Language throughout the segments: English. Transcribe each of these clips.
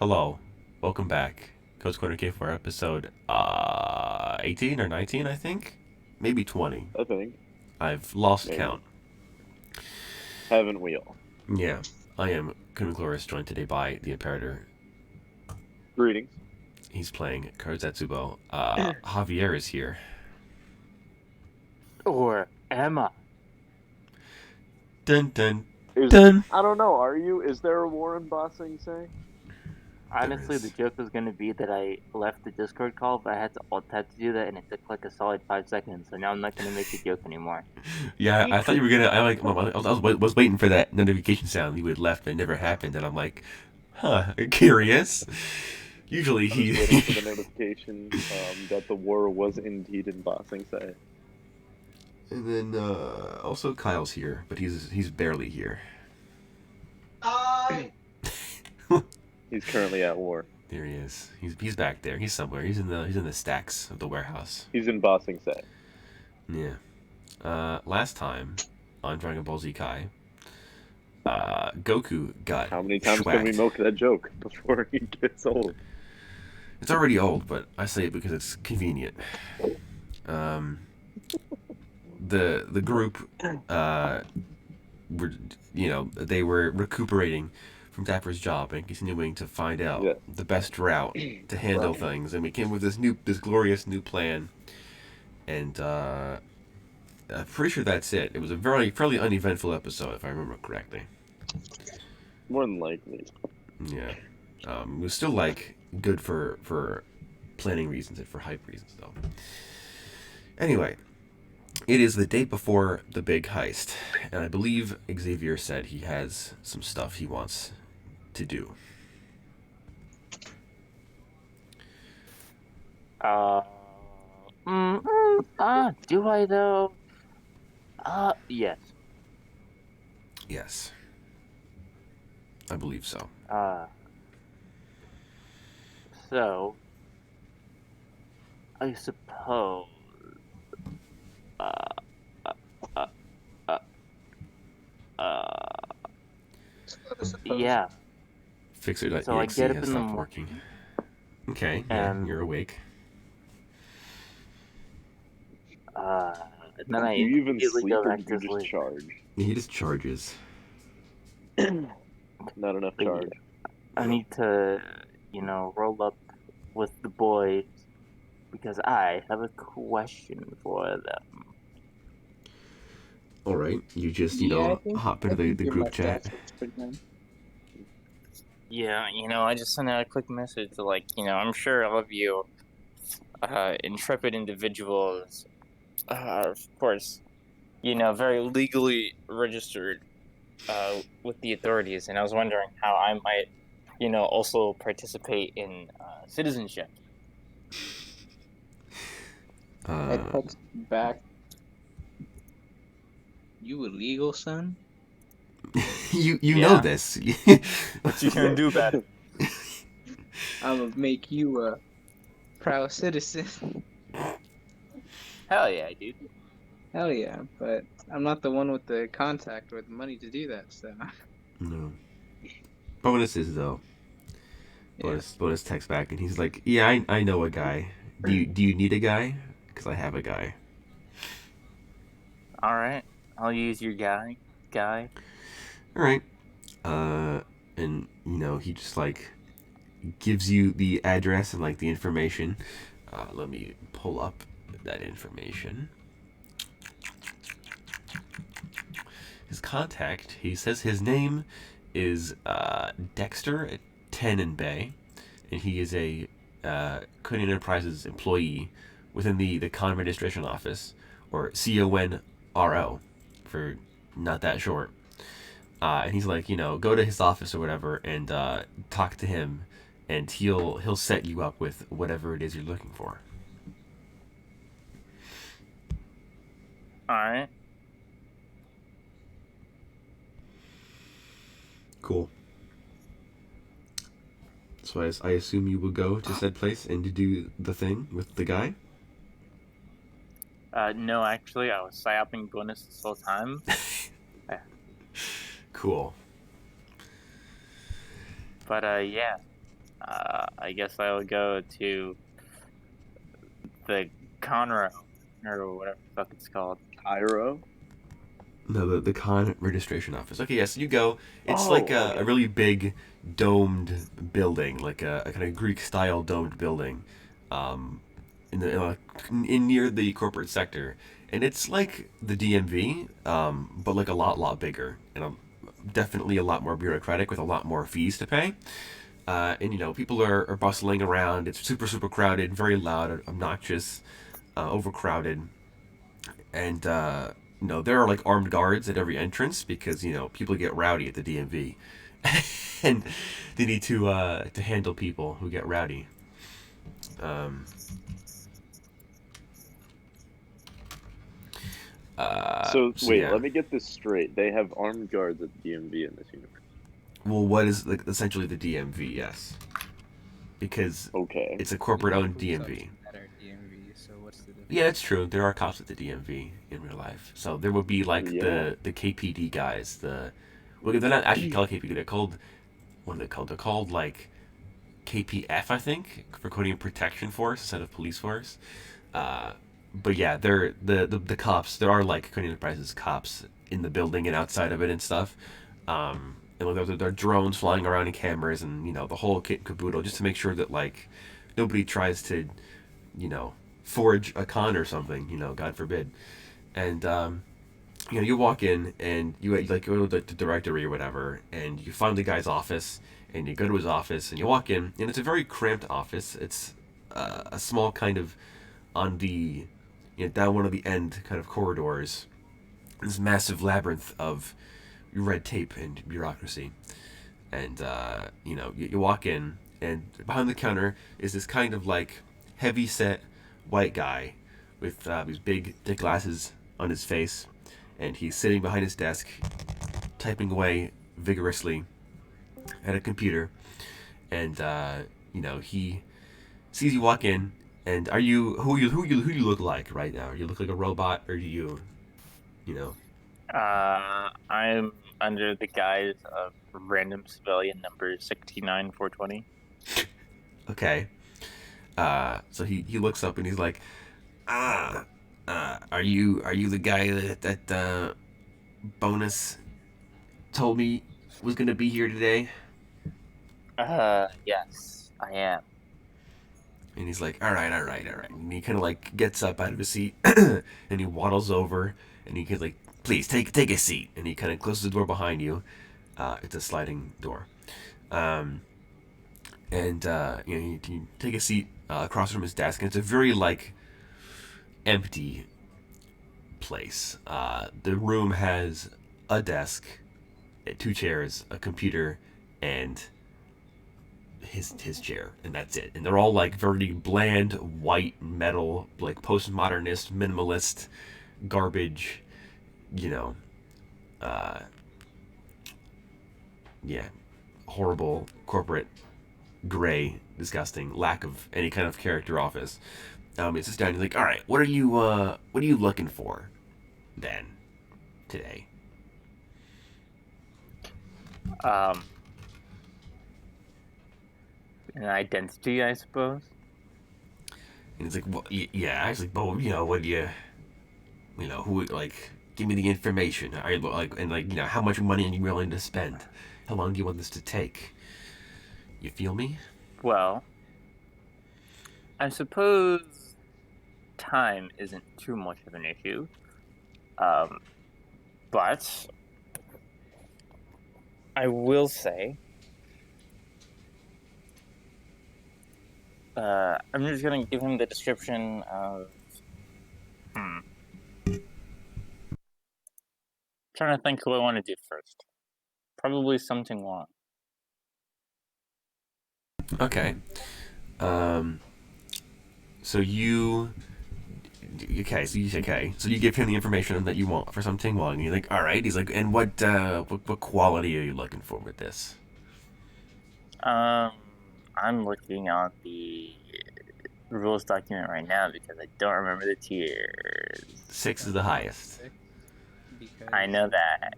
Hello, welcome back. Coach Korner K4 episode 18 or 19, I think? Maybe 20. I think. I've lost Maybe. count. Haven't we all? Yeah, I am Kunigloris, joined today by the Imperator. Greetings. He's playing Karuzetsubo. Javier is here. Or am I? Dun dun I dun. don't know, are you? Is there a war in Bossing Say? Honestly, the is. joke was going to be that I left the Discord call, but I had to alt tab to do that, and it took like a solid 5 seconds. So now I'm not going to make the joke anymore. Yeah, I thought you were gonna. I was waiting for that notification sound. You had left, but it never happened, and I'm like, huh, curious. Usually I was he. waiting for the notification that the war was indeed in Bossing Say. And then also Kyle's here, but he's barely here. He's currently at war. There he is. He's back there. He's somewhere. He's in the stacks of the warehouse. He's in Bossing Say. Yeah. Last time on Dragon Ball Z Kai, Goku got How many times can we schwacked. milk that joke before he gets old? It's already old, but I say it because it's convenient. The group they were recuperating from Dapper's job and continuing to find out the best route to handle things, and we came with this glorious new plan. And I'm pretty sure that's it. It was a fairly uneventful episode, if I remember correctly. More than likely. Yeah, it was still good for planning reasons and for hype reasons, though. Anyway, it is the day before the big heist, and I believe Xavier said he has some stuff he wants to do. Do I though? Yes. Yes, I believe so. So I suppose. Yeah. Fixer.exe So I get up has in the stopped morning. working. Okay, And you're awake. And then I Do you even immediately sleep go or back do you to just sleep. charge? He just charges. Not enough charge. I need to, roll up with the boys because I have a question for them. All right, you just hop into the your group chat. mustache looks pretty nice. Yeah, I just sent out a quick message I'm sure all of you intrepid individuals, of course, very legally registered with the authorities, and I was wondering how I might, also participate in citizenship. I text back. You illegal, son? you know this. What you gonna do about it? I'm gonna make you a proud citizen. Hell yeah, dude. Hell yeah, but I'm not the one with the contact or the money to do that, so. No. Bonuses though. Yeah. Bonus text back, and he's like, "Yeah, I know a guy. Do you need a guy? Because I have a guy." All right, I'll use your guy. All right. And he just gives you the address and the information. Let me pull up that information. His contact. He says his name is Dexter at Tenenbay, and he is a Kode Enterprises employee within the Con Administration Office, or CONRO, for not that short. And he's like, go to his office or whatever and talk to him, and he'll set you up with whatever it is you're looking for. All right. Cool. So I assume you will go to said place and to do the thing with the guy? No, actually, I was psyoping bonus this whole time. Cool. But yeah. I guess I would go to the Conroe or whatever the fuck it's called. Cairo. No, the con registration office. Okay, yes, you go. It's Oh, like a okay. really big domed building, like a kind of Greek style domed building, um, in near the corporate sector, and it's like the DMV, but like a lot bigger, and definitely a lot more bureaucratic with a lot more fees to pay. And people are bustling around. It's super crowded, very loud, obnoxious, overcrowded, and there are like armed guards at every entrance because people get rowdy at the DMV, and they need to handle people who get rowdy. Um, So so wait, yeah. let me get this straight. They have armed guards at the DMV in this universe. Well, what is like essentially the DMV? Yes, because Okay. it's a We have corporate-owned police DMV. officers at our DMV, so what's the difference? Yeah, it's true. There are cops at the DMV in real life. So there would be like Yeah. the KPD guys. Well, they're not actually called KPD. They're called what are they called? They're called like KPF, I think, for Coding Protection Force instead of Police Force. Uh, but yeah, they're the cops. There are like Coding Enterprises cops in the building and outside of it and stuff. And like, there are drones flying around and cameras and the whole kit and caboodle just to make sure that like nobody tries to forge a con or something. God forbid. And you walk in and you like go to the directory or whatever, and you find the guy's office, and you go to his office, and you walk in, and it's a very cramped office. It's a small kind of on the down one of the end kind of corridors. This massive labyrinth of red tape and bureaucracy, and you walk in, and behind the counter is this kind of like heavy set white guy with these big thick glasses on his face, and he's sitting behind his desk, typing away vigorously at a computer. And he sees you walk in. And are you who you look like right now? You look like a robot, or do you know? I'm under the guise of random civilian number 69420. Okay. So he looks up and he's like, are you the guy that Bonus told me was gonna be here today? Yes, I am. And he's like, all right. And he kind of like gets up out of his seat and he waddles over and he goes like, please take a seat. And he kind of closes the door behind you. It's a sliding door. And you take a seat across from his desk, and it's a very like empty place. The room has a desk, two chairs, a computer, and his chair, and that's it. And they're all like very bland white metal, like postmodernist, minimalist, garbage. You know, uh, yeah, horrible corporate, gray, disgusting, lack of any kind of character office. He sits down. He's like, "All right, what are you looking for, then, today?" An identity, I suppose. And he's like, "Well, yeah." He's like, "Well, what do who like? Give me the information. Are you like, and like, how much money are you willing to spend? How long do you want this to take? You feel me?" Well, I suppose time isn't too much of an issue. But I will say, I'm just gonna give him the description of. Trying to think who I want to do first. Probably something long. Okay. So you. Okay, so you give him the information that you want for something long. And you're like, all right. He's like, and what quality are you looking for with this? I'm looking at the rules document right now because I don't remember the tiers. 6 is the highest. Because I know that.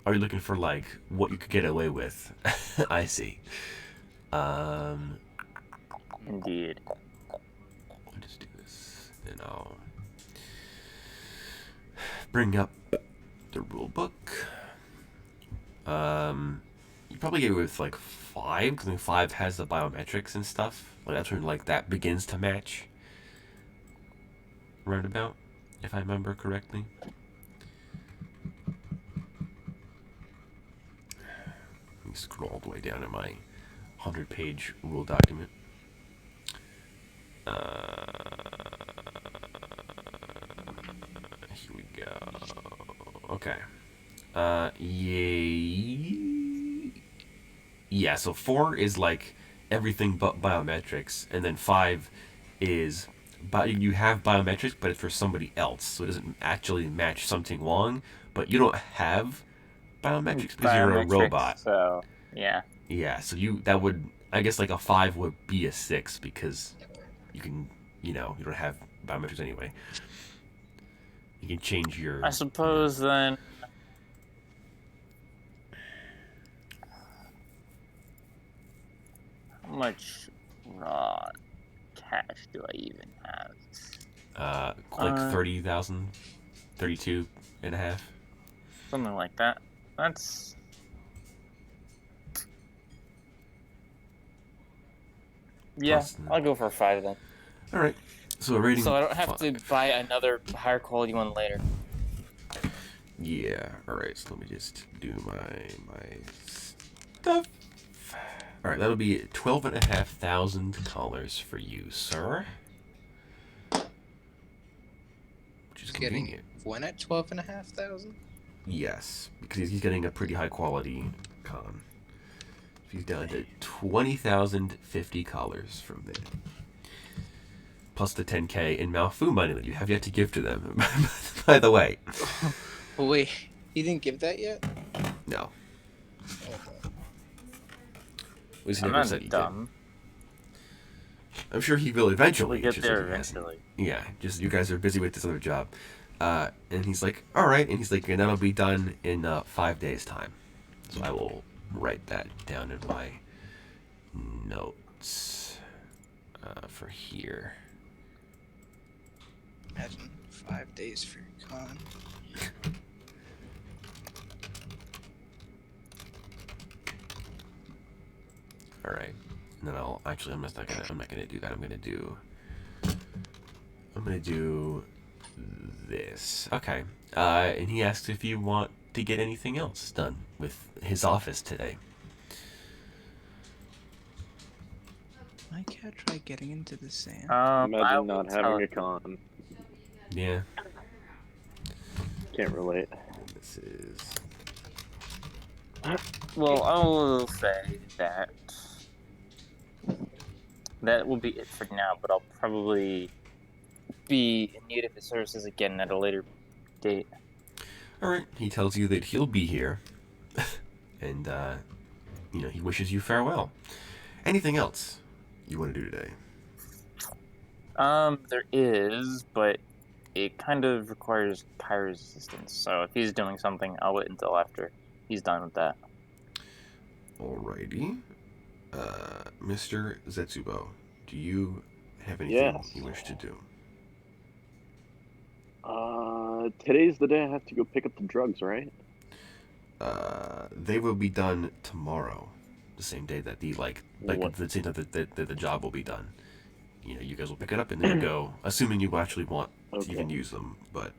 Are you looking for like what you could get away with? I see. Indeed. I'll just do this, and I'll bring up the rule book. You probably get away with like 5, because I think 5 has the biometrics and stuff. Like that's when like that begins to match. Roundabout, if I remember correctly. Let me scroll all the way down in my 100-page rule document. Here we go. Okay. Yeah, so 4 is like everything but biometrics, and then 5 is you have biometrics, but it's for somebody else, so it doesn't actually match something wrong, but you don't have biometrics because you're a robot. So, yeah. Yeah, so that would, I guess like a 5 would be a 6 because you can, you don't have biometrics anyway. You can change your... I suppose then... How much raw cash do I even have? Like 30,000, 32 and a half. Something like that. That's... Yeah, I'll go for 5 then. Alright, so a rating... So I don't have 5. to buy another higher quality one later. Yeah, alright, so let me just do my stuff. Alright, that'll be 12,500 collars for you, sir. Which is convenient. One at 12,500. Yes, because he's getting a pretty high quality con. He's down to 20,050 collars from there. Plus the 10k in Malfu money that you have yet to give to them, by the way. Oh, wait, he didn't give that yet? No. Okay. At least he I'm never not said he dumb. did. I'm sure he will eventually. We'll get just there like he hasn't. eventually. Yeah, just you guys are busy with this other job. And he's like, all right. And he's like, and that'll be done in 5 days' time. So I will write that down in my notes for here. Imagine 5 days for your con. All right. And then I'll actually, I'm not gonna do that. I'm gonna do this. Okay. And he asks if you want to get anything else done with his office today. My cat tried getting into the sand. I Imagine will not tell having a you. con. Yeah. Can't relate. This is. Well, I will say that that will be it for now, but I'll probably be in need of his services again at a later date. All right. He tells you that he'll be here, and he wishes you farewell. Anything else you want to do today? There is, but it kind of requires Cairo's assistance. So if he's doing something, I'll wait until after he's done with that. Alrighty. Mr. Zetsubo, do you have anything you wish to do? Today's the day I have to go pick up the drugs, right? They will be done tomorrow, the same day that the same time that the job will be done. You guys will pick it up and then go, assuming you actually want to even use them, but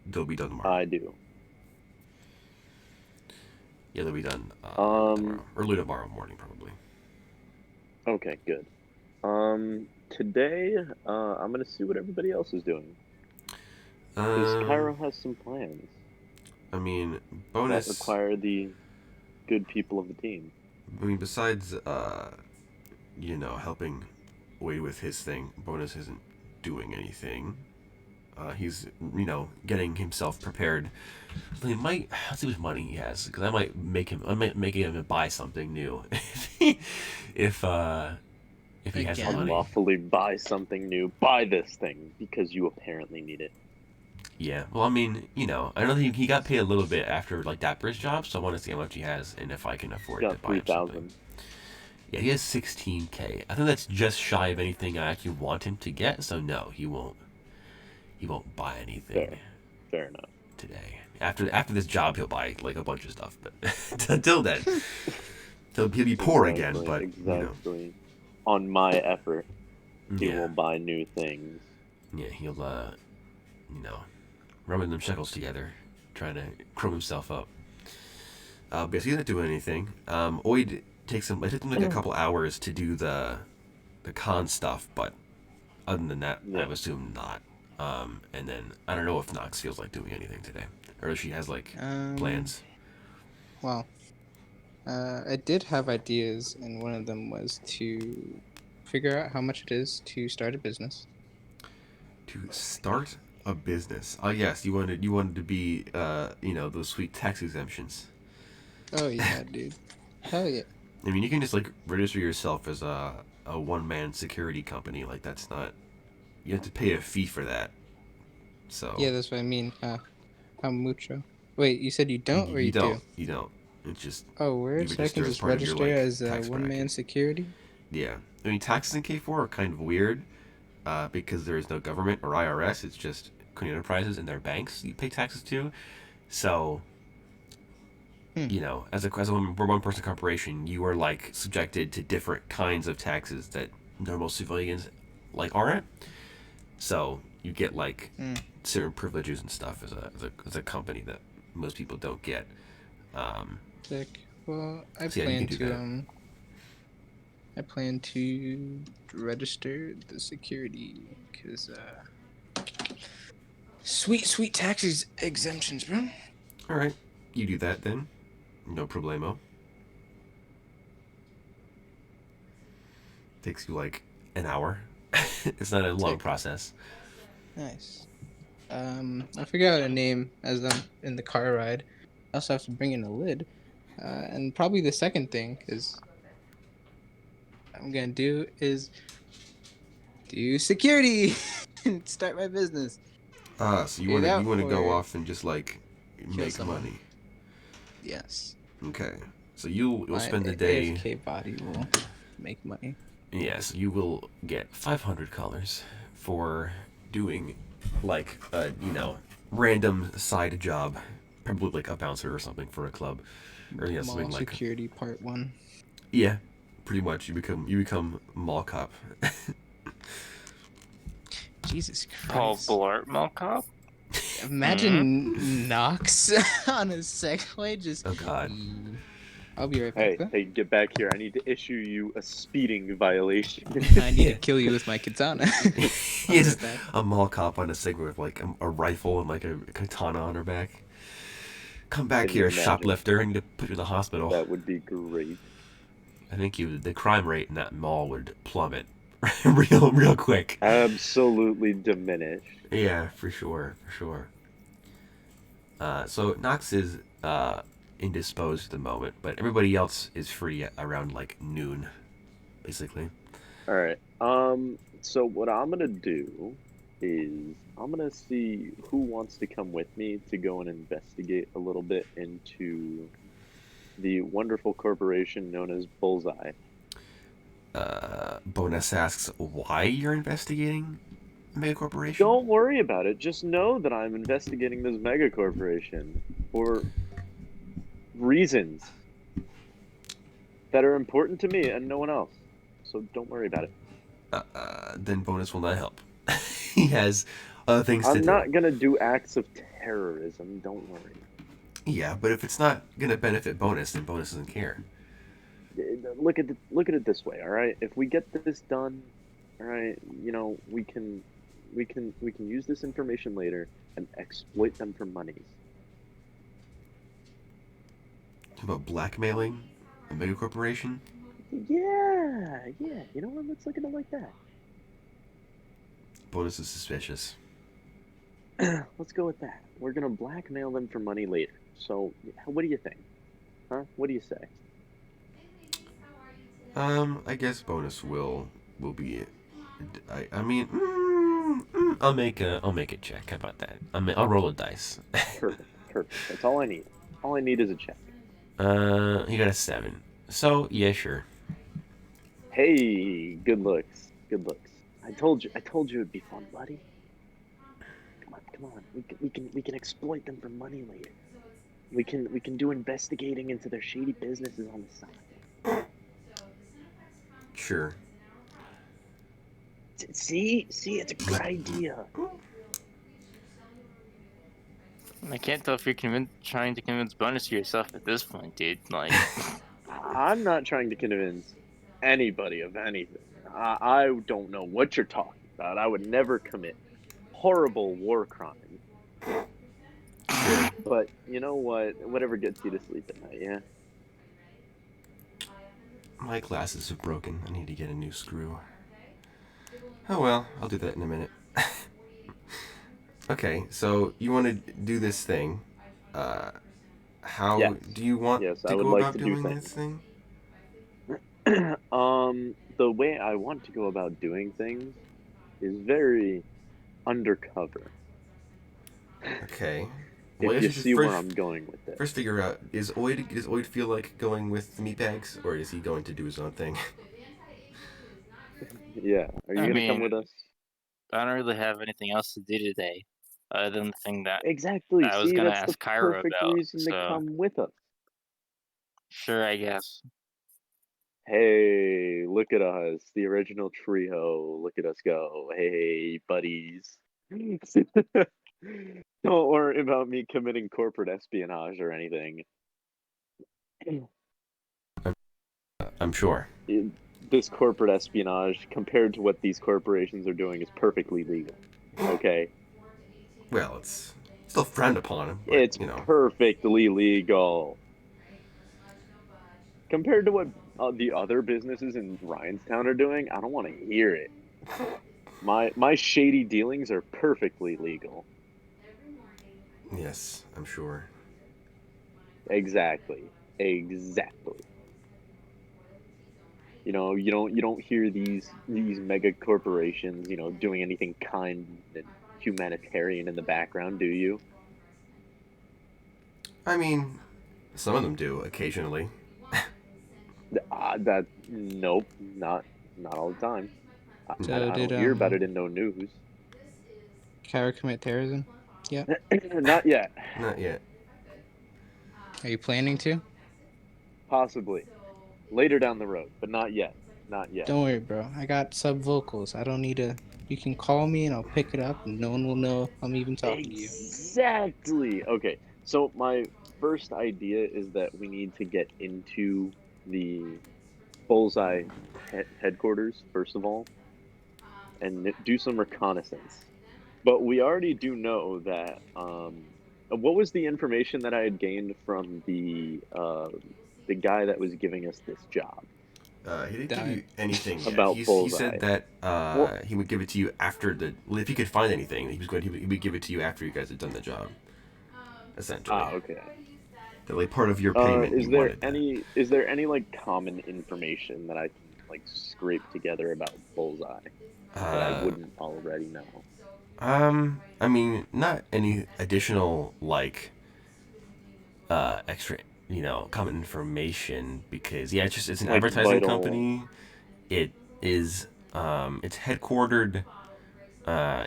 they'll be done tomorrow. I do. Yeah, they'll be done tomorrow. Early tomorrow morning, probably. Okay, good. Today, I'm gonna see what everybody else is doing. Because Cairo has some plans. I mean, bonus... That require the good people of the team. I mean, besides, helping Wade with his thing, Bonus isn't doing anything. He's, getting himself prepared. So he might, let's see what money he has, because I might make him buy something new. if he has Again? money. Lawfully buy something new. Buy this thing, because you apparently need it. Yeah, well, I mean, I know he got paid a little bit after, Dapper's job, so I want to see how much he has, and if I can afford to buy him something. Yeah, he has 16K. I think that's just shy of anything I actually want him to get. So no, he won't. He won't buy anything Fair enough. today. After this job, he'll buy like a bunch of stuff. But until then, he'll be poor again. But exactly. On my effort, he yeah, will buy new things. yeah, he'll rubbing them shekels together, trying to chrome himself up. But he's not doing anything. Oid takes him. It took him like a couple hours to do the con stuff, but other than that, I would assume not. And then I don't know if Nox feels like doing anything today, or if she has like plans. Well, I did have ideas, and one of them was to figure out how much it is to start a business. To start a business. Oh yes, you wanted to be those sweet tax exemptions. Oh yeah, dude. Hell yeah. I mean, you can just like register yourself as a one-man security company. Like that's not. You have to pay a fee for that. So Yeah, that's what I mean. How mucho? Wait, you said you don't, or you don't. do? You don't. It's just Oh, word. So I can just register as a one-man security. Yeah, I mean taxes in K4 are kind of weird, because there is no government or IRS. It's just Kode Enterprises and their banks you pay taxes to. So, as a one-person corporation, you are like subjected to different kinds of taxes that normal civilians like aren't. So you get like certain privileges and stuff as a company that most people don't get. Sick. Well, I plan to register the security because sweet tax exemptions, bro. All right, you do that then. No problemo. Takes you like an hour. It's not a long process. Nice. I figured out a name as I'm in the car ride. I also have to bring in a lid. And probably the second thing is I'm gonna do is do security and start my business. So you want to go off and just like make money. Yes. Okay. So you'll my spend the day. AFK body will make money. Yes, you will get $500 for doing like a random side job, probably like a bouncer or something for a club, or something like security part 1. Yeah, pretty much. You become mall cop. Jesus Christ. Paul Blart Mall Cop? Imagine Nox on a Segway just. Oh God. I'll be right back. Hey, get back here. I need to issue you a speeding violation. I need to kill you with my katana. He's a mall cop on a Segway with like a rifle and like a katana on her back. Come back here, shoplifter, and to put you in the hospital. That would be great. I think the crime rate in that mall would plummet real quick. Absolutely diminished. Yeah, for sure. So Nox is indisposed at the moment, but everybody else is free around like noon, basically. All right. So what I'm gonna do is I'm gonna see who wants to come with me to go and investigate a little bit into the wonderful corporation known as Bullseye. Bonus asks why you're investigating mega corporation. Don't worry about it. Just know that I'm investigating this mega corporation for reasons that are important to me and no one else. So don't worry about it. Then Bonus will not help. He has other things to do. I'm not gonna do acts of terrorism. Don't worry. Yeah, but if it's not gonna benefit Bonus, then Bonus doesn't care. Look at it this way, all right? If we get this done, all right, we can use this information later and exploit them for monies. About blackmailing a mega corporation? Yeah. Let's look at it like that. Bonus is suspicious. Let's go with that. We're gonna blackmail them for money later. So, what do you think? Huh? What do you say? I guess Bonus will be. I mean, I'll make a check. How about that? I'll roll a dice. Perfect. That's all I need. All I need is a check. He got a 7. So yeah, sure. Hey, good looks. Good looks. I told you it'd be fun, buddy. Come on. We can exploit them for money later. We can do investigating into their shady businesses on the side. Sure. See, it's a good idea. I can't tell if you're trying to convince bonus to yourself at this point, dude. Like, I'm not trying to convince anybody of anything. I don't know what you're talking about. I would never commit horrible war crimes. Sure. But you know what? Whatever gets you to sleep at night, yeah? My glasses are broken. I need to get a new screw. Oh well, I'll do that in a minute. Okay, so you want to do this thing. How Yes. do you want Yes, I to would go like about to do doing things. this thing? The way I want to go about doing things is very undercover. Okay. Well, I If guess you we should see where I'm going with this. first figure out does Oid feel like going with the meatbags, or is he going to do his own thing? Yeah. Are you I gonna come mean, with us? I don't really have anything else to do today, other than the thing that Exactly. I was See, gonna that's the ask Cairo perfect about. reason to So, come with us. sure, I guess. Hey, look at us, the original trio. Look at us go. Hey, buddies. Don't worry about me committing corporate espionage or anything. I'm sure. This corporate espionage, compared to what these corporations are doing, is perfectly legal. Okay? Well, it's still frowned upon, but It's perfectly legal. Compared to what the other businesses in Ryanstown are doing, I don't want to hear it. My shady dealings are perfectly legal. yes, I'm sure. Exactly. Exactly. You don't hear these mega corporations, doing anything kind and humanitarian in the background, do you? I mean, some of them do occasionally. That nope, not all the time. I So did don't hear about it in no news. Cairo commit terrorism? Yep. Not yet. Not yet. Are you planning to? Possibly later down the road, but not yet. Not yet. Don't worry, bro. I got sub vocals. I don't need to. You can call me and I'll pick it up, and no one will know I'm even talking to you. Exactly. Okay. So my first idea is that we need to get into the Bullseye headquarters first of all, and do some reconnaissance. But we already do know that. What was the information that I had gained from the guy that was giving us this job He didn't give you Died. anything yet. about He said Bullseye? that Well, he would give it to you after if he could find anything. He would give it to you after you guys had done the job. Essentially, okay. that like part of your payment Is you there wanted that. any like common information that I can like scrape together about Bullseye that I Uh, wouldn't already know? I mean, not any additional like extra, common information because yeah, it's an Like advertising vital. company. It is it's headquartered uh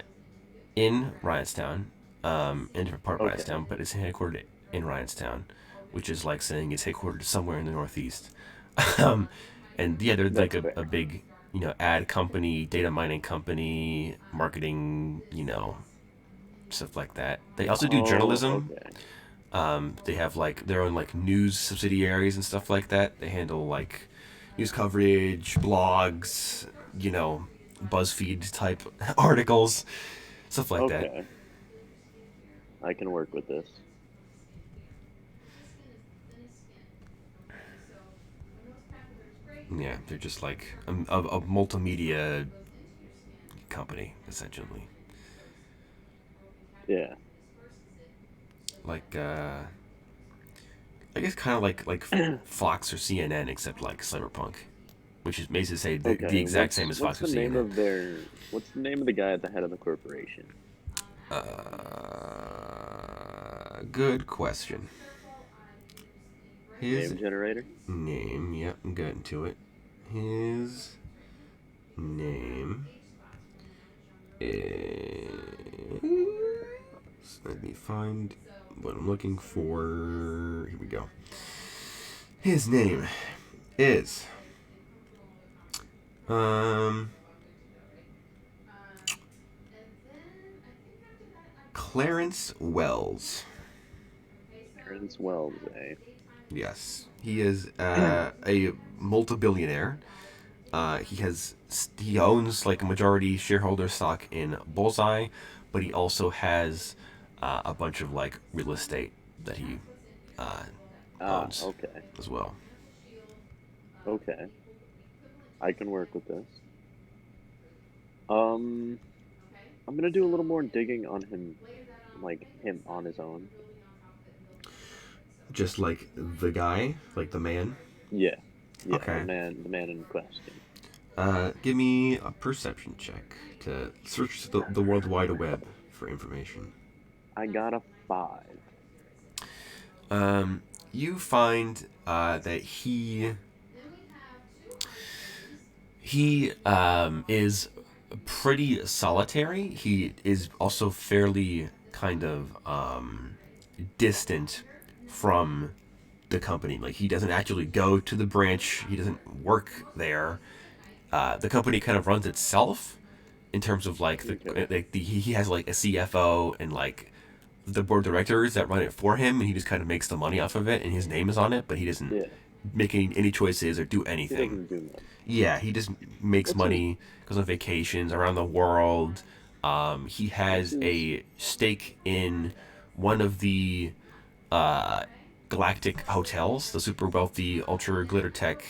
in Ryanstown, in a different part of Okay, Ryanstown, but it's headquartered in Ryanstown, which is like saying it's headquartered somewhere in the Northeast. um, and yeah, they're like that's a fair. big, ad company, data mining company, marketing, stuff like that. They also do Oh, journalism. okay. They have like their own like news subsidiaries and stuff like that. They handle like news coverage, blogs, BuzzFeed type articles, stuff like that. Okay, I can work with this. Yeah, they're just like a multimedia company essentially, Yeah. like I guess kind of like Fox or CNN, except like cyberpunk, which is basically say the Okay, exact same as what's Fox or the name CNN. of their what's the name of the guy at the head of the corporation? Good question. His Name generator? name, yep, I'm getting to it. His name is. Let me find what I'm looking for. Here we go. His name is. Clarence Wells. Ernst Wells, eh? Yes, he is a multi-billionaire. He owns like a majority shareholder stock in Bullseye, but he also has a bunch of like real estate that he owns Okay. as well. Okay. I can work with this. I'm gonna do a little more digging on him, like him on his own. Just like the guy, like the man. Yeah. Yeah, Okay. the man in question. Give me a perception check to search the World Wide Web for information. I got a 5. You find that he is pretty solitary. He is also fairly kind of distant from the company. Like he doesn't actually go to the branch. He doesn't work there. The company kind of runs itself in terms of like he has like a CFO and like the board of directors that run it for him, and he just kind of makes the money off of it, and his name is on it, but he doesn't Yeah. make any choices or do He anything. doesn't do much. Yeah, he just makes money, goes on vacations around the world. He has a stake in one of the galactic hotels, the super wealthy, ultra glitter tech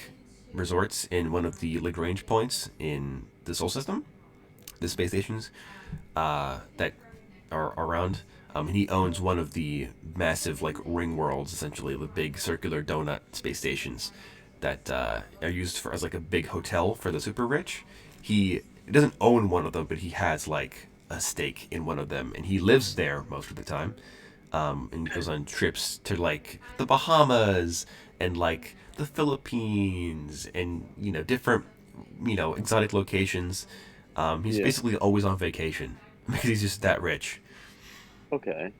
resorts in one of the Lagrange points in the Sol system, the space stations that are around. And he owns one of the massive like ring worlds, essentially the big circular donut space stations that are used for as like a big hotel for the super rich. He doesn't own one of them, but he has like a stake in one of them, and he lives there most of the time. And goes on trips to like the Bahamas and like the Philippines and different exotic locations. He's basically always on vacation because he's just that rich. Okay.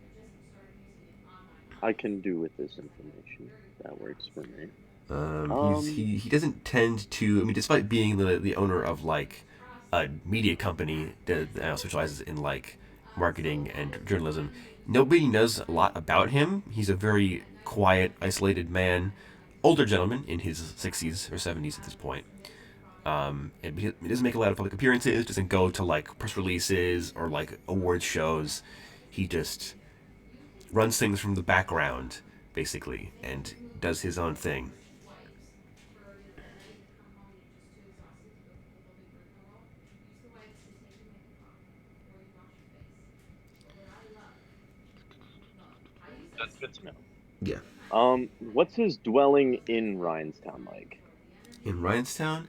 I can do with this information. That works for me. He doesn't tend to. I mean, despite being the owner of like a media company that specializes in like marketing and journalism, nobody knows a lot about him. He's a very quiet, isolated man, older gentleman in his 60s or 70s at this point. And he doesn't make a lot of public appearances. Doesn't go to like press releases or like awards shows. He just runs things from the background, basically, and does his own thing. That's good to know. Yeah. What's his dwelling in Rhinstown like? In Rhinstown,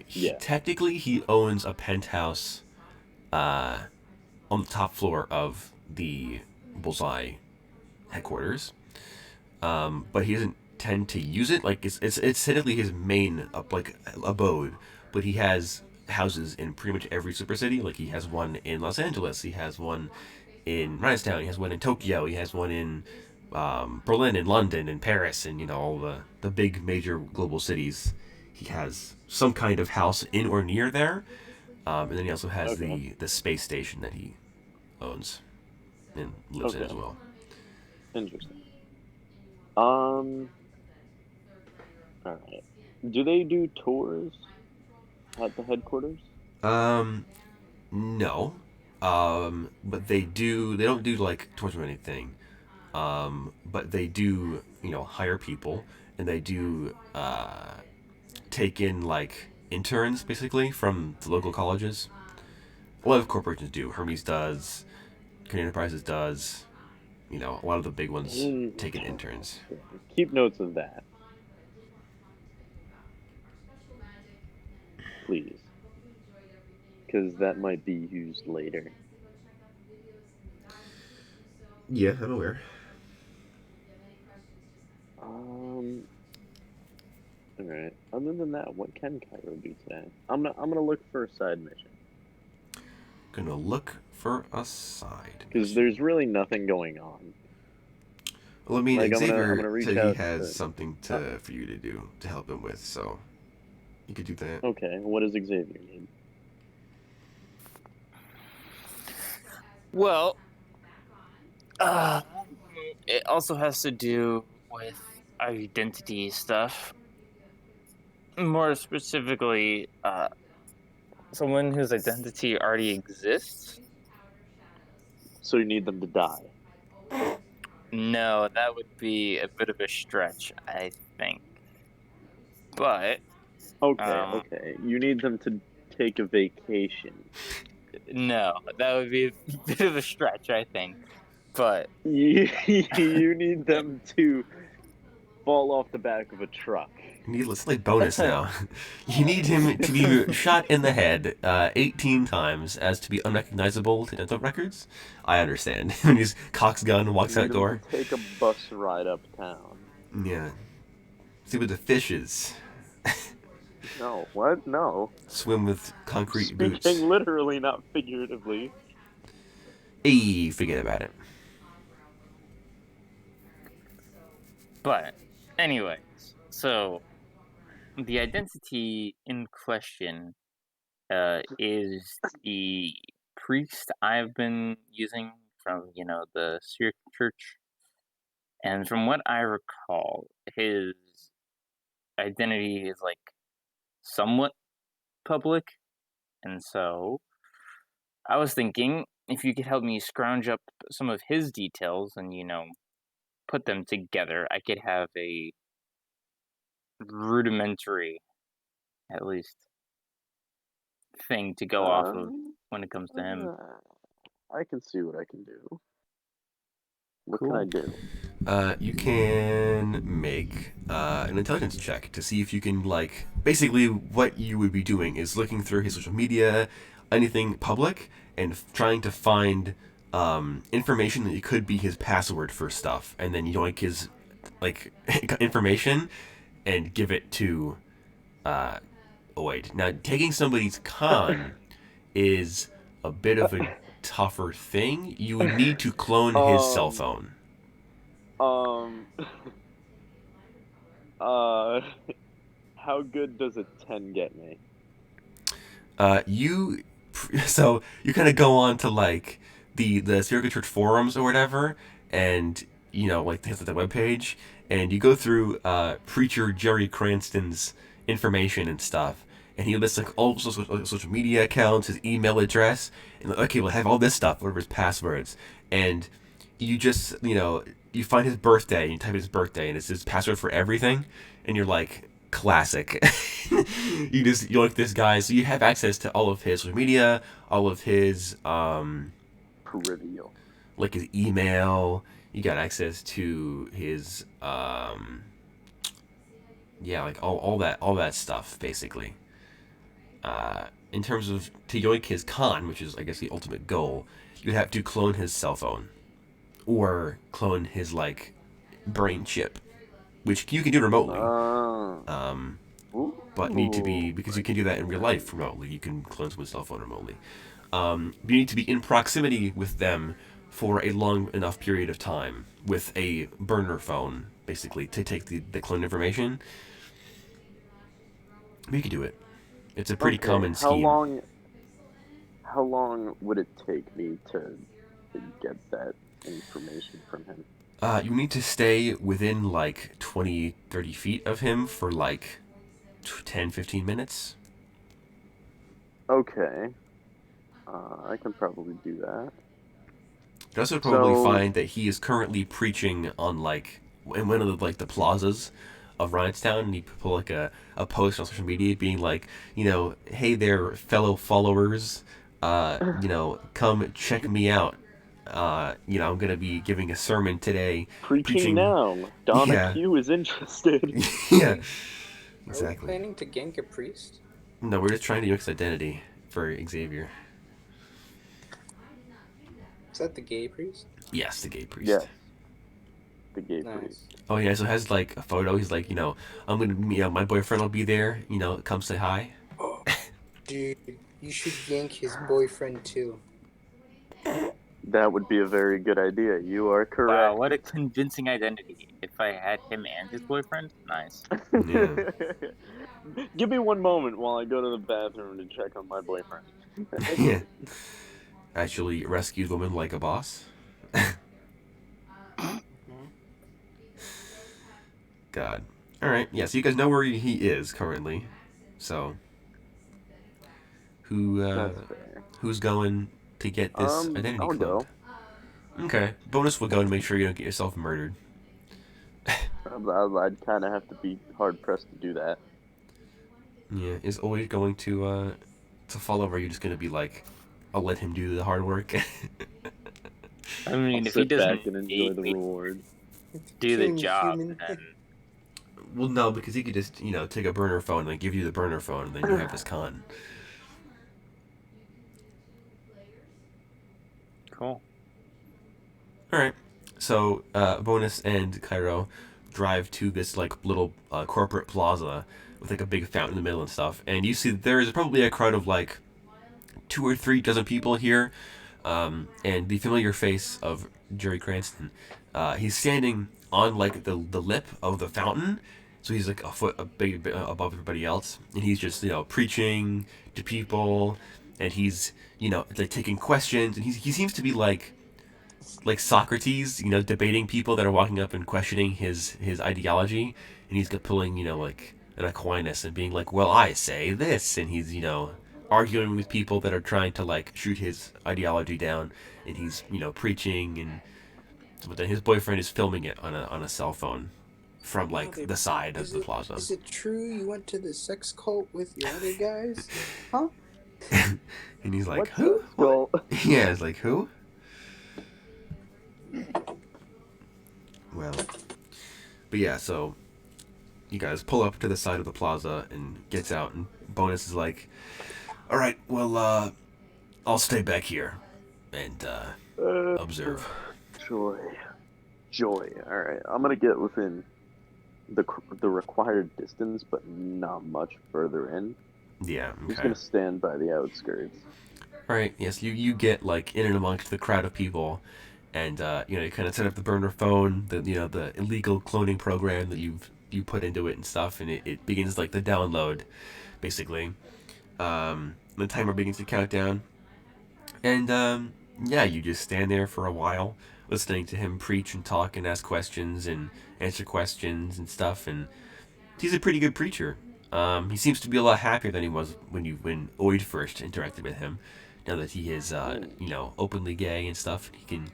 Yeah. technically he owns a penthouse on the top floor of the Bullseye headquarters, but he doesn't tend to use it. Like it's technically his main abode, but he has houses in pretty much every super city. Like he has one in Los Angeles, he has one in Rhinstown, he has one in Tokyo, he has one in Berlin and London and Paris, and all the big major global cities. He has some kind of house in or near there, and then he also has the space station that he owns and lives in as well. Interesting. All right. Do they do tours at the headquarters? No, but they do. They don't do like tours or anything. But they do, hire people, and they do take in like interns basically from the local colleges. A lot of corporations do. Hermes does. Canadian Enterprises does. A lot of the big ones take in interns. Keep notes of that, please, because that might be used later. Yeah, I'm aware. All right. Other than that, what can Cairo do today? I'm gonna look for a side mission Gonna look for a side because mission. there's really nothing going on. Well, I mean, Like I'm Xavier gonna reach said he out has to. something for you to do to help him with, so you could do that. Okay, what does Xavier need? Well, it also has to do with identity stuff. More specifically, someone whose identity already exists. So you need them to die. No, that would be a bit of a stretch, I think. But Okay, um, okay. You need them to take a vacation. no, that would be a bit of a stretch, I think. But You need them to fall off the back of a truck. You need it's like bonus now. You need him to be shot in the head 18 times as to be unrecognizable to dental records. I understand. When he's cocks gun and walks You out need them door. to take a bus ride uptown. Yeah. See what the fish is. No, what? No. Swim with concrete Speaking boots. literally, not figuratively. Hey, forget about it. but anyways, so the identity in question is the priest I've been using from the Syriac church, and from what I recall, his identity is like somewhat public, and so I was thinking if you could help me scrounge up some of his details and put them together, I could have a rudimentary, at least, thing to go off of Um, when it comes to him. I can see what I can do. What can I Cool. do? You can make an intelligence check to see if you can, like, basically what you would be doing is looking through his social media, anything public, and trying to find information that could be his password for stuff, and then you yoink his like information and give it to Oid. Now, taking somebody's con is a bit of a tougher thing. You would need to clone his cell phone. Um, uh, how good does a 10 get me? So you kind of go on to like the Circuit Church forums or whatever, and like they have the webpage, and you go through preacher Jerry Cranston's information and stuff, and he lists like all social media accounts, his email address, and like, okay, we'll have all this stuff, whatever his passwords, and you just you find his birthday, and you type in his birthday, and it's his password for everything, and you're like, classic. You like this guy, so you have access to all of his social media, all of his Trivial. like his email. You got access to his yeah, like all that stuff basically. In terms of to yoink his con, which is I guess the ultimate goal, you'd have to clone his cell phone or clone his like brain chip, which you can do remotely. But need to be, because you can do that in real life remotely. You can clone someone's cell phone remotely. You need to be in proximity with them for a long enough period of time with a burner phone, basically, to take the clone information. But you can do it. It's a pretty common scheme. How long would it take me to get that information from him? You need to stay within like 20, 30 feet of him for like 10, 15 minutes. Okay. I can probably do that. You also probably find that he is currently preaching on like in one of the like the plazas of Rhinstown, and he put like a post on social media being like, hey there, fellow followers, come check me out. I'm gonna be giving a sermon today. Preaching now. Donna Q is interested. Yeah. Exactly. Are we planning to gank a priest? No, we're just trying to use his identity for Xavier. Is that the gay priest? Yes, the gay priest. Yes. gay priest. Nice. Oh yeah, so it has like a photo. He's like, I'm gonna, my boyfriend will be there. Come say hi. Oh, dude, you should yank his boyfriend too. That would be a very good idea. You are correct. Wow, what a convincing identity. If I had him and his boyfriend, nice. Yeah. Give me one moment while I go to the bathroom to check on my boyfriend. Yeah. Actually, rescue the woman like a boss. God. All right. Yeah. So you guys know where he is currently. So That's fair. who's going to get this identity I'll cloak? go. Okay. Bonus will go to make sure you don't get yourself murdered. I'd kind of have to be hard pressed to do that. Yeah. Is always going to fall over. You're just gonna be like, I'll let him do the hard work. I mean, I'll if he sit doesn't back and enjoy the need- reward. do the King job, human. then Well, no, because he could just take a burner phone and then give you the burner phone, and then you have his con. cool. All right. So Bonus and Cairo drive to this like little corporate plaza with like a big fountain in the middle and stuff, and you see that there is probably a crowd of like 2 or 3 dozen people here, and the familiar face of Jerry Cranston. He's standing on like the lip of the fountain, so he's like a big bit above everybody else, and he's just preaching to people, and he's like taking questions, and he seems to be like Socrates, debating people that are walking up and questioning his ideology, and he's pulling like an Aquinas and being like, well, I say this, and he's arguing with people that are trying to like shoot his ideology down, and he's preaching, and but then his boyfriend is filming it on a cell phone from like the side of the plaza. Is it true you went to the sex cult with your other guys? Huh? And he's like, What's who? this goal? Yeah, it's like, who? Well, but yeah, so you guys pull up to the side of the plaza and gets out, and Bonus is like, all right, well, I'll stay back here and observe. Joy. All right, I'm gonna get within the required distance, but not much further in. Yeah, I'm just okay. gonna stand by the outskirts. All right, yes, you get like in and amongst the crowd of people, and you kind of set up the burner phone, the illegal cloning program that you put into it and stuff, and it begins like the download, basically. The timer begins to count down, and yeah, you just stand there for a while, listening to him preach and talk and ask questions and answer questions and stuff, and he's a pretty good preacher. He seems to be a lot happier than he was when Oid first interacted with him. Now that he is, openly gay and stuff, he can,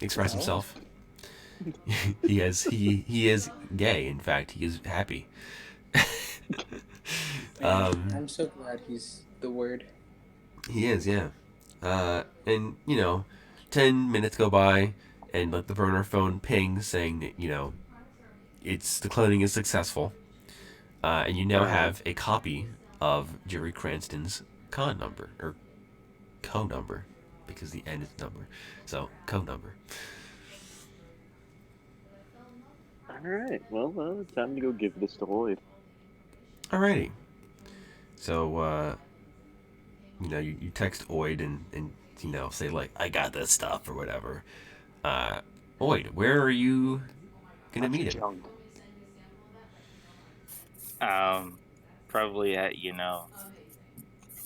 express himself. he is gay. In fact, he is happy. I'm so glad he's the word. He is, yeah. And 10 minutes go by, and like the burner phone pings saying that the cloning is successful, and you now have a copy of Jerry Cranston's con number or code number, because the N is number, so code number. All right, well, it's time to go give this to Lloyd. Alrighty. So you text Oid and say like, I got this stuff or whatever. Oid, where are you gonna meet him? Probably at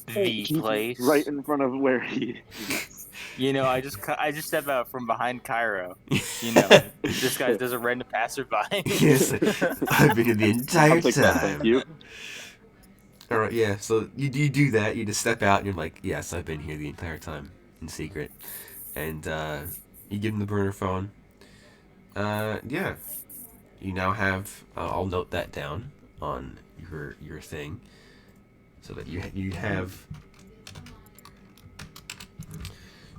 the place. Right in front of where he is. I just step out from behind Cairo. This guy does a random passerby. Yes, I've been here the entire I'll take that, time. thank you. All right, yeah. So you do that. You just step out and you're like, yes, I've been here the entire time in secret, and you give him the burner phone. Yeah. You now have. I'll note that down on your thing, so that you have.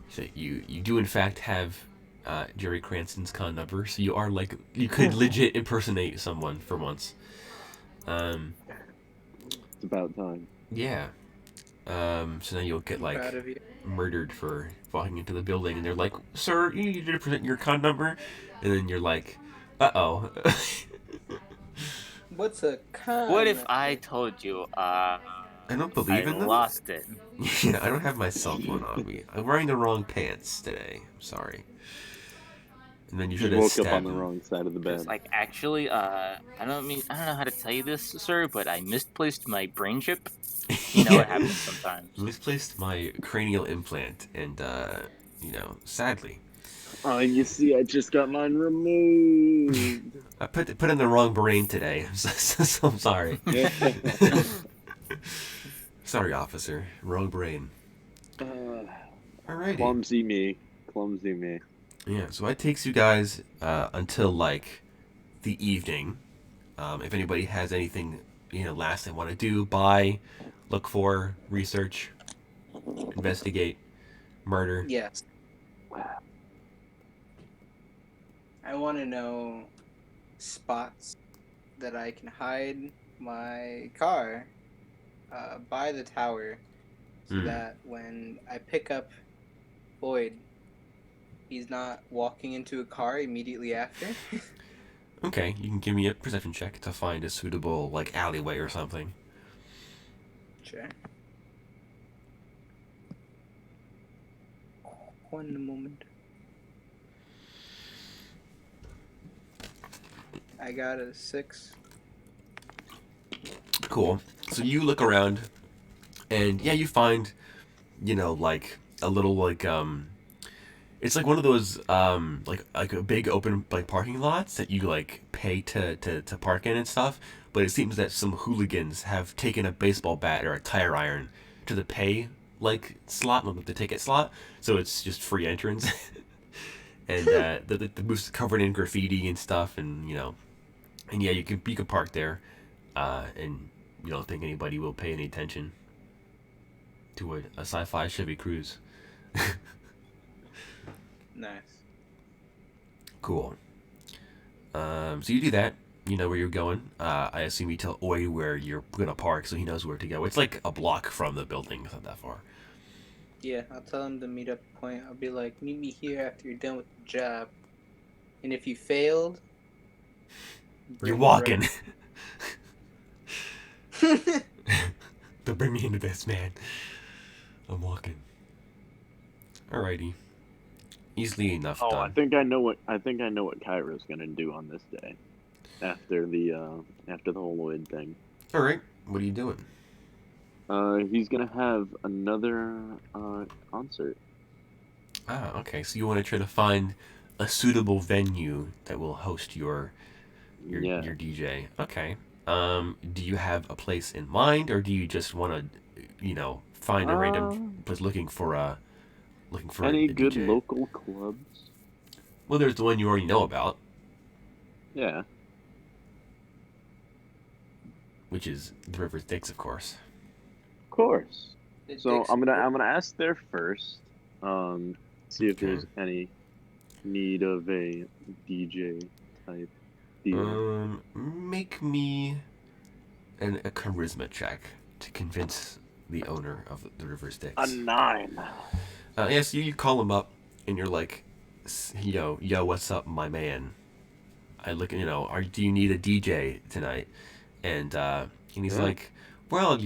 So you do in fact have Jerry Cranston's con number. So you are like, you could legit impersonate someone for once. It's about time. Yeah. So now you'll get like Proud of you. murdered for walking into the building, and they're like, "Sir, you need to present your con number," and then you're like, "Uh-oh." What's a con? What if I told you, I don't I believe in them. lost it? Yeah, I don't have my cell phone on me. I'm wearing the wrong pants today. I'm sorry. And then you You should have woke up on stabbed the him. wrong side of the bed. It's like, actually, I don't know how to tell you this, sir, but I misplaced my brain chip. You know, Yeah. it happens sometimes. Misplaced my cranial implant, and sadly, You see, I just got mine removed. I put in the wrong brain today. So I'm sorry. Sorry, officer. Wrong brain. Alrighty. Clumsy me. Clumsy me. Yeah, so it takes you guys until like the evening. If anybody has anything, last they want to do, buy, look for, research, investigate, murder. Yes. I want to know spots that I can hide my car by the tower so that when I pick up Boyd, he's not walking into a car immediately after. Okay, you can give me a perception check to find a suitable like alleyway or something. Sure. One moment. I got a 6. Cool. So you look around, and yeah, you find, like a little like it's like one of those like a big open like parking lots that you like pay to park in and stuff. But it seems that some hooligans have taken a baseball bat or a tire iron to the pay like slot, not the ticket slot, so it's just free entrance. And the booth's covered in graffiti and stuff, and and yeah, you can park there, and you don't think anybody will pay any attention to a sci-fi Chevy Cruze. Nice. Cool. So you do that. You know where you're going. I assume you tell Oi where you're gonna park, so he knows where to go. It's like a block from the building. It's not that far. Yeah, I'll tell him to meet up point. I'll be like, meet me here after you're done with the job. And if you failed, You're bring walking. Brett. Don't bring me into this, man. I'm walking. Alrighty. Easily enough Oh, done. I think I know what Cairo's gonna do on this day. After the whole Lloyd thing. Alright. What are you doing? He's gonna have another concert. Ah, okay. So you want to try to find a suitable venue that will host your Yeah. DJ. Okay. Do you have a place in mind, or do you just want to, find a random place looking for Any a good DJ? local clubs? Well, there's the one you already know about, Yeah. which is the River Styx, of course. Of course. It So takes- I'm gonna ask there first. See if Okay. there's any need of a DJ type deal. Make me a charisma check to convince the owner of the River Styx. A 9. Yes, you call him up, and you're like, yo, what's up, my man? I look, do you need a DJ tonight? And he's Yeah. like, well,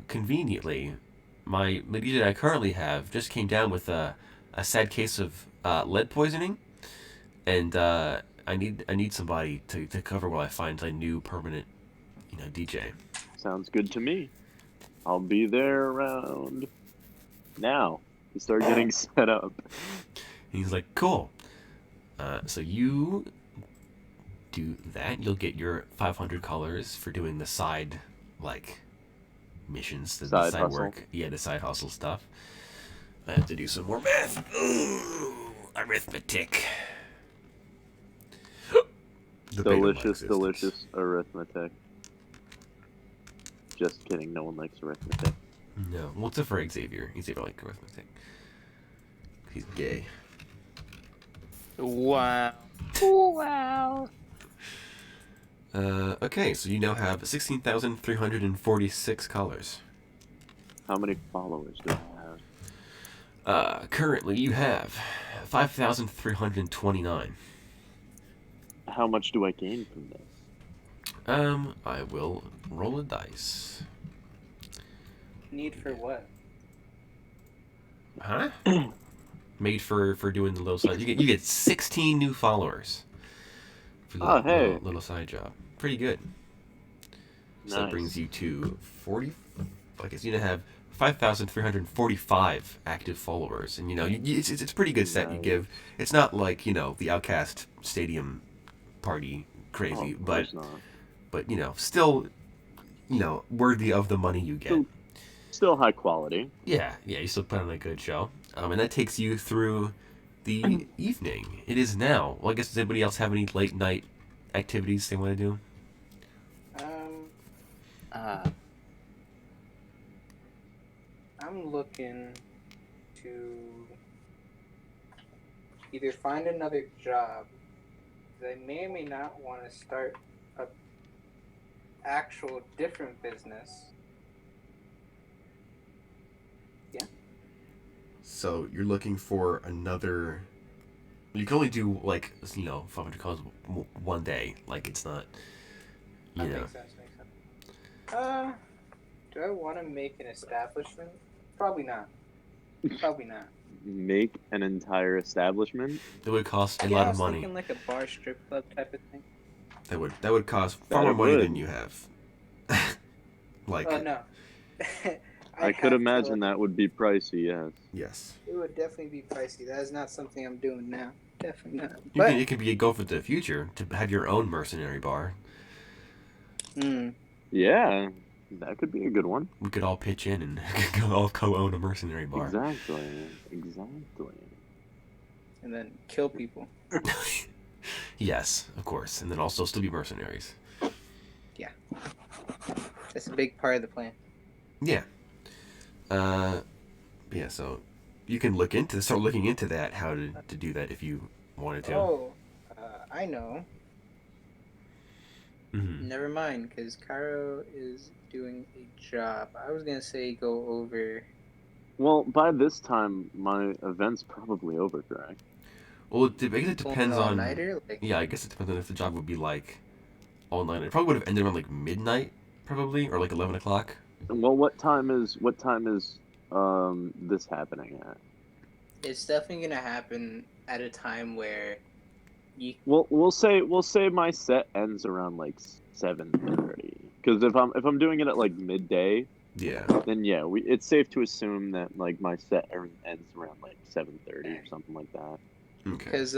conveniently, the DJ I currently have just came down with a sad case of lead poisoning, and I need somebody to cover while I find a new permanent, DJ. Sounds good to me. I'll be there around now to start getting set up. And he's like, cool. So you do that. You'll get your 500 colors for doing the side, missions, the Side side hustle. work. Yeah, the side hustle stuff. I have to do some more math. Ooh, arithmetic. The Delicious, Betamax delicious arithmetic. Just kidding, no one likes arithmetic. No, well, except for Xavier. Xavier likes arithmetic. He's gay. Wow. Wow. Okay, so you now have 16,346 colors. How many followers do I have? Currently you have 5,329. How much do I gain from this? I will roll a dice. Need for what? Huh? Made for doing the little side. You get 16 new followers for the Oh, hey. little side job. Pretty good. So that Nice. brings you to 40. I guess you have 5,345 active followers, and it's a pretty good set you Nice. give. It's not like the Outcast Stadium party crazy, Of but course not. still worthy of the money you get. Still high quality. Yeah, you still put on a good show. And that takes you through the evening. It is now. Well, I guess does anybody else have any late night activities they want to do? I'm looking to either find another job, because I may or may not want to start a actual different business. Yeah. So you're looking for another. You can only do 500 calls one day. Like it's not. That makes sense. Do I want to make an establishment? Probably not. Make an entire establishment? It would cost a Yeah, lot I of was money. thinking like a bar strip club type of thing. That would cost far That more money would. than you have. Oh no. I could imagine that would be pricey, yes. Yes. It would definitely be pricey. That is not something I'm doing now. Definitely not. It could be a goal for the future to have your own mercenary bar. Yeah, that could be a good one. We could all pitch in and all co-own a mercenary bar. Exactly. And then kill people. Yes, of course, and then also still be mercenaries. That's a big part of the plan. Yeah. Yeah. So you can start looking into that, how to do that if you wanted to. Oh, I know. Mm-hmm. Never mind, because Cairo is doing a job. I was gonna say go over. Well, by this time, my event's probably over, correct? Well, I guess it depends on. All-nighter? Yeah, I guess it depends on if the job would be all night. It probably would have ended around midnight, probably, or 11 o'clock. Well, what time is this happening at? It's definitely gonna happen at a time where you. Well, we'll say my set ends around 7:30. Because if I'm doing it at midday, Yeah. then yeah, it's safe to assume that my set ends around 7:30 or something like that. Okay. Because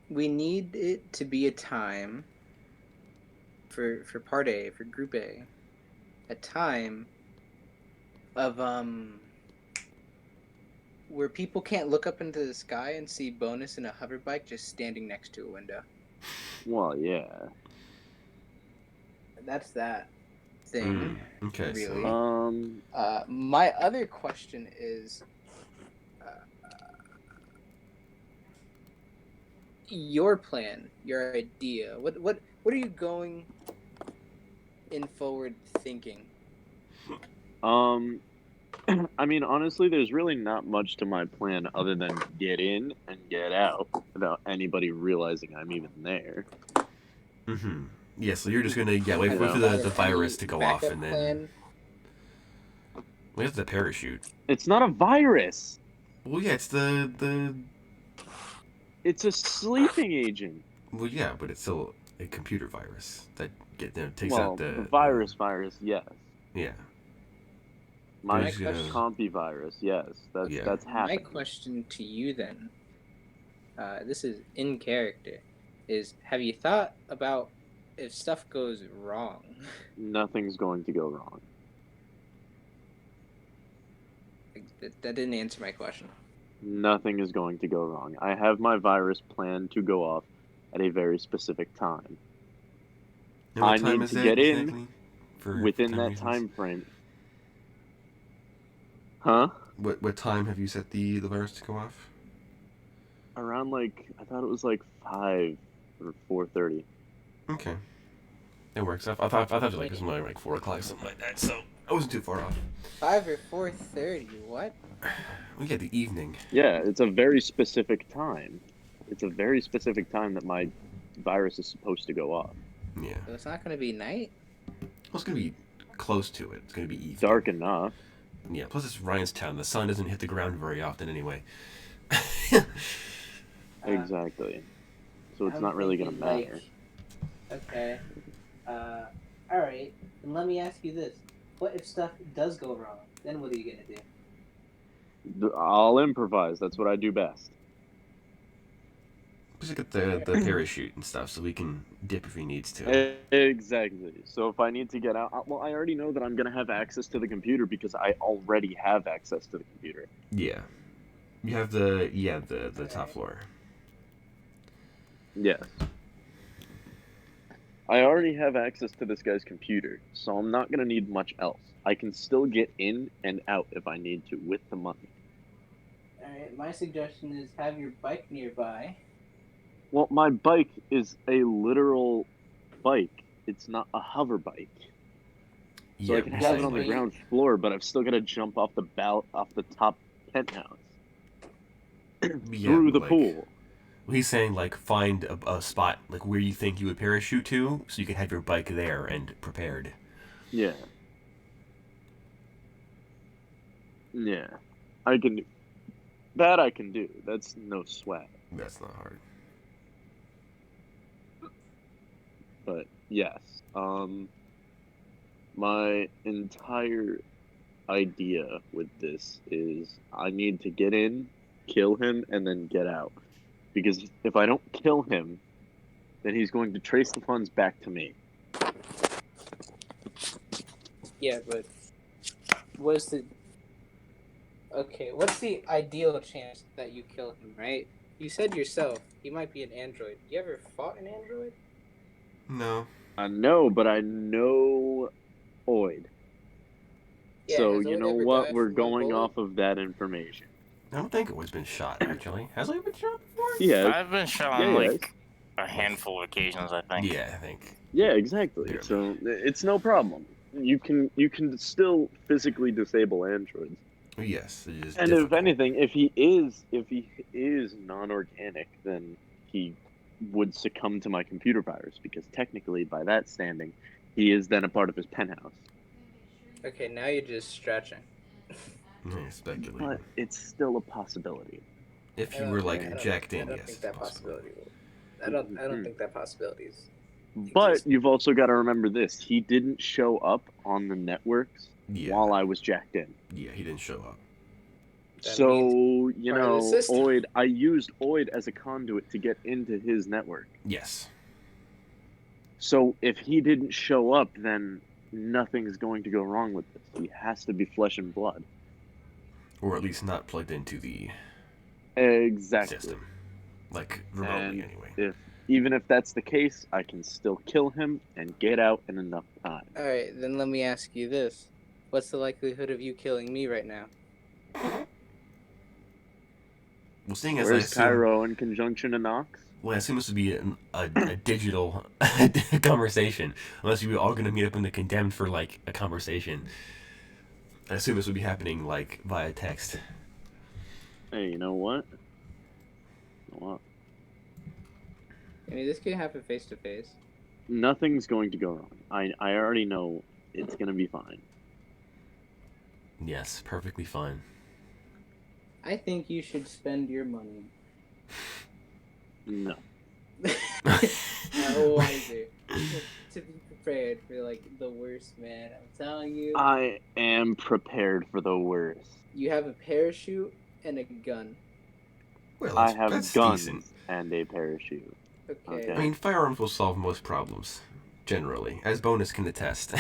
we need it to be a time for part A, for Group A, a time of where people can't look up into the sky and see Bonus in a hover bike just standing next to a window. Well, yeah. That's that thing. Okay. Really. So, My other question is, your plan, your idea. What are you going in forward thinking? I mean, honestly, there's really not much to my plan other than get in and get out without anybody realizing I'm even there. mm-hmm. Yeah. So you're just gonna wait for the virus to go off and then. Where's the parachute? It's not a virus. Well, yeah, it's the. It's a sleeping agent. Well, yeah, but it's still a computer virus that takes Well, out the virus, yes. Yeah. My There's, compy virus, yes. That's happening. My question to you then, this is in character, is have you thought about if stuff goes wrong? Nothing's going to go wrong. That didn't answer my question. Nothing is going to go wrong. I have my virus planned to go off at a very specific time. And what I time need is to it get in exactly within time that reasons? time frame. Huh? What time have you set the virus to go off? Around I thought it was 5 or 4:30. Okay. It works. I thought it was something like 4 o'clock, something like that. So I wasn't too far off. 5 or 4:30. What? We got the evening. Yeah, it's a very specific time. It's a very specific time that my virus is supposed to go off. Yeah. So it's not gonna be night. Well, it's gonna be close to it. It's gonna be evening. Dark enough. Yeah. Plus, it's Ryan's town. The sun doesn't hit the ground very often anyway. Exactly. So it's I'm not really gonna thinking, matter. Okay. All right. And let me ask you this: what if stuff does go wrong? Then what are you gonna do? I'll improvise. That's what I do best. Just get the parachute and stuff, so we can dip if he needs to. Exactly. So if I need to get out, well, I already know that I'm gonna have access to the computer because I already have access to the computer. Yeah. You have the top floor. Yes. I already have access to this guy's computer, so I'm not gonna need much else. I can still get in and out if I need to with the money. All right. My suggestion is have your bike nearby. Well, my bike is a literal bike. It's not a hover bike. So I can we're have it saying, on the like- ground floor, but I've still got to jump off the top penthouse Yeah, through the like- pool. He's saying, like, find a spot, like, where you think you would parachute to, so you can have your bike there and prepared. Yeah. Yeah. I can. That I can do. That's no sweat. That's not hard. But yes, my entire idea with this is I need to get in, kill him, and then get out. Because if I don't kill him, then he's going to trace the funds back to me. Yeah, but what's the ideal chance that you kill him, right? You said yourself he might be an android. You ever fought an android? No. I know, but I know Oid. Yeah, So has you Oid know ever what? died We're from one going bullet? off of that information. I don't think Oid's been shot, actually. Has he been shot before? Yeah, I've been shot Yeah, on yeah. like a handful of occasions, I think. Yeah, I think. yeah, exactly. Barely. So it's no problem. You can still physically disable androids. Yes, it is And difficult. if anything, if he is non-organic, then he would succumb to my computer virus because technically, by that standing, he is then a part of his penthouse. Okay, now you're just stretching. Yeah, speculating. But it's still a possibility. If I you don't were, think- like, I don't jacked think- in, I don't yes. think that it's possible. possibility will. I don't Mhm. think that possibility is. But exist. you've also got to remember this: he didn't show up on the networks Yeah. while I was jacked in. Yeah, he didn't show up. That So you part of the know, system. Oid. I used Oid as a conduit to get into his network. Yes. So if he didn't show up, then nothing's going to go wrong with this. He has to be flesh and blood. Or at least not plugged into the Exactly. system. Like, remotely, And anyway. Even if that's the case, I can still kill him and get out in enough time. All right, then let me ask you this: what's the likelihood of you killing me right now? Well, seeing as I Where's assume... Cairo in conjunction to Nox? Well, I assume this would be a digital conversation. Unless you were all going to meet up in the Condemned for, like, a conversation. I assume this would be happening, like, via text. Hey, you know what? Well, I mean, this could happen face to face. nothing's going to go wrong. I already know it's going to be fine. Yes, perfectly fine. I think you should spend your money. No. Wiser to be prepared for like the worst, man. I'm telling you. I am prepared for the worst. You have a parachute and a gun. Well, I that's, have that's guns decent. and a parachute. Okay. Okay. I mean, firearms will solve most problems, generally. As Bonus can attest.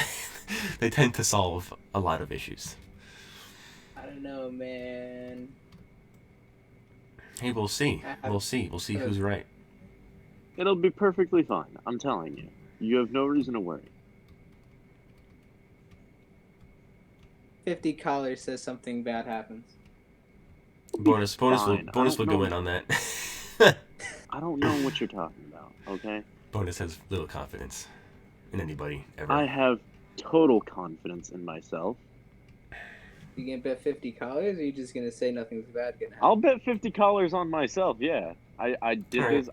They tend to solve a lot of issues. I don't know, man. Hey, we'll see. We'll see. We'll see who's right. It'll be perfectly fine. I'm telling you. You have no reason to worry. 50 collars says something bad happens. Bonus fine. will I don't go know. in on that. I don't know what you're talking about, okay? Bonus has little confidence in anybody ever. I have total confidence in myself. You gonna bet $50, or you just gonna say nothing's bad gonna happen? I'll bet $50 on myself. Yeah, I did Alright. this.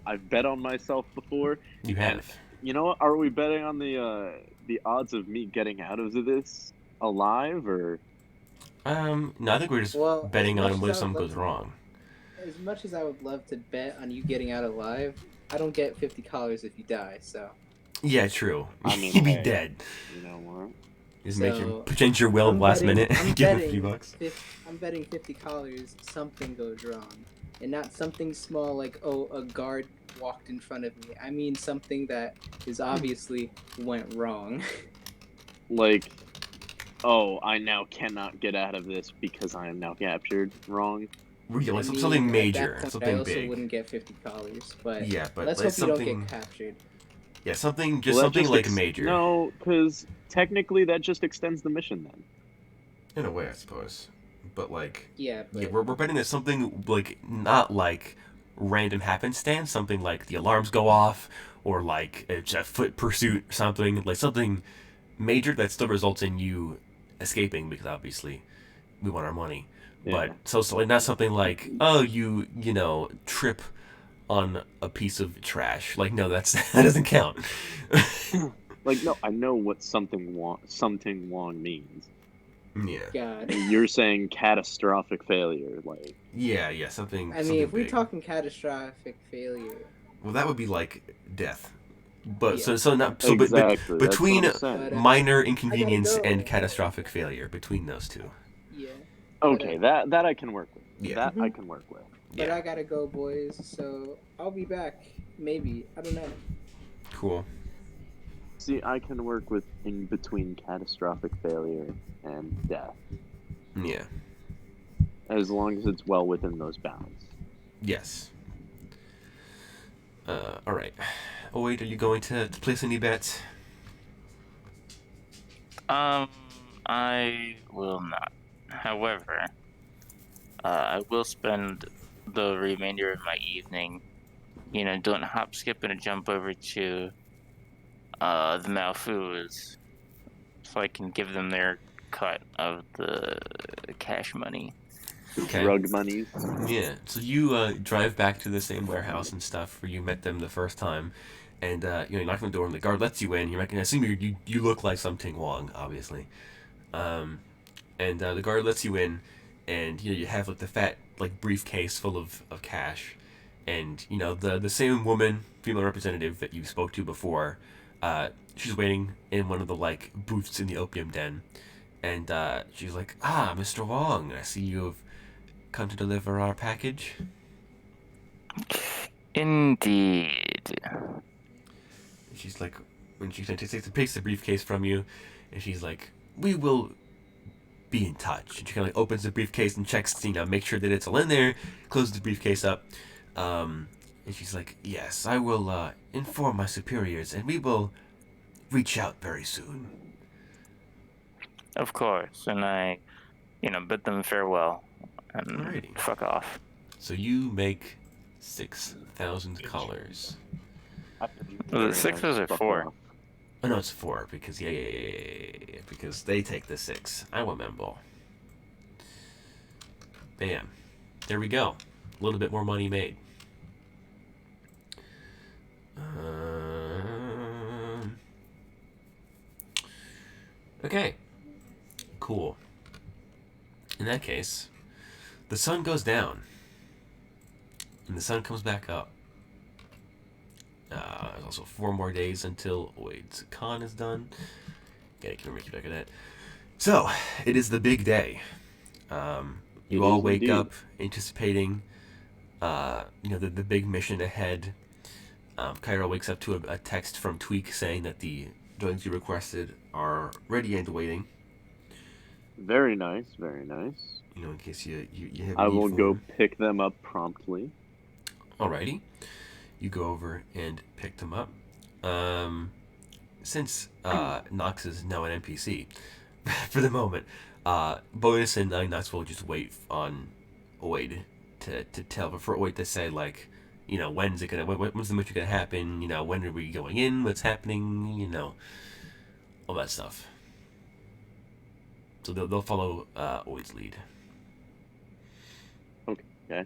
I've bet on myself before. You And have. you know what? Are we betting on the odds of me getting out of this alive, or No, I think we're just Well, as betting much on as whether I would something love goes to- wrong. As much as I would love to bet on you getting out alive, I don't get $50 if you die. So Yeah, true. I mean, You'd be hey. dead. you know what? Just So, change your will I'm last betting- minute. I'm Give him betting $50. I'm betting $50 something goes wrong, and not something small like, oh, a guard walked in front of me. I mean something that is obviously went wrong. Like, oh, I now cannot get out of this because I am now captured. Wrong. Yeah, like I mean, something at major, that point, something I also big. wouldn't get $50, but Yeah, but let's like hope you don't something. get captured. Yeah, something Well, just that something just like major. No, because technically that just extends the mission then. In a way, I suppose. But like, Yeah, but yeah, we're betting that something like not like random happenstance, something like the alarms go off, or like it's a foot pursuit, something like something major that still results in you escaping because obviously we want our money. Yeah. But so like not something like, oh, you know trip on a piece of trash. Like, no, that doesn't count. Like, no, I know what something wrong means. Yeah, God. You're saying catastrophic failure, like yeah, something. I mean, something if we're big. talking catastrophic failure, Well, that would be like death. But Yeah. so not so exactly. but between that's what I'm saying. But, minor inconvenience go. and catastrophic failure, between those two. yeah. Okay, that I can work with. Yeah. That I can work with. But Yeah, I gotta go, boys. So I'll be back. Maybe. I don't know. cool. See, I can work with in between catastrophic failure and death, Yeah. as long as it's well within those bounds. Yes. All right. Oh wait, are you going to place any bets? I will not. However, I will spend the remainder of my evening, doing a hop, skip, and a jump over to the Malfoos, so I can give them their cut of the cash money. Okay. Drug monies. Yeah. So you drive back to the same warehouse and stuff where you met them the first time, and you knock on the door and the guard lets you in. You recognize, you look like something Wong, obviously, and the guard lets you in, and you have like the fat like briefcase full of cash, and the same woman, female representative that you spoke to before, she's waiting in one of the like booths in the opium den, and she's like, Mr. Wong, I see you have come to deliver our package. Indeed. She's like, when she takes the briefcase from you, and she's like, we will be in touch. And she kind of like opens the briefcase and checks, make sure that it's all in there, closes the briefcase up, and she's like, yes, I will inform my superiors, and we will reach out very soon. Of course, and I, bid them farewell and Alrighty. fuck off. So you make 6,000 collars. Was it 6 or was it 4? Oh no, it's 4 because because they take the 6. I remember. Bam, there we go. A little bit more money made. Okay, cool. In that case, the sun goes down, and the sun comes back up. There's also 4 more days until con is done. Gotta keep back of that. So, it is the big day. You It all is wake indeed. up anticipating, the big mission ahead. Cairo wakes up to a text from Tweak saying that the drones you requested are ready and waiting. Very nice, very nice. In case you have. I need will for go them. pick them up promptly. Alrighty. You go over and pick them up. Since Nox is now an NPC, for the moment, Bonus and Nox will just wait on Oid to tell, for Oid to say, like, when's it gonna, when's the mission gonna happen, when are we going in, what's happening, all that stuff. So they'll follow Oid's lead. Okay.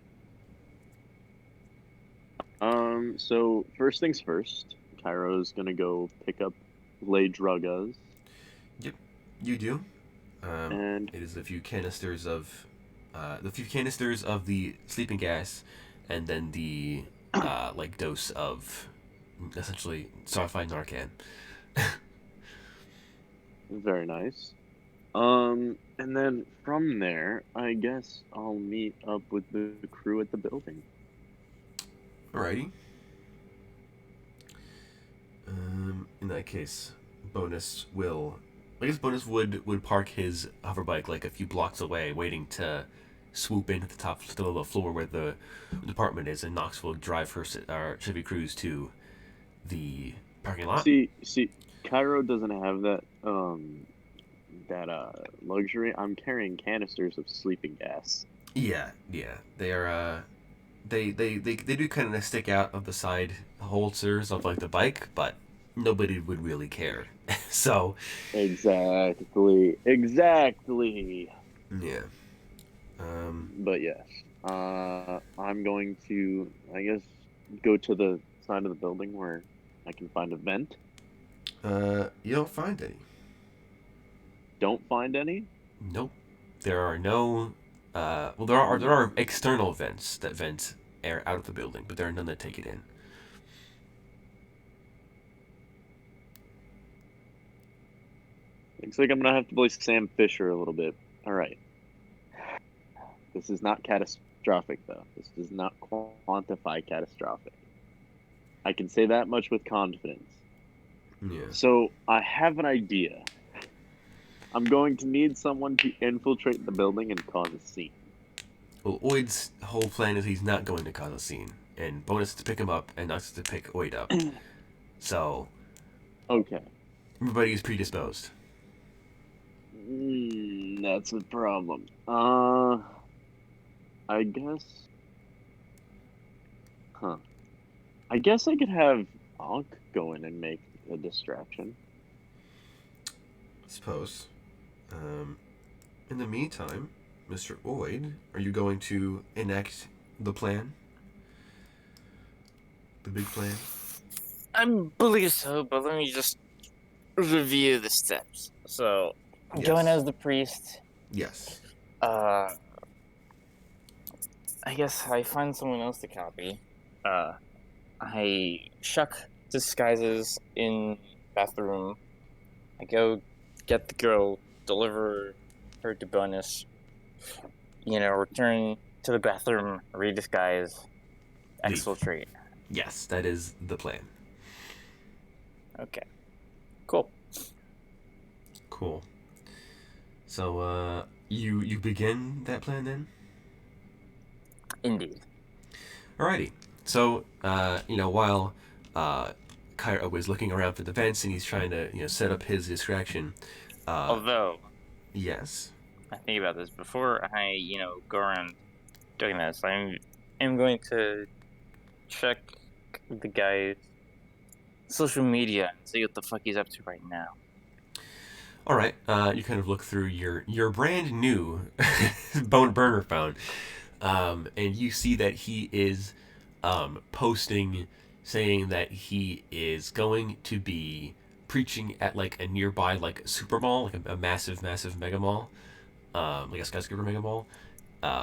So first things first, Cairo's gonna go pick up lay drugas, Yep, you do. and It is a few canisters of the sleeping gas, and then the like dose of essentially sci-fi Narcan. very nice. And then from there, I guess I'll meet up with the crew at the building. Alrighty. In that case, Bonus will. I guess Bonus would park his hover bike like a few blocks away, waiting to swoop in at the top to the floor where the department is, and Knox will drive her Chevy Cruze to the parking lot. See, Cairo doesn't have that luxury. I'm carrying canisters of sleeping gas. Yeah, they are. They do kind of stick out of the side holsters of like the bike, but nobody would really care. So Exactly. yeah. But yes, I'm going to, I guess, go to the side of the building where I can find a vent. You don't find any. Don't find any. Nope. There are no. Well, there are external vents that vent air out of the building, but there are none that take it in. Looks like I'm gonna have to play Sam Fisher a little bit. All right. This is not catastrophic, though. This does not quantify catastrophic. I can say that much with confidence. Yeah. So I have an idea. I'm going to need someone to infiltrate the building and cause a scene. Well, Oid's whole plan is he's not going to cause a scene, and Bonus is to pick him up, and Knox is to pick Oid up. So Okay. everybody is predisposed. That's the problem. I guess. Huh. I guess I could have Ankh go in and make a distraction. I suppose. In the meantime, Mr. Oid, are you going to enact the plan? The big plan? I believe so, but let me just review the steps. So, going Yes. as the priest, Yes. I guess I find someone else to copy. I shuck disguises in bathroom. I go get the girl, deliver her to Bonus. Return to the bathroom, redisguise, Leave. exfiltrate. Yes, that is the plan. Okay, cool. Cool. So, you begin that plan then? Indeed. Alrighty. So, while Cairo was looking around for the vents and he's trying to, set up his distraction. Although, Yes. I think about this before I, go around doing this. I'm going to check the guy's social media and see what the fuck he's up to right now. All right. You kind of look through your brand new burner phone, and you see that he is posting saying that he is going to be preaching at like a nearby like super mall, like a massive mega mall, like a skyscraper mega mall.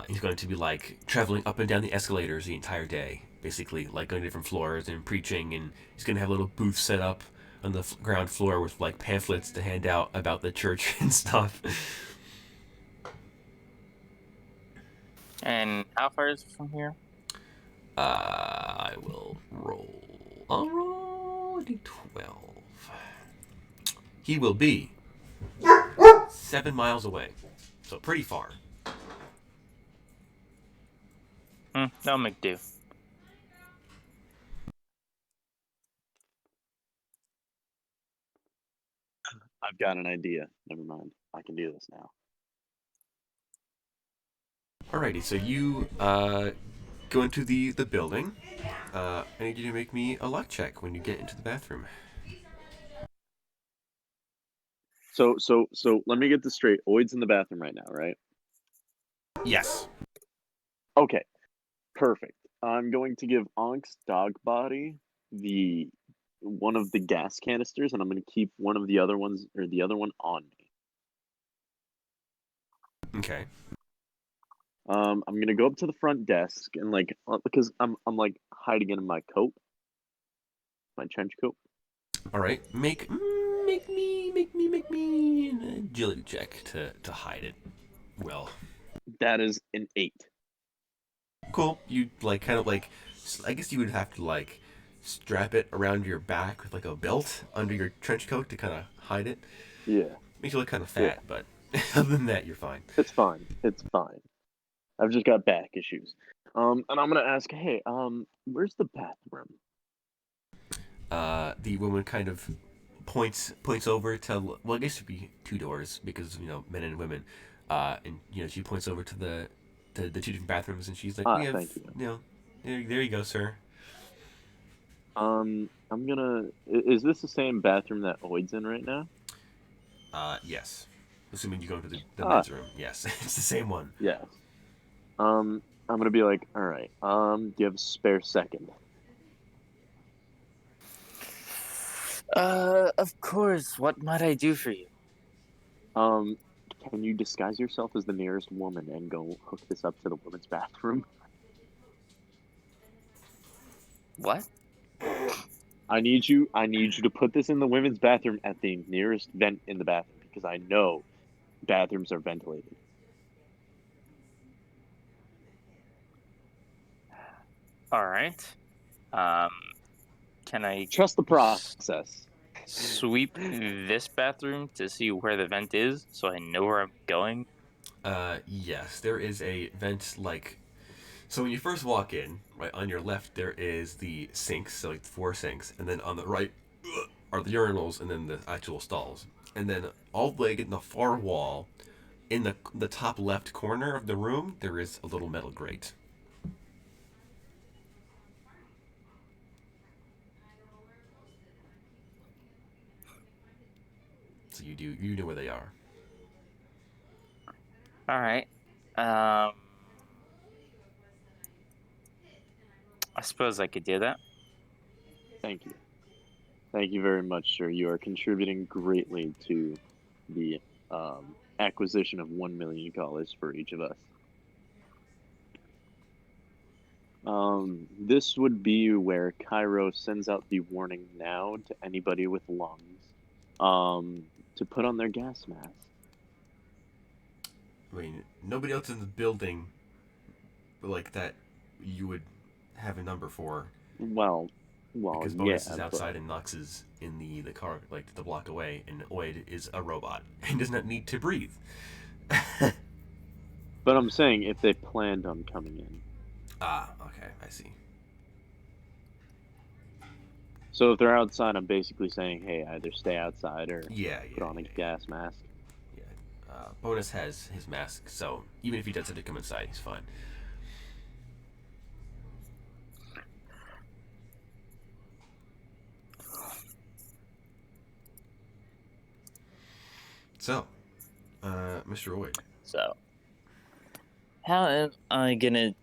He's going to be like traveling up and down the escalators the entire day, basically like going to different floors and preaching, and he's going to have a little booth set up on the ground floor with like pamphlets to hand out about the church and stuff. And how far is it from here? I will roll. I'll roll a d12. He will be 7 miles away, so pretty far. That'll make do. I've got an idea. Never mind. I can do this now. Alrighty, so you go into the building. I need you to make me a luck check when you get into the bathroom. So let me get this straight. Oid's in the bathroom right now, right? Yes. Okay, perfect. I'm going to give Onk's dog body the one of the gas canisters, and I'm going to keep one of the other ones, or the other one, on me. Okay. I'm going to go up to the front desk and like because I'm like hiding in my coat, my trench coat. All right. Make me an agility check to hide it. Well, That is an 8. cool. You like kind of like, I guess you would have to like strap it around your back with like a belt under your trench coat to kind of hide it. Yeah, Makes you look kind of yeah. fat, but other than that, you're fine. It's fine. It's fine. I've just got back issues. And I'm gonna ask, hey, where's the bathroom? The woman kind of points over to, well, I guess it'd be two doors because men and women, and she points over to the two different bathrooms and she's like, we Ah, have thank you. there you go, sir. I'm gonna. Is this the same bathroom that Oid's in right now? Yes, assuming you go to the Ah, men's room. Yes, it's the same one. yes. I'm gonna be like, all right. Do you have a spare second? Of course. What might I do for you? Um, can you disguise yourself as the nearest woman and go hook this up to the women's bathroom? What? I need you. I need you to put this in the women's bathroom at the nearest vent in the bathroom because I know bathrooms are ventilated. All right. Um, can I Trust the process. sweep this bathroom to see where the vent is so I know where I'm going? Yes, there is a vent like. So when you first walk in, right on your left there is the sinks, so like 4 sinks, and then on the right are the urinals, and then the actual stalls, and then all the way in the far wall, in the top left corner of the room, there is a little metal grate. So you know where they are. All right. Um, I suppose I could do that. Thank you. Thank you very much, sir. You are contributing greatly to the acquisition of $1 million for each of us. This would be where Cairo sends out the warning now to anybody with lungs, to put on their gas mask. I mean, nobody else in the building like that you would have a number for, Well, because yeah, Bonus is but outside and Knox is in the car, like the block away, and Oid is a robot and does not need to breathe. I'm saying if they planned on coming in. Ah, okay, I see. So if they're outside, I'm basically saying, hey, either stay outside or Yeah, put yeah, on a yeah, gas mask. yeah. Bonus has his mask, so even if he does have to come inside, he's fine. So, Mr. Oid. So, how am I gonna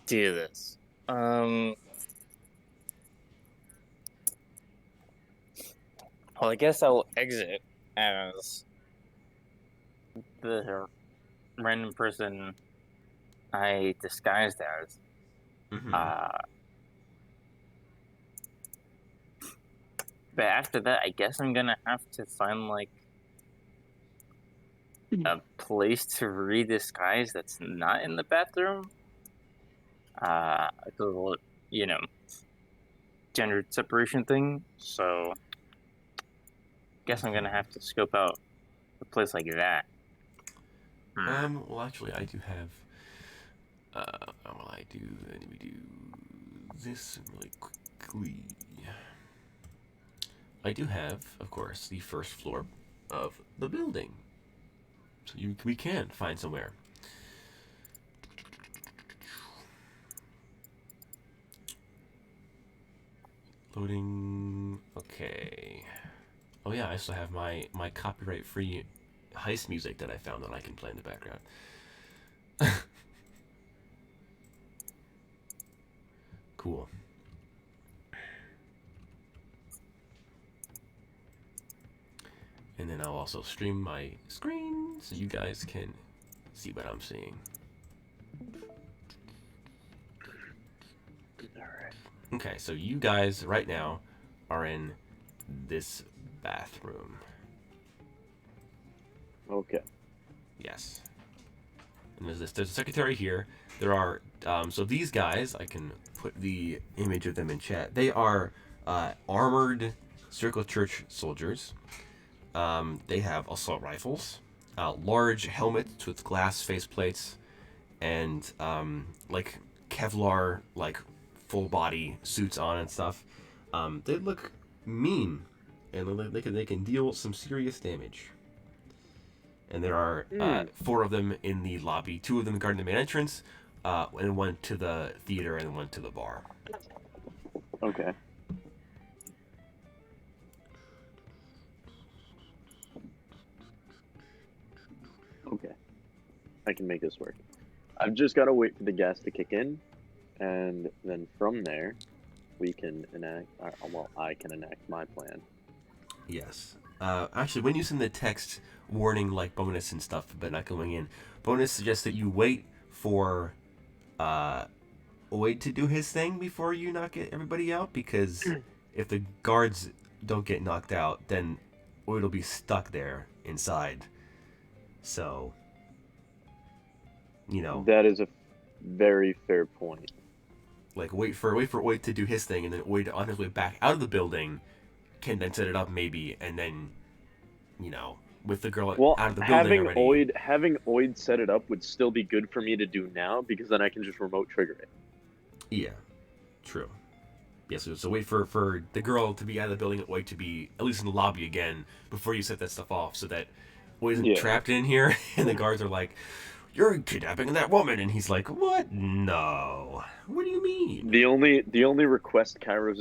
do this? Well, I guess I'll exit as the random person I disguised as. Mm-hmm. Uh, but after that, I guess I'm gonna have to find like a place to redisguise that's not in the bathroom. It's a little, you know, gender separation thing. So, guess I'm gonna have to scope out a place like that. Well, actually, I do have. Well, I do. Let me do this really quickly. I do have, of course, the first floor of the building, so we can find somewhere. Loading. Okay. Oh yeah, I also have my copyright-free heist music that I found that I can play in the background. Cool. And then I'll also stream my screen so you guys can see what I'm seeing. Alright. Okay, so you guys right now are in this bathroom. Okay. Yes. And there's a secretary here. There are so these guys, I can put the image of them in chat. They are armored Circle Church soldiers. They have assault rifles, large helmets with glass faceplates, and like Kevlar like full body suits on and stuff. They look mean, and they can deal some serious damage. And there are 4 of them in the lobby. 2 of them guarding the main entrance, and 1 to the theater and 1 to the bar. Okay. Okay. I can make this work. I've just got to wait for the gas to kick in, and then from there, we can enact. I can enact my plan. Yes. Actually, when you send the text warning like bonus and stuff, but not going in, bonus suggests that you wait for Oid to do his thing before you knock everybody out, because if the guards don't get knocked out, then Oid will be stuck there inside. So, you know, That is a very fair point. like wait for Oid to do his thing, and then Oid on his way back out of the building can then set it up maybe, and then, you know, with the girl Well, out of the building already. having Oid set it up would still be good for me to do now, because then I can just remote trigger it. Yeah, true. Yeah, so wait for the girl to be out of the building, and Oid to be at least in the lobby again before you set that stuff off, so that Oid isn't trapped in here, and the guards are like, "You're kidnapping that woman," and he's like, "What? No. What do you mean?" The only request Cairo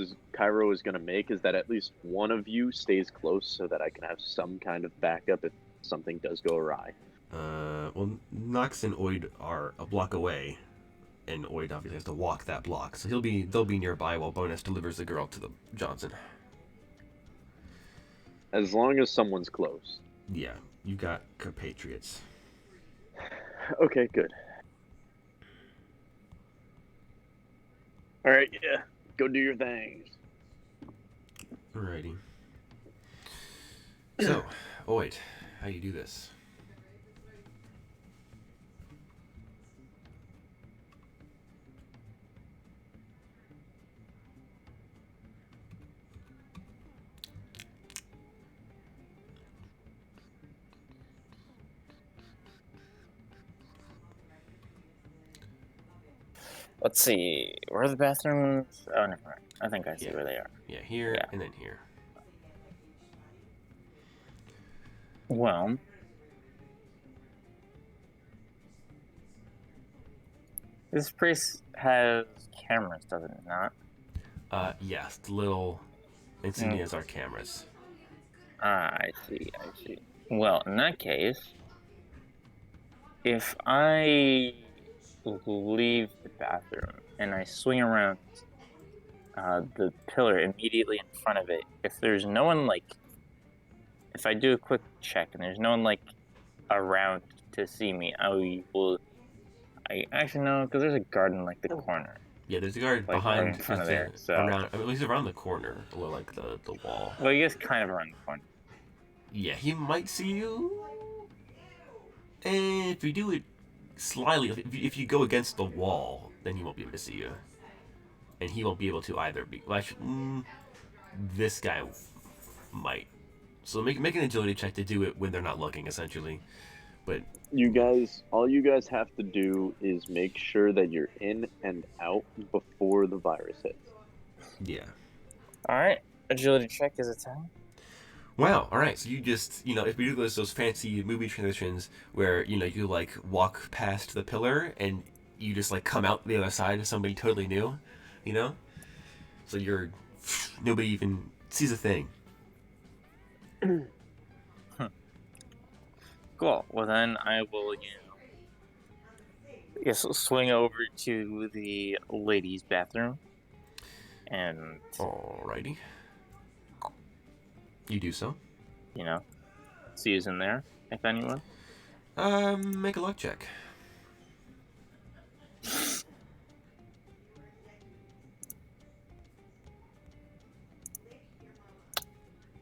is going to make is that at least one of you stays close so that I can have some kind of backup if something does go awry. Well, Nox and Oid are a block away, and Oid obviously has to walk that block, so they'll be nearby while Bonus delivers the girl to the Johnson. As long as someone's close. Yeah, you got compatriots. Okay, good. Alright, yeah. Go do your things. Alrighty. So, Oid, how do you do this? Let's see. Where are the bathrooms? Oh, never mind. I think I see where they are. Yeah, here Yeah. and then here. Well, this place has cameras, doesn't it not? Yes, the little insignias are cameras. I see. Well, in that case, if I leave the bathroom and I swing around the pillar immediately in front of it, if there's no one, like, if I do a quick check and there's no one, like, around to see me, I actually know, because there's a guard in, like, the corner. Yeah, there's a guard Like, behind, right in front of there, so... around, I mean, he's around the corner, or like the wall. Well, he is kind of around the corner. Yeah, he might see you. And if you do it slyly, if you go against the wall, then he won't be able to see you. And he won't be able to either. This guy might. So make an agility check to do it when they're not looking, essentially. But all you guys have to do is make sure that you're in and out before the virus hits. yeah. Alright, agility check is a 10. Wow, alright, so you just, if we do those fancy movie transitions where, you, like, walk past the pillar and you just, like, come out the other side of somebody totally new, So nobody even sees a thing. Cool. Well, then I will, yes, swing over to the ladies' bathroom and, Alrighty. You do so. see who's in there, if anyone. Make a luck check.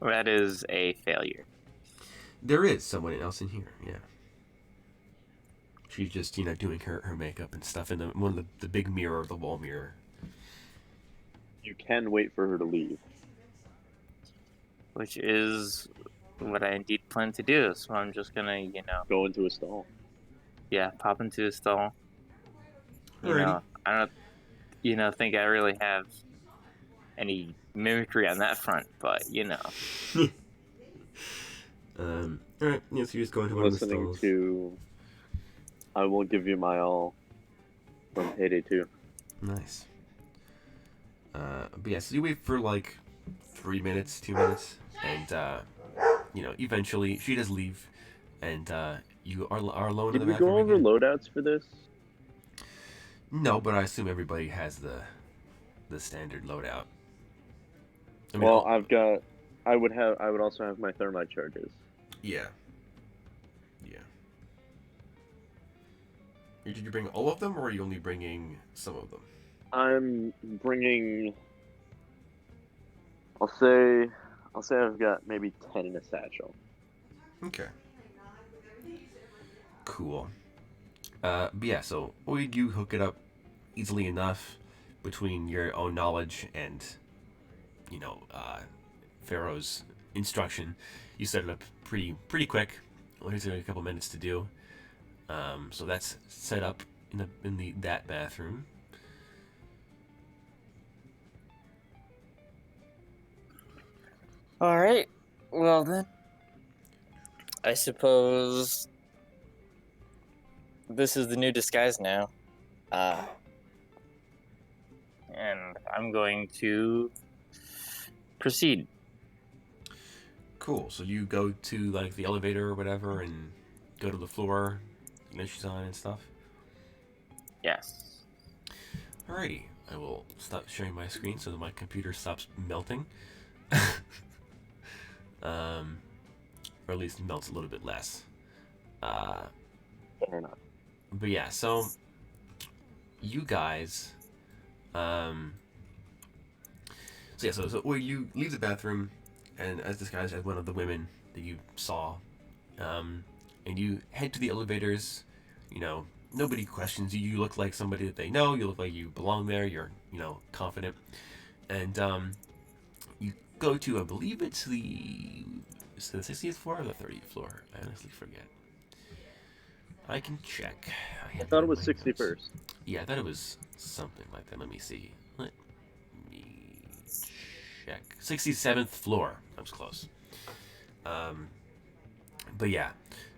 That is a failure. There is someone else in here, yeah. She's just, doing her makeup and stuff in one of the big mirror, the wall mirror. You can wait for her to leave. Which is what I indeed plan to do. So I'm just gonna, Go into a stall. pop into a stall. Alrighty. I don't, think I really have any mimicry on that front, but Alright, yeah, so you just go into one of the Listening stalls. to I Will Give You My All from Payday 2. Nice. But yeah, so you wait for like 3 minutes, 2 minutes, and eventually she does leave, and you are alone Did in we the go bathroom over again. loadouts for this? No, but I assume everybody has the standard loadout. I mean, Well, I would also have my thermite charges. yeah. Did you bring all of them, or are you only bringing some of them? I'm bringing. I'll say I've got maybe 10 in a satchel. Okay. Cool. But yeah, so would you hook it up easily enough between your own knowledge and, Pharaoh's instruction? You set it up pretty quick. Only takes a couple minutes to do. So that's set up in that bathroom. All right. Well then, I suppose this is the new disguise now. And I'm going to proceed. Cool. So you go to like the elevator or whatever and go to the floor, she's on and stuff. Yes. Alrighty. I will stop sharing my screen so that my computer stops melting. Or at least melts a little bit less. Fair enough. But yeah, so you guys, so well, you leave the bathroom, and as disguised as one of the women that you saw, and you head to the elevators. Nobody questions you. You look like somebody that they know. You look like you belong there. You're, confident, and you go to, I believe it's the 60th floor or the 30th floor. I honestly forget. I can check. I thought it was 61st. Yeah, I thought it was something like that. Let me see. Let me check. 67th floor. I was close. But yeah.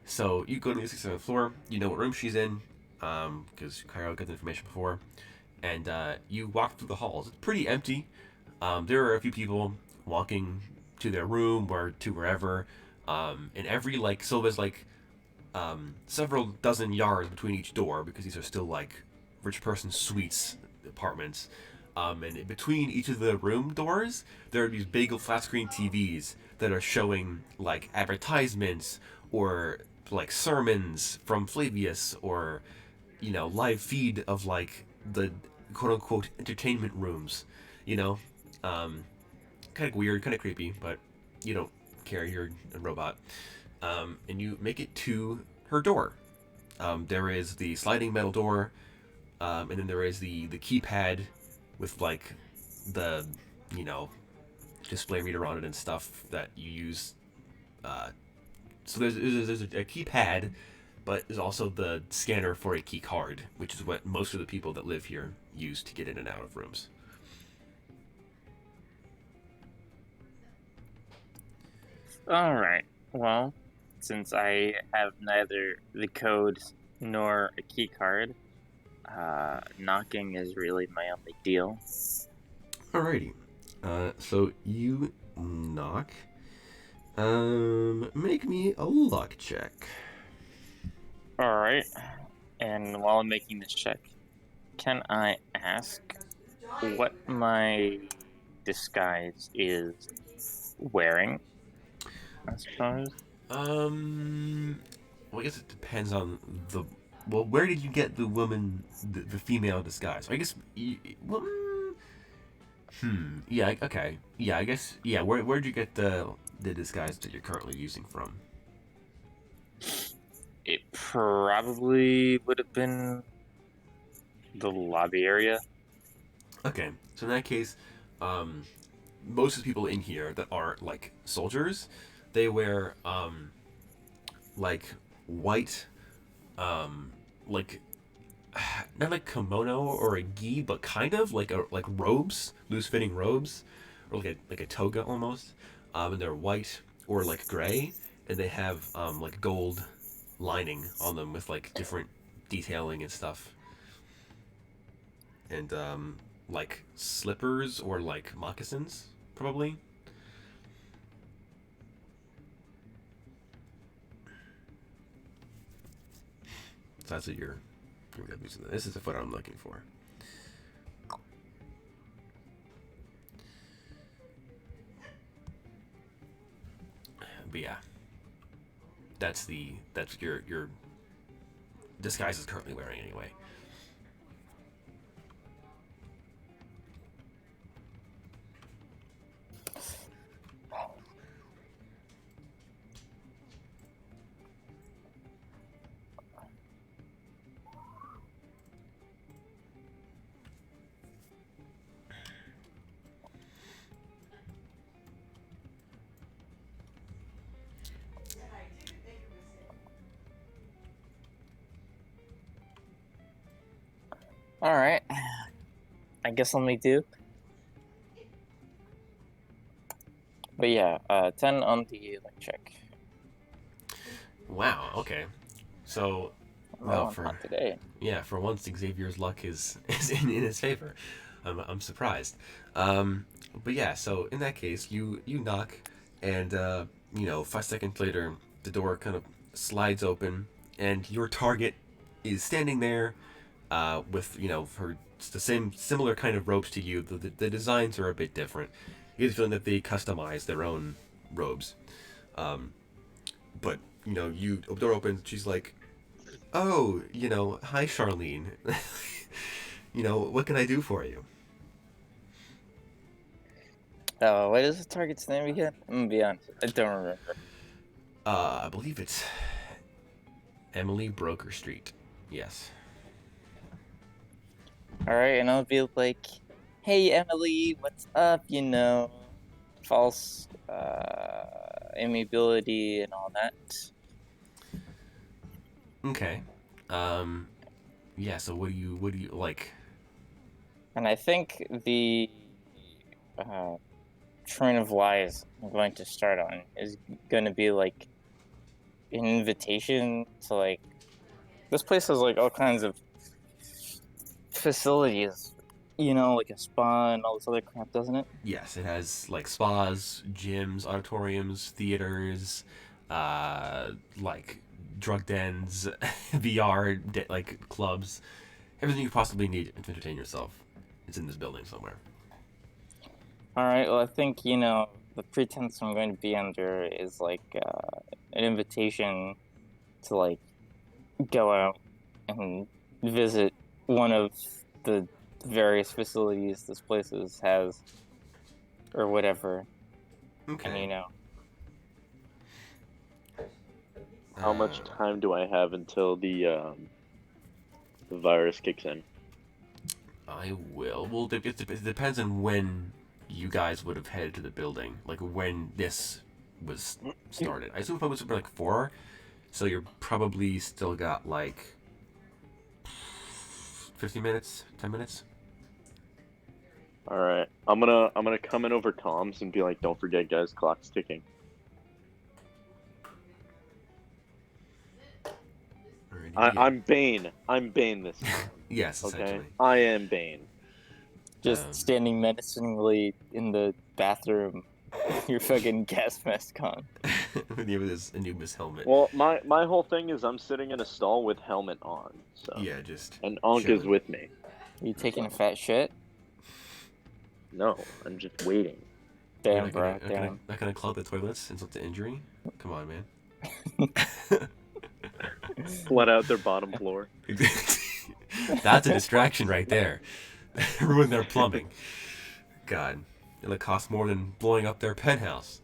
So you go to the 67th floor. You know what room she's in, because Cairo got the information before. And you walk through the halls. It's pretty empty. There are a few people walking to their room or to wherever. And every, so there's, several dozen yards between each door, because these are still rich person suites, apartments. And between each of the room doors, there are these big flat screen TVs that are showing advertisements or sermons from Flavius, or live feed of the quote unquote entertainment rooms. Kind of weird, kind of creepy, but you don't care. You're a robot. And you make it to her door. There is the sliding metal door, and then there is the keypad with the display reader on it and stuff that you use. So there's a keypad, but there's also the scanner for a key card, which is what most of the people that live here use to get in and out of rooms. All right. Well, since I have neither the code nor a key card, knocking is really my only deal. Alrighty. So you knock, Make me a luck check. All right. And while I'm making this check, can I ask what my disguise is wearing? I suppose. Well, I guess it depends on the. Well, where did you get the woman, the female disguise? I guess. Well, yeah. Okay. Yeah. I guess. Yeah. Where'd you get the disguise that you're currently using from? It probably would have been the lobby area. Okay. So in that case, um, most of the people in here that are like soldiers, they wear like white, like not like kimono or a gi, but kind of like robes, loose fitting robes, or like a toga almost. And they're white or like gray, and they have like gold lining on them with like different detailing and stuff, and like slippers or like moccasins probably. So that's what you're using. This is what I'm looking for. But yeah, that's what your disguise is currently wearing anyway. All right. I guess let me do. But yeah, 10 on the luck check. Wow. Okay. So, Well, for not today. yeah, for once Xavier's luck is in his favor. I'm surprised. But yeah, so in that case, you knock, and 5 seconds later, the door kind of slides open, and your target is standing there, with her it's the same similar kind of robes to you. The designs are a bit different. You get the feeling that they customize their own robes. But you door opens. She's like, "Oh, hi, Charlene. What can I do for you?" What is the target's name again? I'm gonna be honest, I don't remember. I believe it's Emily Broker Street. Yes. All right, and I'll be like, "Hey, Emily, what's up? False amiability and all that." Okay. Yeah. So what do you like? And I think the uh, train of lies I'm going to start on is going to be like an invitation to like this place has like all kinds of facilities, like a spa and all this other crap, doesn't it? Yes, it has like spas, gyms, auditoriums, theaters, like drug dens, VR like clubs, everything you possibly need to entertain yourself. It's in this building somewhere. All right. Well, I think the pretense I'm going to be under is like an invitation to like go out and visit one of the various facilities this place has, or whatever. Okay. And How much time do I have until the virus kicks in? I will. Well, it depends on when you guys would have headed to the building, like when this was started. I assume it was like 4, so you're probably still got like 15 minutes, 10 minutes. All right, I'm gonna come in over Tom's and be like, "Don't forget, guys, clock's ticking." I'm Bane. I'm Bane this time. Yes, Okay, essentially. I am Bane. just standing menacingly in the bathroom, Your fucking gas mask on. with his Anubis helmet. Well, my whole thing is I'm sitting in a stall with helmet on, so Yeah, just and Ankh is chilling. with me. You taking a So, fat shit? no, I'm just waiting. You're Damn, not bro. gonna, Damn. not gonna clog the toilets, insult to injury. Come on, man. Flood out their bottom floor. That's a distraction right there. Ruin their plumbing. God, it'll cost more than blowing up their penthouse.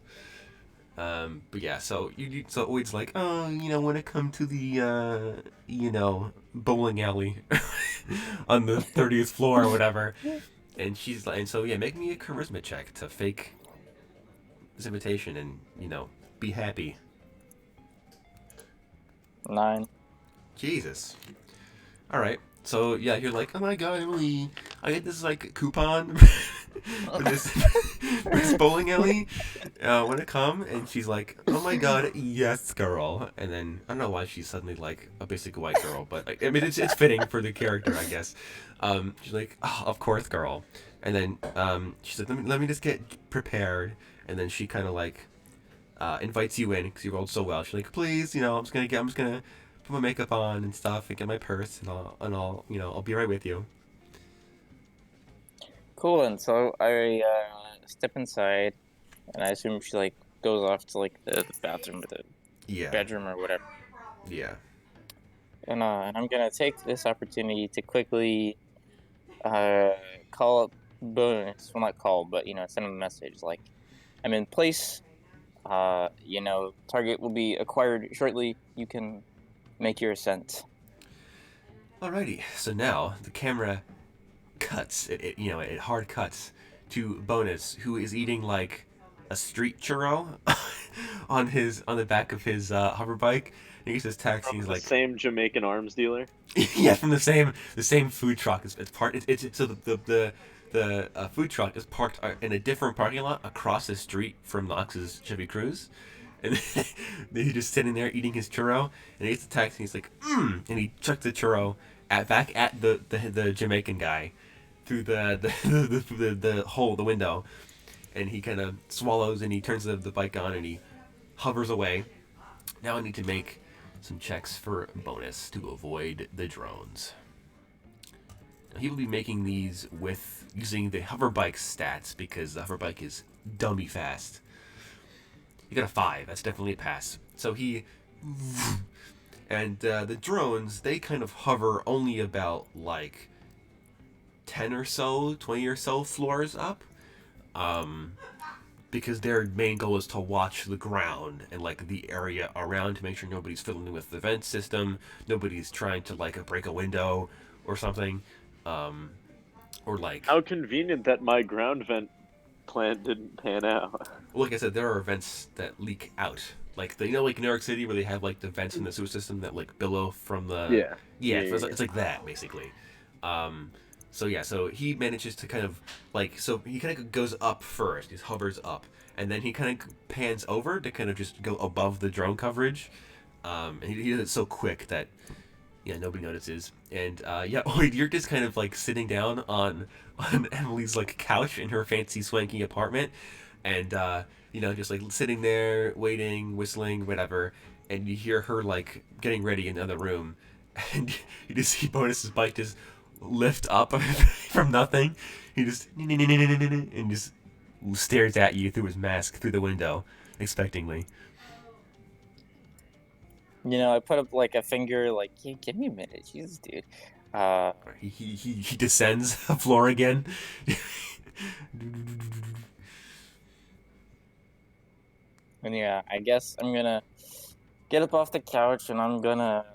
But yeah, so so Oid's like, oh, when it come to the bowling alley on the 30th floor or whatever, and she's like, and so yeah, make me a charisma check to fake this invitation and be happy. 9. Jesus. All right. So yeah, you're like, oh my god, Emily, I get this like coupon for this bowling alley. Want to come? And she's like, oh my god, yes, girl. And then I don't know why she's suddenly like a basic white girl, but like, I mean, it's fitting for the character, I guess. She's like, oh, of course, girl. And then she's like, let me just get prepared. And then she kind of like invites you in because you rolled so well. She's like, please, I'm just gonna put my makeup on and stuff and get my purse and I'll be right with you. Cool, and so I step inside, and I assume she like goes off to like the bathroom or the Yeah. bedroom or whatever. Yeah. And I'm gonna take this opportunity to quickly call up Bonus. Well, not call, but send him a message like, I'm in place. Target will be acquired shortly. You can make your ascent. Alrighty. So now the camera cuts. It hard cuts to Bonus, who is eating like a street churro on the back of his hover bike. He gets his taxi. He's The like, same Jamaican arms dealer. yeah, from the same food truck. So the food truck is parked in a different parking lot across the street from Knox's Chevy Cruze, and then he's just sitting there eating his churro, and he gets the taxi. And he's like, and he chucks the churro back at the Jamaican guy through the hole, the window, and he kind of swallows and he turns the bike on and he hovers away. Now I need to make some checks for Bonus to avoid the drones. Now, he will be making these using the hoverbike stats because the hoverbike is dummy fast. You got a 5. That's definitely a pass. So and the drones, they kind of hover only about like 10 or so, 20 or so floors up. Because their main goal is to watch the ground and like the area around to make sure nobody's fiddling with the vent system, nobody's trying to like break a window or something, or like. How convenient that my ground vent plan didn't pan out. Like I said, there are vents that leak out, like like in New York City where they have like the vents in the sewer system that like billow from the. Yeah. It's like that basically. So he manages to kind of so he kind of goes up first. He hovers up, and then he kind of pans over to kind of just go above the drone coverage. And he does it so quick that nobody notices. And you're just kind of like sitting down on Emily's like couch in her fancy swanky apartment, and just like sitting there waiting, whistling, whatever. And you hear her like getting ready in the other room, and you just see Bonus's bike just lift up from nothing. He just and just stares at you through his mask through the window expectingly. I put up like a finger like, hey, give me a minute, Jesus, dude. He descends the floor again. And yeah, I guess I'm gonna get up off the couch and I'm gonna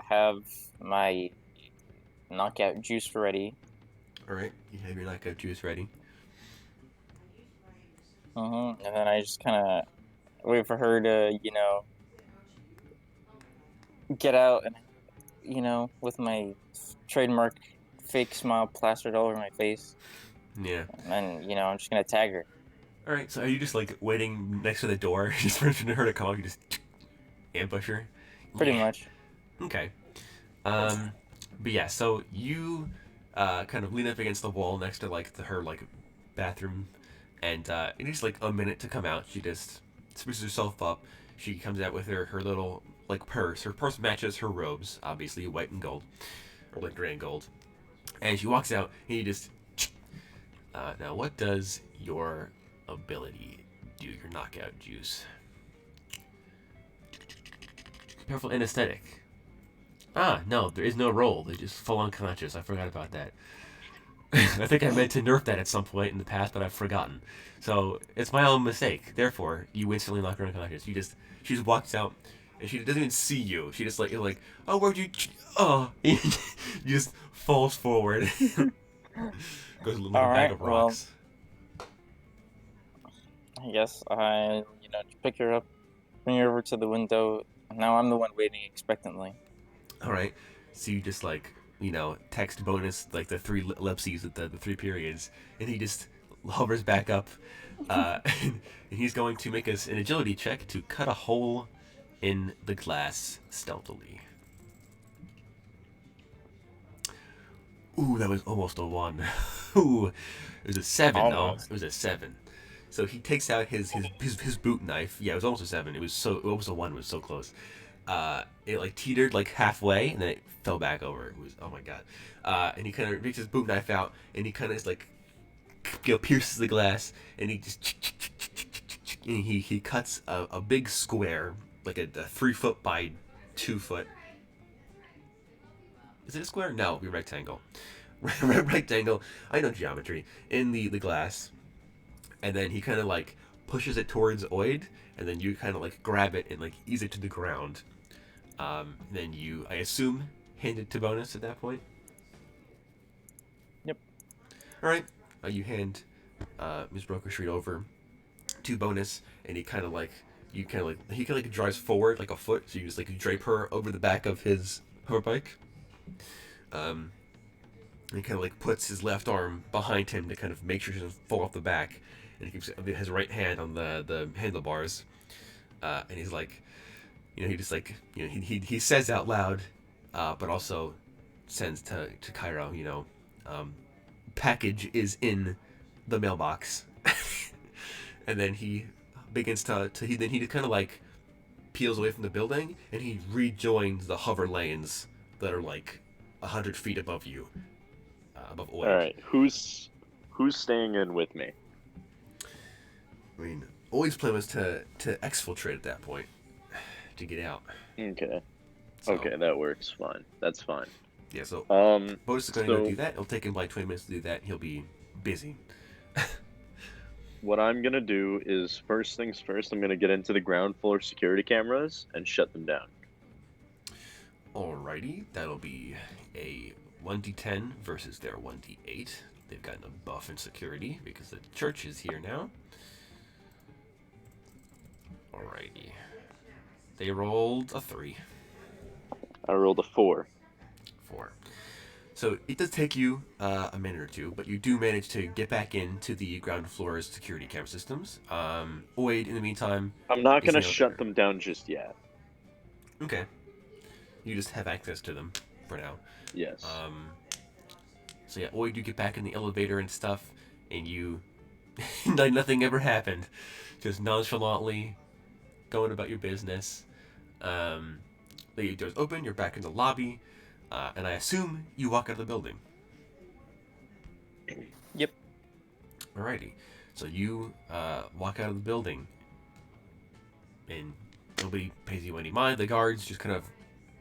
have my knockout juice ready. Alright, you have your knockout juice ready. And then I just kind of wait for her to, get out and, with my trademark fake smile plastered all over my face. Yeah. And, I'm just gonna tag her. Alright, so are you just like waiting next to the door just for her to come out? You just ambush her? Pretty much. Okay. But yeah, so you kind of lean up against the wall next to like her like bathroom, and it needs like a minute to come out. She just spruces herself up. She comes out with her little like purse. Her purse matches her robes, obviously white and gold, or like gray and gold. And she walks out, and you just. Now, what does your ability do? Your knockout juice. Powerful anesthetic. Ah, no, there is no roll. They just fall unconscious. I forgot about that. I think I meant to nerf that at some point in the past, but I've forgotten. So it's my own mistake. Therefore, you instantly knock her unconscious. She just walks out, and she doesn't even see you. She just you're like, oh, where'd you? Oh, you just falls forward. Goes like a bag of rocks. I guess I pick her up, bring her over to the window. Now I'm the one waiting expectantly. All right, so you just text bonus like the three ellipses with the three periods, and he just hovers back up, and he's going to make us an agility check to cut a hole in the glass stealthily. Ooh, that was almost a 1. Ooh, it was a 7 Almost. though. It was a 7. So he takes out his boot knife. Yeah, it was almost a 7. It was a 1. It was so close. It teetered halfway, and then it fell back over. It was, oh my god. And he kind of reaches his boot knife out, and he kind of pierces the glass, and he just and he cuts a big square, like a 3 foot by 2 foot. Is it a square? No, it'd be a rectangle. Rectangle. I know geometry. In the glass, and then he kind of pushes it towards Oid, and then you kind of grab it and ease it to the ground. Then you, I assume, hand it to Bonus at that point. Yep. All right. You hand Ms. Broker Street over to Bonus, and he kind of drives forward like a foot, so you just drape her over the back of his hoverbike. He kind of puts his left arm behind him to kind of make sure she doesn't fall off the back, and he keeps his right hand on the handlebars, and he's he says out loud, but also sends to Cairo, package is in the mailbox. And then he begins to he just kind of peels away from the building, and he rejoins the hover lanes that are 100 feet above you, above Oid. All right, who's staying in with me? I mean, Oid's plan was to exfiltrate at that point, to get out. Okay. So, Okay, that works fine. That's fine. Yeah, so Um, Bonus is going to go do that. It'll take him 20 minutes to do that. He'll be busy. what I'm gonna do is first things first. I'm gonna get into the ground floor security cameras and shut them down. Alrighty, that'll be a 1d10 versus their 1d8. They've gotten a buff in security because the church is here now. Alrighty. They rolled a 3. I rolled a 4. 4. So it does take you a minute or two, but you do manage to get back into the ground floor's security camera systems. Oid, in the meantime... I'm not gonna is shut them down just yet. Okay. You just have access to them for now. Yes. So yeah, Oid, you get back in the elevator and stuff, and you... nothing ever happened. Just nonchalantly going about your business. The doors open, you're back in the lobby, and I assume you walk out of the building. Yep. Alrighty. So you walk out of the building, and nobody pays you any mind. The guards just kind of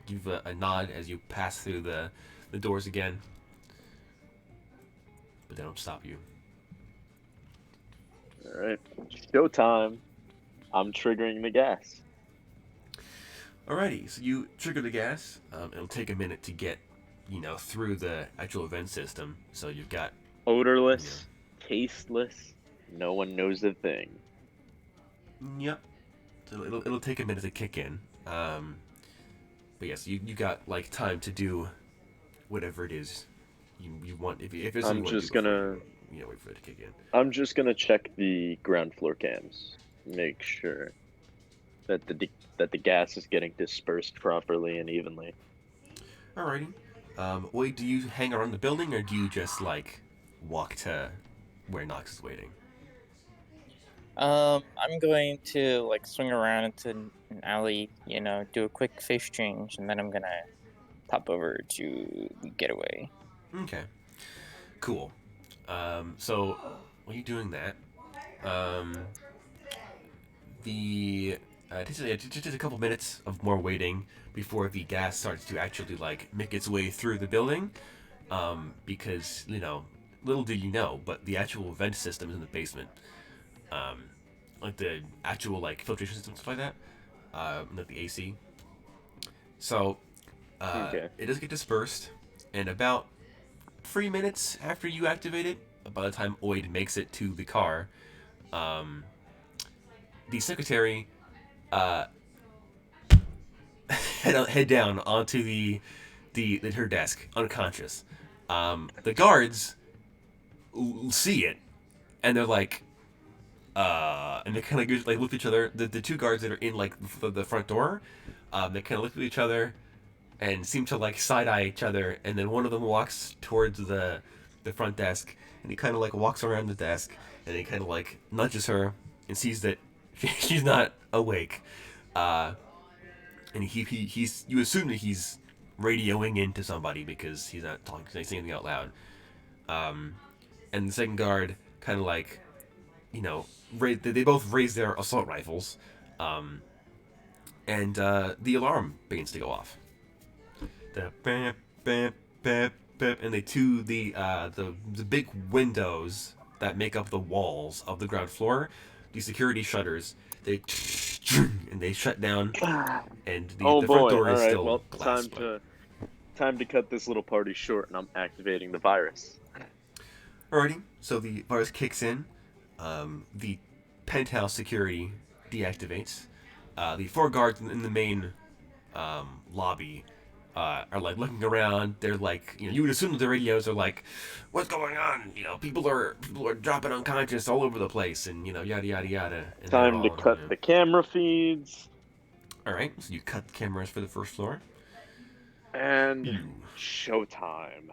give a nod as you pass through the doors again, but they don't stop you. All right. Showtime. I'm triggering the gas. Alrighty, so you trigger the gas. It'll take a minute to get, through the actual event system. So you've got Odorless, tasteless. No one knows a thing. Yep. So it'll take a minute to kick in. But yes, you got time to do whatever it is you want. If it's I'm just gonna wait for it to kick in. I'm just gonna check the ground floor cams. Make sure that the gas is getting dispersed properly and evenly. Alrighty. Wait, do you hang around the building, or do you just walk to where Nox is waiting? I'm going to like swing around into an alley, do a quick face change, and then I'm gonna pop over to the getaway. Okay. Cool. So while you're doing that, um, the just a couple minutes of more waiting before the gas starts to actually like make its way through the building. Because little did you know, but the actual vent system is in the basement. Um, like the actual like filtration system stuff like that. Like the AC. So Okay. it does get dispersed, and about 3 minutes after you activate it, by the time Oid makes it to the car, um, the secretary head down onto her desk, unconscious. The guards see it, and they're like, and they kind of like look at each other. The two guards that are in like the front door, they kind of look at each other and seem to like side eye each other. And then one of them walks towards the front desk, and he kind of like walks around the desk, and he kind of like nudges her and sees that she's not awake. And he's you assume that he's radioing into somebody because he's not talking, saying anything out loud. And the second guard kind of like, they both raise their assault rifles, and the alarm begins to go off. The bam, bam, bam, bam, and the big windows that make up the walls of the ground floor, the security shutters, they and they shut down, and Oh the front boy! door All is right. still Well, glass. time to cut this little party short, and I'm activating the virus. Alrighty, so the virus kicks in. The penthouse security deactivates. The four guards in the main lobby are like looking around. They're like, you would assume that the radios are like, "What's going on? People are dropping unconscious all over the place, and yada yada yada." And they're Time to all, cut the camera feeds. All right, so you cut the cameras for the first floor. And Ooh. showtime.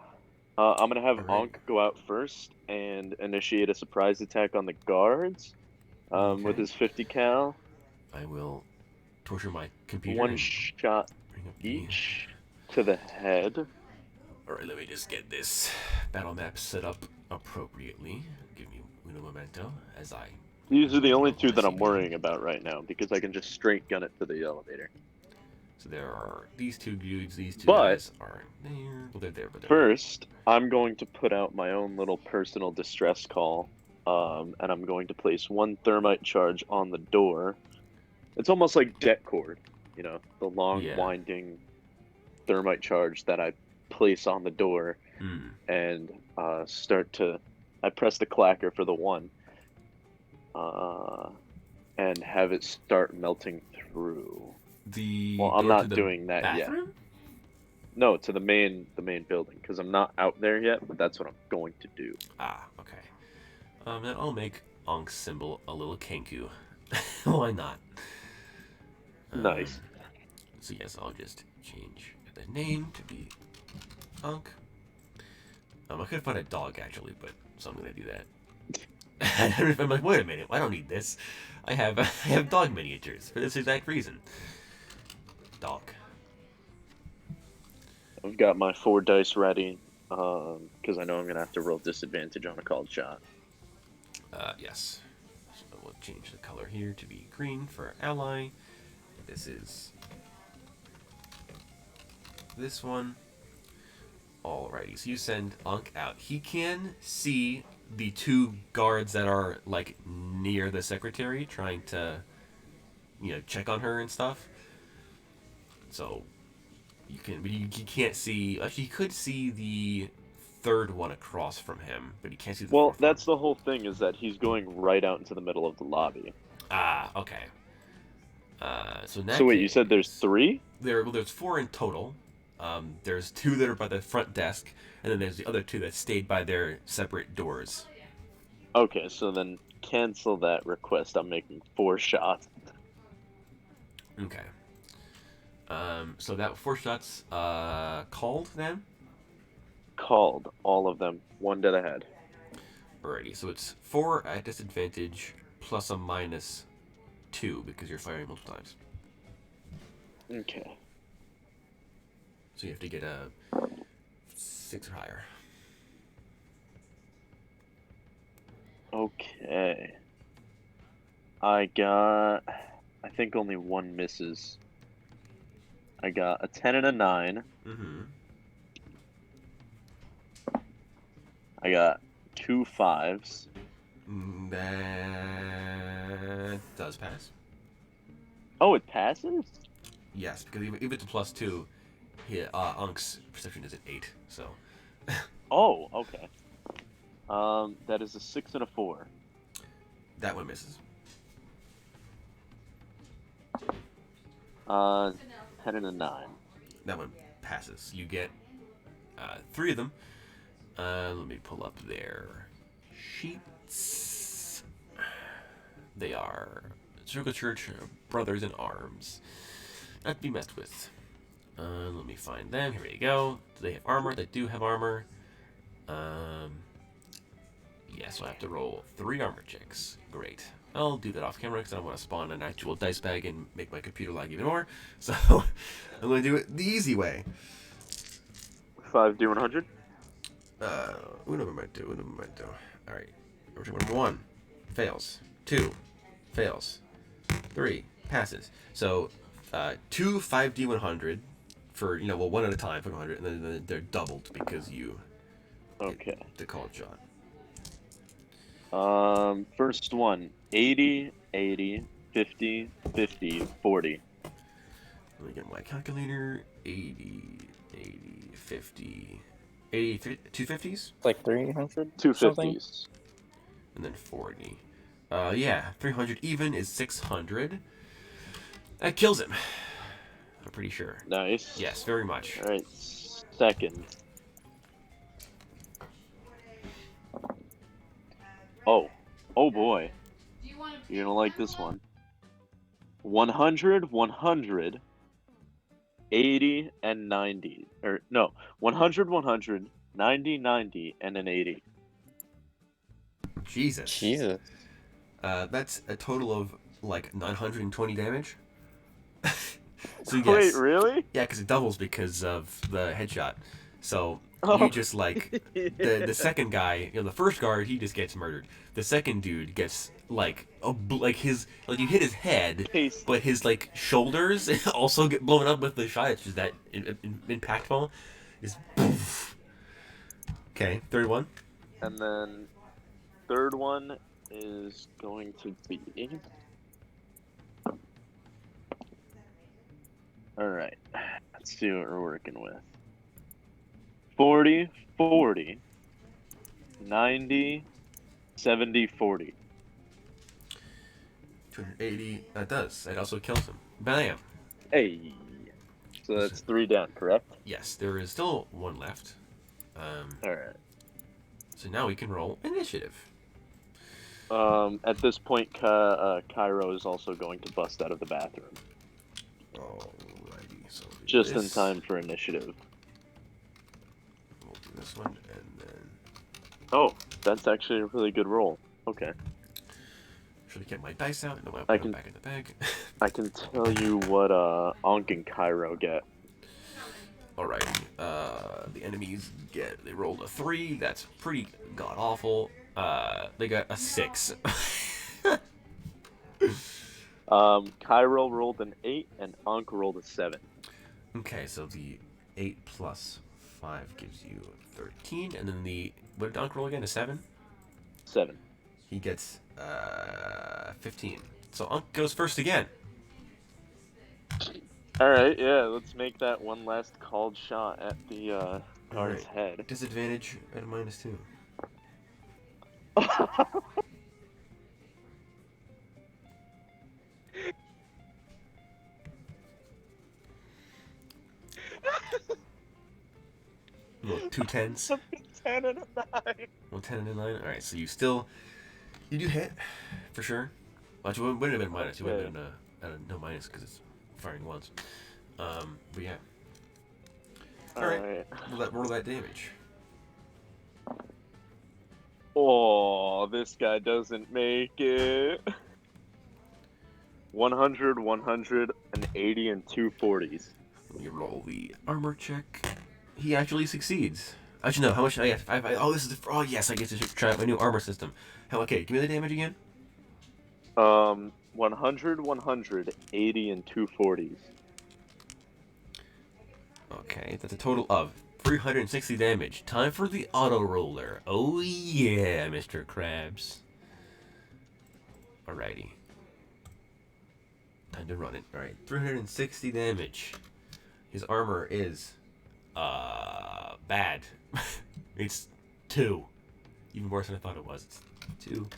I'm gonna have All right. Ankh go out first and initiate a surprise attack on the guards. With Okay. his 50 cal. I will torture my computer. One and shot bring up each to the head. All right, let me just get this battle map set up appropriately. Give me uno momento as I. These are the only two that I'm CPU. worrying about right now because I can just straight gun it to the elevator. So there are these two dudes. These two But guys are there. Well, they're there, but they're first, I'm going to put out my own little personal distress call, and I'm going to place one thermite charge on the door. It's almost like jet cord, the long Yeah. winding thermite charge that I place on the door, Mm. and I press the clacker for the one, and have it start melting through. Well, I'm door to not the doing that bathroom? yet. No, to the main building, because I'm not out there yet, but that's what I'm going to do. Ah, okay. Then I'll make Ankh's symbol a little kenku. Why not? Nice. So yes, I'll just change the name to be Ankh. I could find a dog actually, but so I'm gonna do that. I'm like, wait a minute, I don't need this. I have dog miniatures for this exact reason. Dog. I've got my 4 dice ready, because I know I'm gonna have to roll disadvantage on a called shot. Yes. So we'll change the color here to be green for ally. This is this one. Alrighty, so you send Ankh out. He can see the two guards that are like near the secretary trying to check on her and stuff. So but he can't see. Actually, he could see the third one across from him, but he can't see the Well, fourth that's one. the whole thing, is that he's going right out into the middle of the lobby. Ah, okay. So in that So wait, you said there's case, 3? there's 4 in total. There's 2 that are by the front desk, and then there's the other 2 that stayed by their separate doors. Okay, so then cancel that request. I'm making 4 shots. Okay. So that 4 shots called then? Called all of them, 1 to the head. Alrighty, so it's 4 at disadvantage plus a -2 because you're firing multiple times. Okay. So you have to get a 6 or higher. Okay. I think only one misses. I got a 10 and a 9. Mm-hmm. I got 2 5s. That does pass. Oh, it passes? Yes, because even if it's a +2, Unk's perception is at 8, so. Oh, okay. That is a 6 and a 4. That one misses. 10 and a 9. That one passes. You get 3 of them. Let me pull up their sheets. They are Circle Church Brothers in Arms. Not to be messed with. Let me find them. Here we go. Do they have armor? They do have armor. Yeah, so I have to roll 3 armor checks. Great. I'll do that off camera because I don't want to spawn an actual dice bag and make my computer lag even more. So I'm going to do it the easy way. 5d100? Uno momento. Alright. Number 1 fails. 2 fails. 3 passes. So 2 5d100 for, well, 1 at a time for 100, and then they're doubled because you Okay. get the called shot. First one, 80, 80, 50, 50, 40. Let me get my calculator. 80, 50, 80, 250s? Like 300? 2 something? 50s. And then 40. Yeah, 300 even is 600. That kills him. I'm pretty sure. Nice. Yes, very much. Alright, second. Oh boy. You're gonna like this one. 100, 100, 80, and 90. Or, no, 100, 100, 90, 90, and an 80. Jesus. That's a total of like 920 damage. So yes. Wait, really? Yeah, because it doubles because of the headshot. So Oh. you just like the second guy, the first guard, he just gets murdered. The second dude gets like you hit his head, Case. but his like shoulders also get blown up with the shot. It's just that impactful. Is poof. Okay, third one. And then third one is going to be. Alright, let's see what we're working with. 40, 40, 90, 70, 40. 280. That does. It also kills him. Bam. Hey. So that's 3 down, correct? Yes, there is still 1 left. Alright. So now we can roll initiative. At this point, Cairo is also going to bust out of the bathroom. Alrighty, so Just in time for initiative. We'll do this one, and then Oh, that's actually a really good roll. Okay. should I get my dice out and then I'll I put them can- back in the bag. I can tell you what Ankh and Cairo get. Alrighty, the enemies they rolled a 3. That's pretty god awful. They got a 6. Cairo rolled an 8 and Ankh rolled a 7. Okay, so the 8 plus 5 gives you 13, and then what did Dunk roll again? A 7? 7. He gets 15. So Unk goes first again. Alright, yeah, let's make that one last called shot at the guard's Alright. head. Disadvantage at a -2. Well, 2 10s. 10 and a 9. Well, 10 and a 9. Alright, so you do hit, for sure. Well, it wouldn't have been minus. You would have been no minus because it's firing once. But yeah. Alright, roll that damage. Oh, this guy doesn't make it. 100, 180, and 240s. You roll the armor check. He actually succeeds. Actually, no. How much? Oh, this is the. Oh, yes. I get to try out my new armor system. Okay, give me the damage again. 100, 180, and 240s. Okay, that's a total of 360 damage. Time for the auto roller. Oh yeah, Mr. Krabs. Alrighty. Time to run it. Alright, 360 damage. His armor is bad. It's 2. Even worse than I thought it was. It's 2.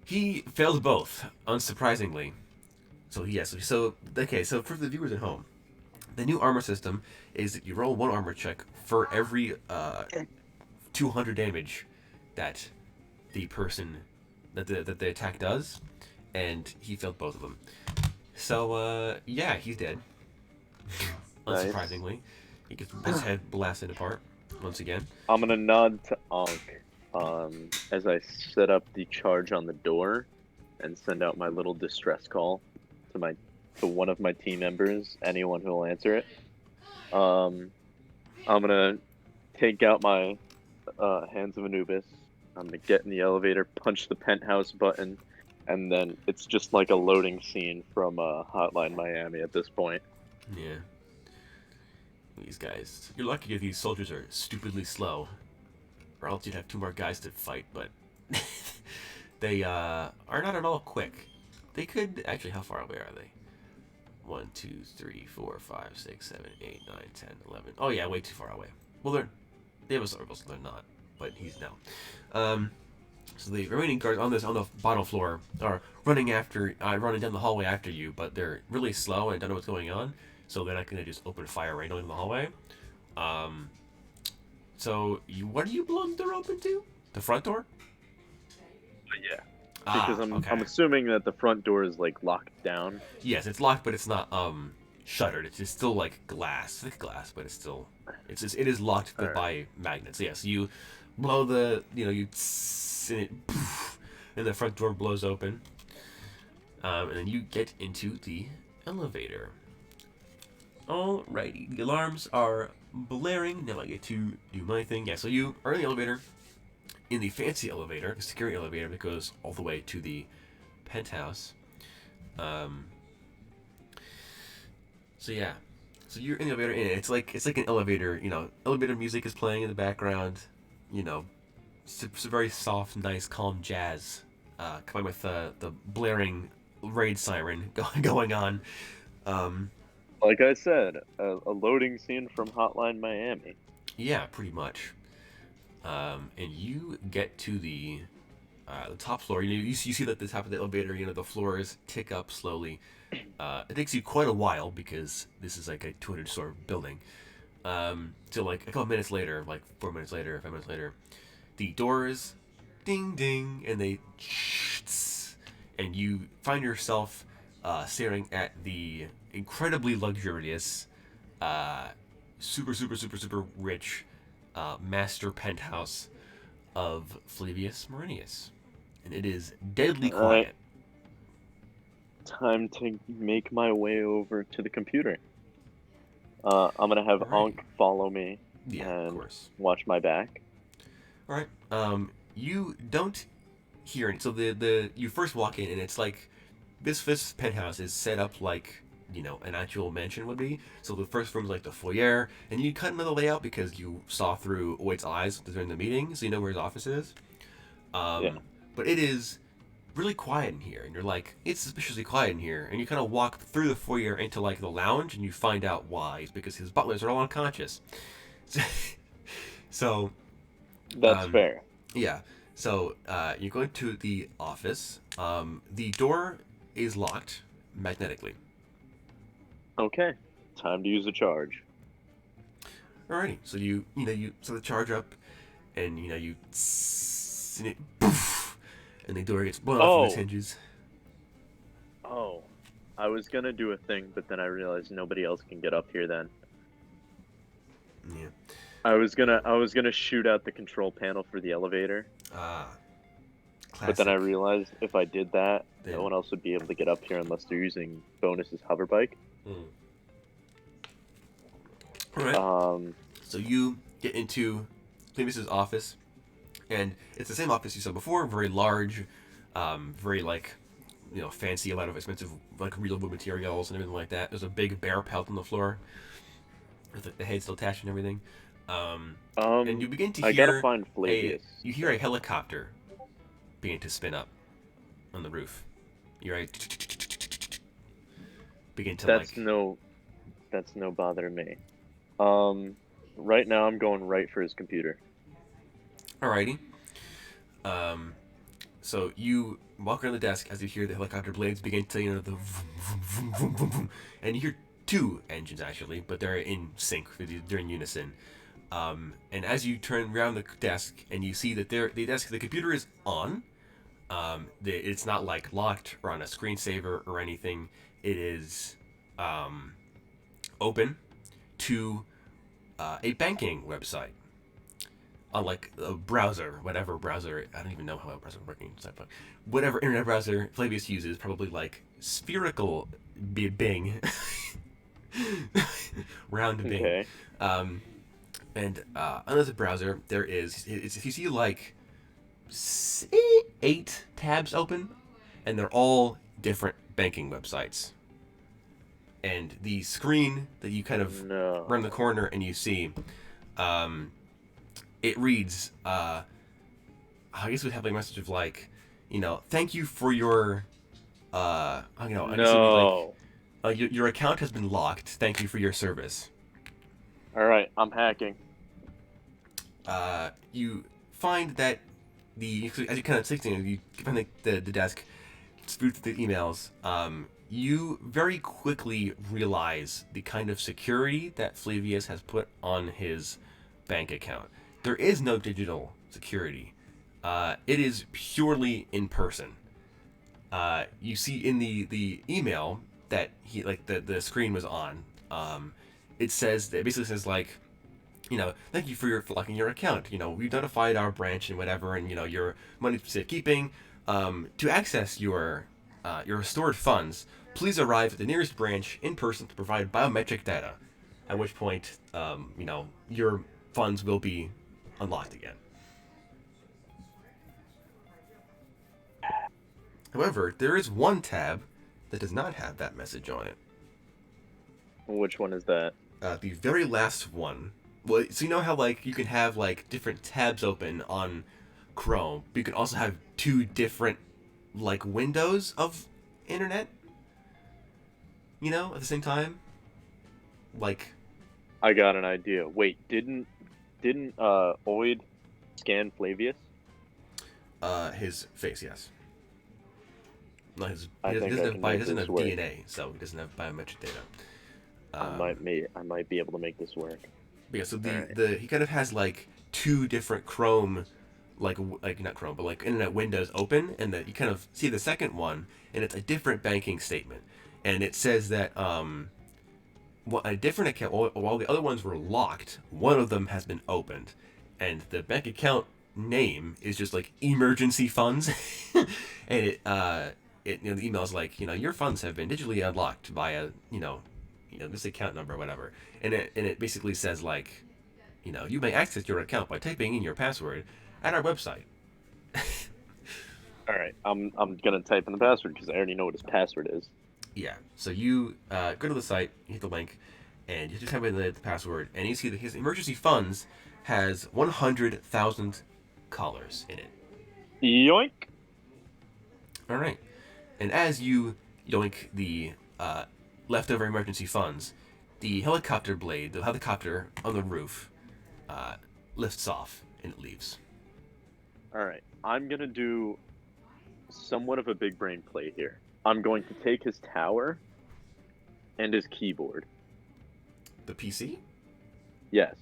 He failed both, unsurprisingly. So yes, so for the viewers at home, the new armor system is that you roll one armor check for every 200 damage that the person that the attack does, and he failed both of them. So yeah, he's dead. Unsurprisingly, he gets his head blasted apart once again. I'm gonna nod to Ankh as I set up the charge on the door and send out my little distress call to one of my team members, anyone who will answer it. I'm gonna take out my Hands of Anubis. I'm gonna get in the elevator, punch the penthouse button, and then it's just like a loading scene from Hotline Miami at this point. Yeah. These guys. You're lucky if these soldiers are stupidly slow, or else you'd have 2 more guys to fight, but they are not at all quick. They could actually. How far away are they? 1, 2, 3, 4, 5, 6, 7, 8, 9, 10, 11. Oh yeah, way too far away. Well, they have a circle, so they're not. But he's now. So the remaining guards on the bottom floor are running down the hallway after you, but they're really slow and don't know what's going on, so they're not gonna just open fire randomly in the hallway. So what are you blowing the door open to? The front door? Yeah. Because okay. I'm assuming that the front door is like locked down. Yes, it's locked, but it's not shuttered. It's just still like thick glass, but it is locked by magnets. Yes, you blow and it, poof, and the front door blows open, and then you get into the elevator. Alrighty, the alarms are blaring. Now I get to do my thing. Yeah, so you are in the elevator. In the fancy elevator, the security elevator that goes all the way to the penthouse. So yeah, so you're in the elevator, and it's like an elevator. Elevator music is playing in the background. It's a very soft, nice, calm jazz, combined with the blaring raid siren going on. Like I said, a loading scene from Hotline Miami. Yeah, pretty much. And you get to the top floor. You see that at the top of the elevator, the floors tick up slowly. It takes you quite a while because this is like a 200-story building. So like a couple minutes later, like 4 minutes later, 5 minutes later, the doors ding ding, and they and you find yourself staring at the incredibly luxurious, super rich master penthouse of Flavius Marinius, and it is deadly quiet. Time to make my way over to the computer. I'm gonna have Ankh follow me and watch my back. All right. You don't hear it. So you first walk in, and it's like this penthouse is set up like an actual mansion would be. So the first room is like the foyer, and you cut another layout because you saw through Wade's eyes during the meeting, so you know where his office is. But it is really quiet in here, and you're like, it's suspiciously quiet in here, and you kind of walk through the foyer into like the lounge, and you find out why. It's because his butlers are all unconscious. So that's fair. Yeah. So you go into the office. The door is locked magnetically. Okay, time to use a charge. Alrighty, so you set the charge up, and you and it, poof, and the door gets blown off from its hinges. Oh, I was gonna do a thing, but then I realized nobody else can get up here then. Yeah. I was gonna shoot out the control panel for the elevator, Ah, but then I classic. realized if I did that, no Then, one else would be able to get up here unless they're using Bonus's hover bike. mm. All right. Um, So you get into Flavius's office, and it's the same office you saw before. Very large, very like, fancy. A lot of expensive like real wood materials and everything like that. There's a big bear pelt on the floor with like, the head still attached and everything. And you begin to I gotta hear find Flavius. a helicopter begin to spin up on the roof. You're like begin to That's like no bother to me. Right now I'm going right for his computer. alrighty. So you walk around the desk as you hear the helicopter blades begin to the vroom, vroom, vroom, vroom, vroom, vroom. And you hear two engines actually, but they're in sync. They're in unison. And as you turn around the desk and you see that the computer is on. It's not like locked or on a screensaver or anything. It is open to a banking website on like a browser, whatever browser. I don't even know how a browser working, but whatever internet browser Flavius uses, probably like spherical Bing, round Bing. Okay. And under the browser, there is you see like 8 tabs open, and they're all different banking websites. And the screen that you kind of No. run the corner and you see, it reads, I guess we'd have a message of like, thank you for your, I guess it would be No. like, your account has been locked. Thank you for your service. All right, I'm hacking. You find that as you kind of sitting, you find the desk, spoot through the emails. You very quickly realize the kind of security that Flavius has put on his bank account. There is no digital security. It is purely in person. You see in the email that he the screen was on. It basically says like, thank you for locking your account. We've notified our branch and whatever, and your money's safekeeping. To access your stored funds, please arrive at the nearest branch in person to provide biometric data. At which point, your funds will be unlocked again. However, there is one tab that does not have that message on it. Which one is that? The very last one. Well, so you know how like you can have like different tabs open on Chrome, but you can also have 2 different like windows of internet. At the same time. Like, I got an idea. Wait, didn't Oid scan Flavius? his face, yes. Not his. I He think doesn't I have can make he doesn't this have work. DNA, so he doesn't have biometric data. I might be able to make this work. But yeah, so Alright. he kind of has like 2 different Chrome, like not Chrome, but like internet windows open, and that you kind of see the second one, and it's a different banking statement, and it says that a different account, while the other ones were locked, one of them has been opened, and the bank account name is just like emergency funds, and the email is like, your funds have been digitally unlocked via this account number or whatever, and it basically says like, you may access your account by typing in your password at our website. All right, I'm gonna type in the password because I already know what his password is. Yeah. So you go to the site, you hit the link, and you just type in the password, and you see that his emergency funds has 100,000 callers in it. Yoink! All right. And as you yoink the leftover emergency funds, the helicopter on the roof lifts off and it leaves. All right, I'm gonna do somewhat of a big brain play here. I'm going to take his tower and his keyboard. The PC? Yes.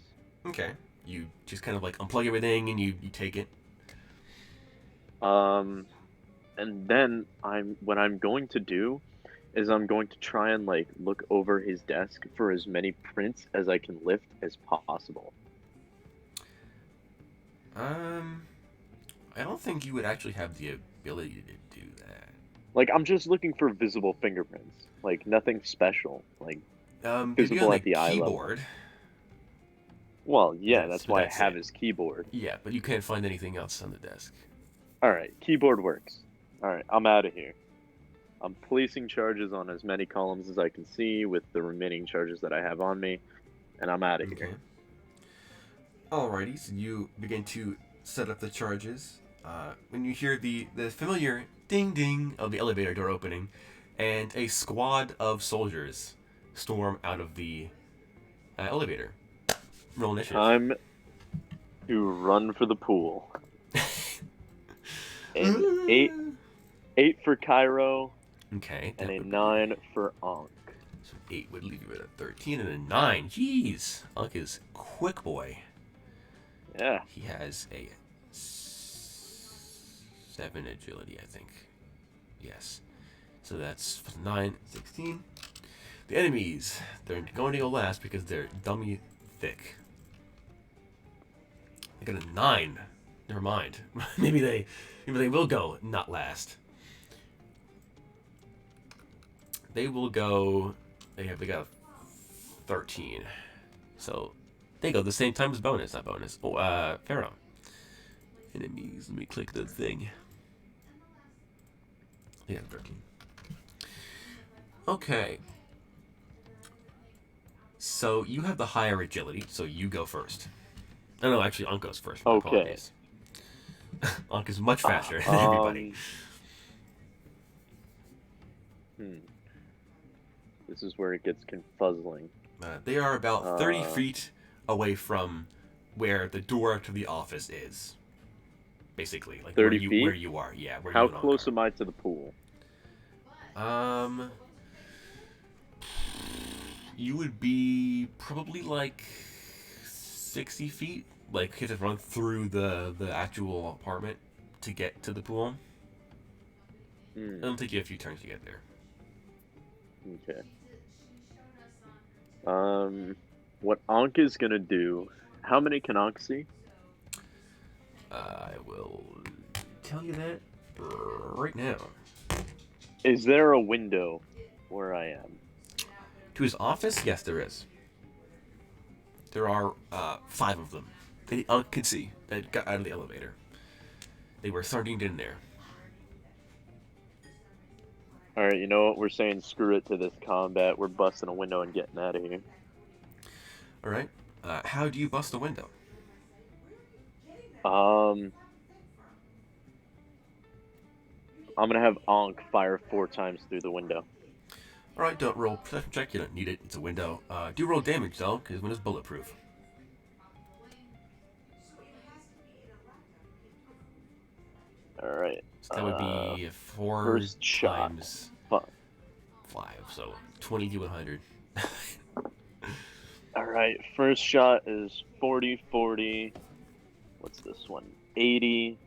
Okay. You just kind of like unplug everything and you take it. And then what I'm going to do is I'm going to try and like look over his desk for as many prints as I can lift as possible. Um, I don't think you would actually have the ability to do that. Like, I'm just looking for visible fingerprints. Like, nothing special. Like, They'd be on visible the at the eye level. keyboard. Well, yeah, That's that's why I that's have it. his keyboard. Yeah, but you can't find anything else on the desk. Alright, keyboard works. Alright, I'm out of here. I'm placing charges on as many columns as I can see with the remaining charges that I have on me, and I'm out of Okay. here. Alrighty, so you begin to set up the charges. When you hear the familiar ding ding of the elevator door opening, and a squad of soldiers storm out of the elevator. Roll initiative. Time to run for the pool. An 8 for Cairo, Okay. and that a would be- 9 for Ankh. So 8 would leave you at a 13 and a 9. Jeez. Unk is quick boy. Yeah. He has a 7 agility, I think. Yes. So that's 9, 16. The enemies, they're going to go last because they're dummy thick. They got a 9. Never mind. maybe they will go not last. They will go. They got a 13. So they go the same time as bonus, not bonus. Oh, Pharaoh. Enemies. Let me click the thing. Yeah, 13. Okay. So you have the higher agility, so you go first. No, actually, Ankh goes first. My Okay. apologies. Ankh is much faster than everybody. This is where it gets confuzzling. They are about 30 Uh, feet away from where the door to the office is. Basically, like 30 where feet? you are. Yeah, where How you and Ankh close are. am I to the pool? You would be probably like 60 feet. Like, you have to run through the actual apartment to get to the pool. It'll take you a few turns to get there. Okay. What Ankh is gonna do? How many can Ankh see? I will tell you that right now. Is there a window where I am? To his office? Yes, there is. There are 5 of them. They could see. They got out of the elevator. They were sardined in there. Alright, you know what? We're saying screw it to this combat. We're busting a window and getting out of here. All right. How do you bust a window? I'm gonna have Ankh fire 4 times through the window. All right. Don't roll perception check. You don't need it. It's a window. Do roll damage though, because window's bulletproof. Alright. So that would be 4 first shot. times Fuck. 5, so 20 to 100. Alright, first shot is 40, 40. What's this one? 80,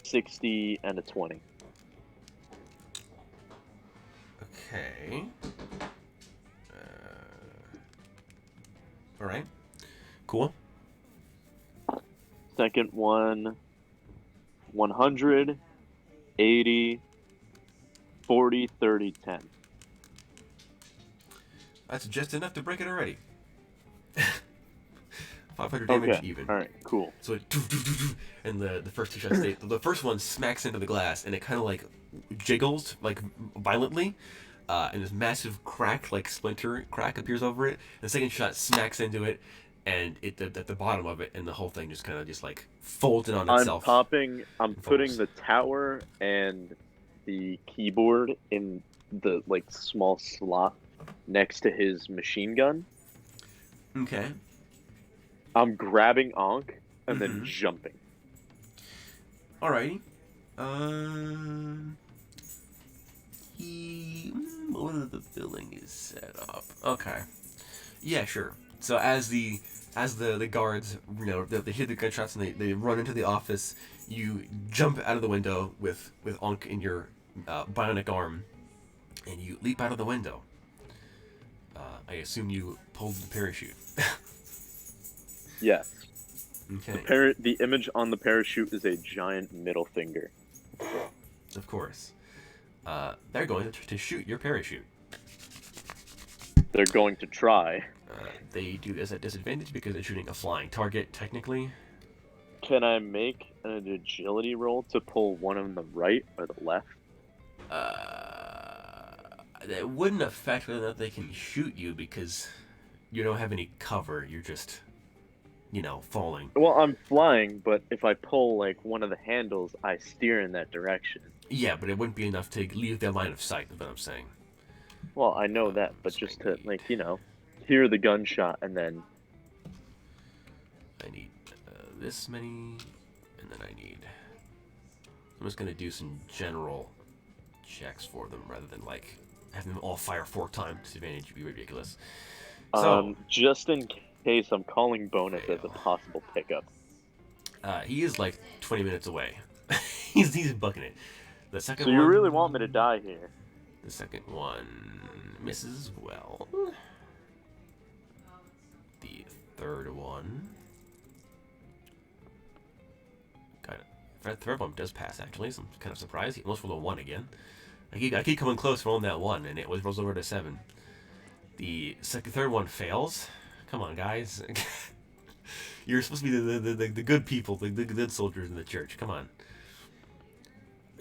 60, and a 20. Okay. All right. Cool. Second one, 100, 80, 40, 30, 10. That's just enough to break it already. 500 damage Okay, even. alright, cool. So it, and the first 2 shots, the first one smacks into the glass, and it kind of like jiggles like violently, and this massive crack, like splinter crack, appears over it. And the second shot smacks into it, and it at the bottom of it, and the whole thing just kind of just like folds in on itself. I'm putting Folds. the tower and the keyboard in the like small slot next to his machine gun. Okay. I'm grabbing Ankh and then Mhm. jumping. Alrighty. What if the building is set up? Okay. Yeah, sure. So as the guards, they hear the gunshots and they run into the office, you jump out of the window with Ankh in your bionic arm, and you leap out of the window. I assume you pulled the parachute. Yes. Okay. The image on the parachute is a giant middle finger. Of course. They're going to shoot your parachute. They're going to try. They do this at disadvantage because they're shooting a flying target, technically. Can I make an agility roll to pull one on the right or the left? That wouldn't affect whether or not they can shoot you because you don't have any cover. You're just, falling. Well, I'm flying, but if I pull like one of the handles, I steer in that direction. Yeah, but it wouldn't be enough to leave their line of sight, is what I'm saying. Well, I know that, but so just I to need- hear the gunshot and then I need this many, and then I need... I'm just going to do some general checks for them rather than, having them all fire 4 times. Disadvantage would be ridiculous. So, just in case, I'm calling bonus as a Fail. possible pickup. he is, 20 minutes away. he's bucking it. The second So one... you really want me to die here? The second one misses well. The third one... The third one does pass, actually, so I'm kind of surprised. He almost rolled a 1 again. I keep coming close rolling that 1, and it rolls over to 7. The third one fails. Come on, guys. You're supposed to be the good people, the good soldiers in the church. Come on.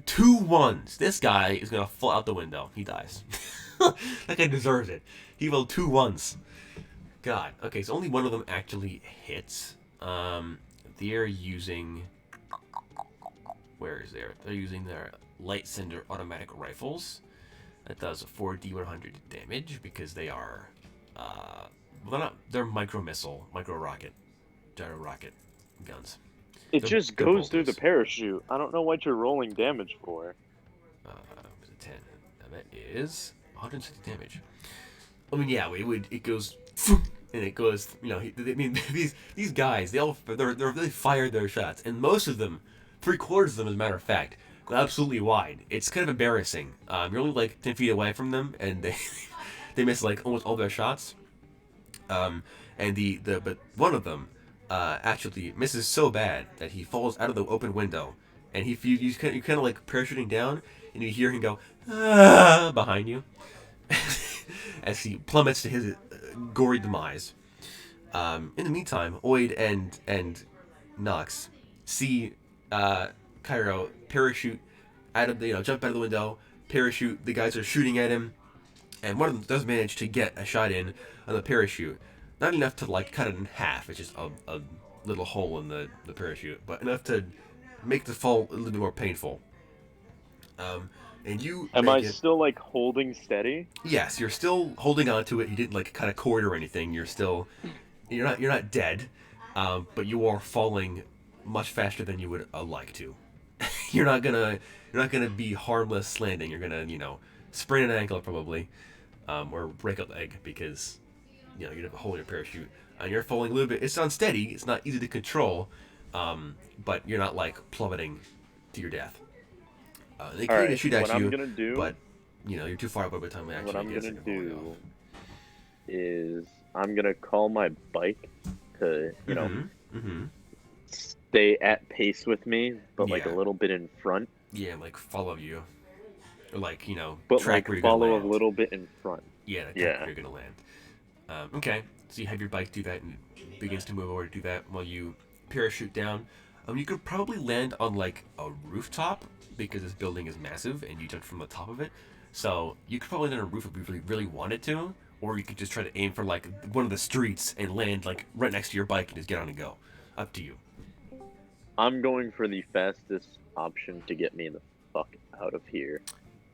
2 1s. This guy is going to fall out the window. He dies. That guy deserves it. He rolled 2 1s. God. Okay, so only one of them actually hits. They're using... Where is there? They're using their light cinder automatic rifles. That does 4d100 damage because they are, they're micro rocket, gyro rocket guns. It just they're goes through the bolters. parachute. I don't know what you're rolling damage for. It's a 10. And that is 160 damage. I mean, yeah, it goes, and it goes, these guys, they really fired their shots, and most of them, 3/4 of them, as a matter of fact, go absolutely wide. It's kind of embarrassing. You're only 10 feet away from them, and they miss almost all their shots. And but one of them actually misses so bad that he falls out of the open window, and you're kind of parachuting down, and you hear him go ah, behind you as he plummets to his gory demise. In the meantime, Oid and Nox see Cairo parachute out of the jump out of the window, parachute. The guys are shooting at him, and one of them does manage to get a shot in on the parachute. Not enough to cut it in half. It's just a little hole in the parachute, but enough to make the fall a little bit more painful. And you Am make I it, still holding steady? Yes, you're still holding on to it. You didn't cut a cord or anything. You're not dead, but you are falling much faster than you would like to. You're not gonna be harmless landing. You're gonna sprain an ankle probably, or break a leg because you have a hole in your parachute. And you're falling a little bit. It's unsteady. It's not easy to control, but you're not plummeting to your death. They kind of shoot at you, I'm gonna do, but you're too far away by the time they actually what I'm get gonna second falling do off. is I'm gonna call my bike to Mm-hmm. stay at pace with me, but a Yeah. little bit in front, Yeah, follow you, or but track where you're follow gonna a land. little bit in front. Yeah, the track Yeah. where you're gonna land. Okay, so you have your bike do that and it begins to move over to do that while you parachute down. You could probably land on a rooftop because this building is massive and you jumped from the top of it. So you could probably land on a roof if you really wanted to, or you could just try to aim for one of the streets and land right next to your bike and just get on and go. Up to you. I'm going for the fastest option to get me the fuck out of here.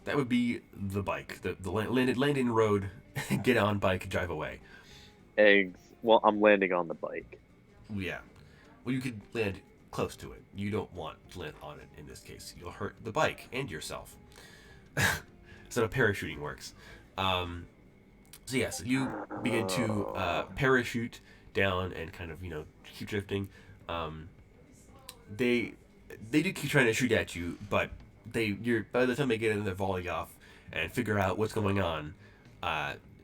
That would be the bike, the landing road. Get on bike, drive away. Eggs. Well, I'm landing on the bike. Yeah. Well, you could land close to it. You don't want to land on it in this case. You'll hurt the bike and yourself. So parachuting works. So yes, you begin to parachute down and kind of keep drifting. They do keep trying to shoot at you, but by the time they get in their volley off and figure out what's going on,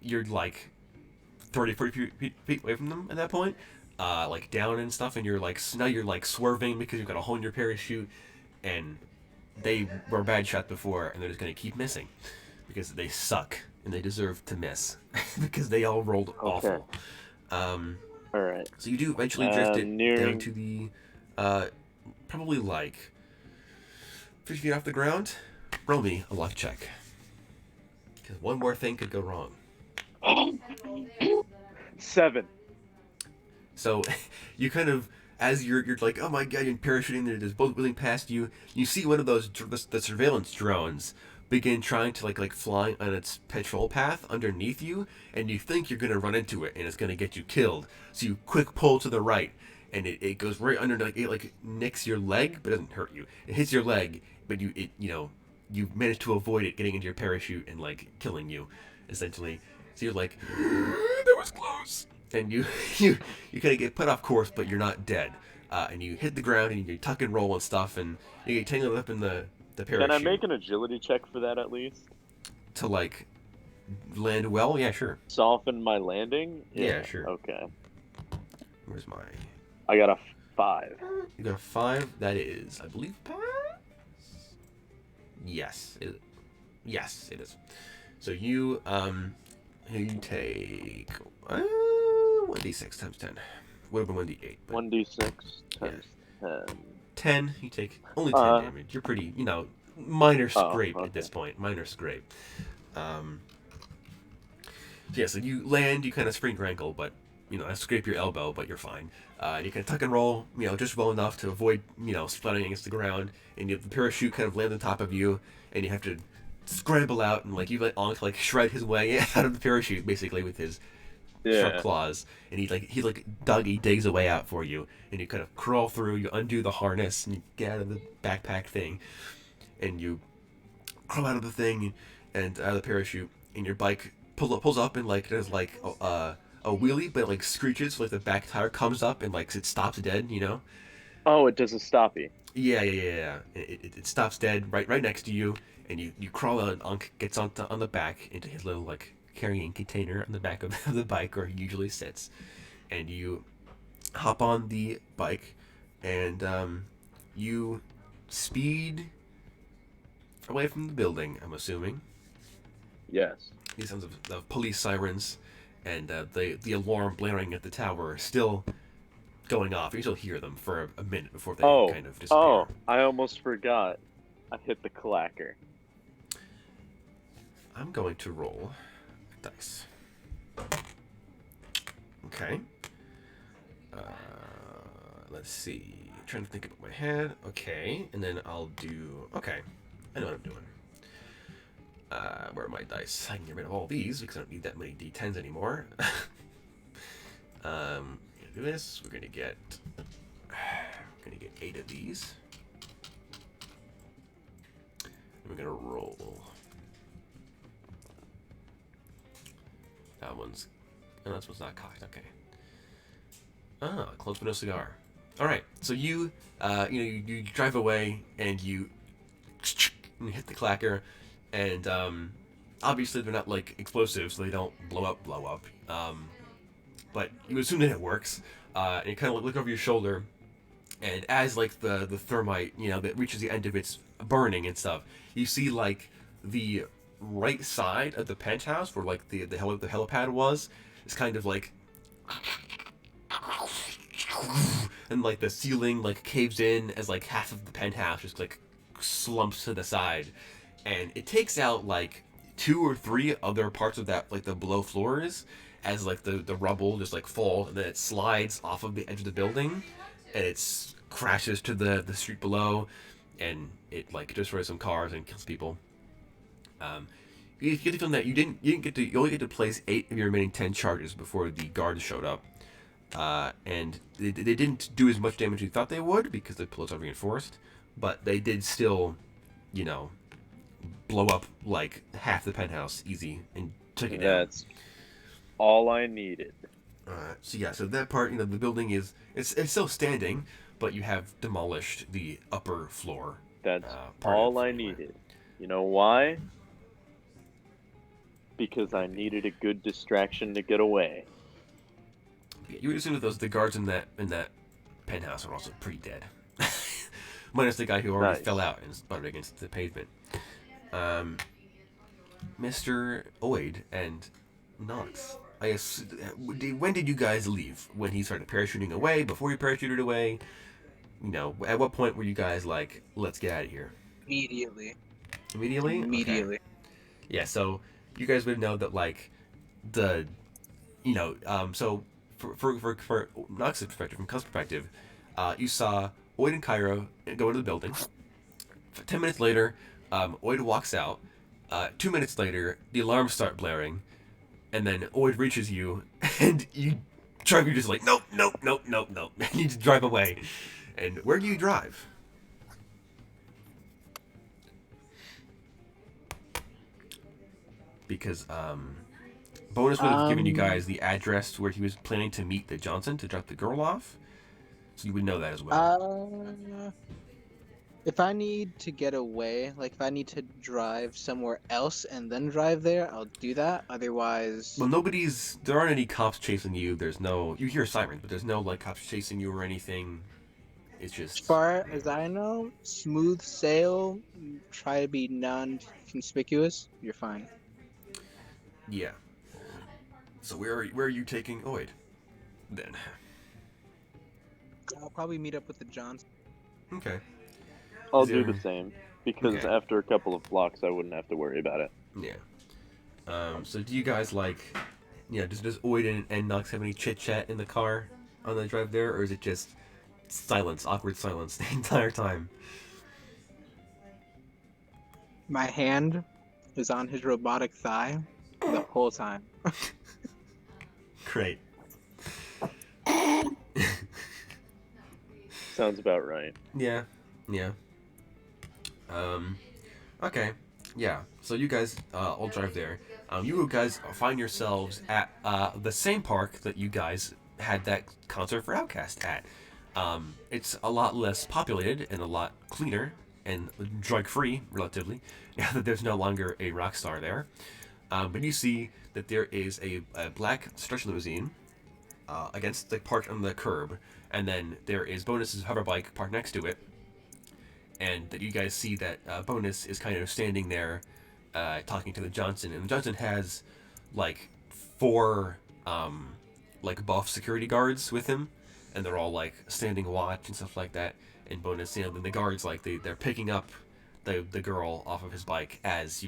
you're 30, 40 feet away from them at that point. like down and stuff, and you're like now you're like swerving because you've got a hole in your parachute, and they were bad shots before, and they're just gonna keep missing because they suck and they deserve to miss because they all rolled awful. All right. So you do eventually drift it down Nearing. to the probably like 50 feet off the ground. Roll me a luck check because one more thing could go wrong. 7. So you kind of, as you're like, oh my god, you're parachuting, there's both whizzing past you. You see one of those the surveillance drones begin trying to like flying on its patrol path underneath you, and you think you're gonna run into it and it's gonna get you killed. So you quick pull to the right, and it goes right under, like it like nicks your leg, but it doesn't hurt you. It hits your leg, but you manage to avoid it getting into your parachute and like killing you, essentially. So you're like, that was close. And you kind of get put off course, but you're not dead. And you hit the ground and you tuck and roll and stuff, and you get tangled up in the parachute. Can I make an agility check for that at least? To like land well? Yeah, sure. Soften my landing? Yeah, sure. Okay. Where's my? I got a 5. You got a 5. That is, I believe, pass. Yes, yes, it is. So you take 1d6 times 10. Would have been 1d8. 1d6 times 10. 10. You take only 10 damage. You're pretty, minor scrape okay. at this point. Minor scrape. Yeah, so you land, you kind of sprain your ankle, but, scrape your elbow, but you're fine. You can tuck and roll, just well enough to avoid, splattering against the ground, and the parachute kind of lands on top of you, and you have to scramble out, and, you let Ankh, shred his way out of the parachute, basically, with his sharp claws, and he digs a way out for you, and you kind of crawl through, you undo the harness, and you get out of the backpack thing, and you crawl out of the thing, and out of the parachute, and your bike pulls up, and, there's, a wheelie, but it screeches, so the back tire comes up and it stops dead, Oh, it does a stoppie. Yeah. It stops dead right next to you, and you crawl out, and Ankh gets on the back into his little carrying container on the back of the bike where he usually sits, and you hop on the bike, and you speed away from the building, I'm assuming. Yes. These sounds of police sirens and the alarm blaring at the tower are still going off. You still hear them for a minute before they kind of disappear. Oh, I almost forgot. I hit the clacker. I'm going to roll dice. Okay. Let's see. I'm trying to think about my head. Okay, and then I'll do... Okay, I know what I'm doing. Where are my dice? I can get rid of all these because I don't need that many d10s anymore. Gonna do this. We're gonna get 8 of these. And we're gonna roll. That one's not cocked. Okay. Close but no cigar. All right. So you drive away and you hit the clacker. And obviously they're not explosives, so they don't blow up. But you assume that it works. And you kind of look over your shoulder, and as the thermite, that reaches the end of its burning and stuff, you see the right side of the penthouse where the helipad was is kind of and the ceiling caves in as half of the penthouse just slumps to the side. And it takes out 2 or 3 other parts of that the below floors as the rubble just falls, and then it slides off of the edge of the building, and it crashes to the street below, and it destroys some cars and kills people. You get the feeling that you only get to place 8 of your remaining 10 charges before the guards showed up, and they didn't do as much damage as you thought they would because the pillars are reinforced, but they did still, blow up half the penthouse easy and took it down. That's all I needed. So that part, the building it's still standing, but you have demolished the upper floor. That's all I needed. You know why? Because I needed a good distraction to get away. You would assume that the guards in that penthouse are also pretty dead, minus the guy who already Nice. fell out and sputtered against the pavement. Mr. Oid and Knox. When did you guys leave? When he started parachuting away? Before he parachuted away? You know, at what point were you guys like, let's get out of here? Immediately. Immediately? Immediately. Okay. Yeah, so you guys would know that, like, so for Knox's perspective, from Cub's perspective, you saw Oid and Cairo go into the building. 10 minutes later, Oid walks out. 2 minutes later, the alarms start blaring, and then Oid reaches you, and you drive. You're just like, nope, nope, nope, nope, nope. And you just drive away. And where do you drive? Because Bonus would have given you guys the address where he was planning to meet the Johnson to drop the girl off, so you would know that as well. If I need to get away, like if I need to drive somewhere else and then drive there, I'll do that. Otherwise, Well, there aren't any cops chasing you. You hear sirens, but there's no like cops chasing you or anything. It's just. as far as I know, smooth sail, try to be non-conspicuous, you're fine. Yeah. So where are you taking Oid? Then. I'll probably meet up with the Johnson. Okay. I'll Is do there- the same because Okay. after a couple of blocks, I wouldn't have to worry about it. Yeah. So do you guys like, does Oid and Knox have any chit chat in the car on the drive there, or is it just silence, awkward silence the entire time? My hand is on his robotic thigh the whole time. Great. Sounds about right. Yeah. Okay. Yeah. So you guys all drive there. You guys find yourselves at the same park that you guys had that concert for Outkast at. It's a lot less populated and a lot cleaner and drug-free, relatively, now that there's no longer a rock star there. But you see that there is a black stretch limousine against the parked on the curb, and then there is Bonus's hover bike parked next to it. And that you guys see that Bonus is kind of standing there talking to the Johnson. And the Johnson has like 4 like buff security guards with him. And they're all like standing watch and stuff like that. And Bonus, then the guards, like they're picking up the girl off of his bike as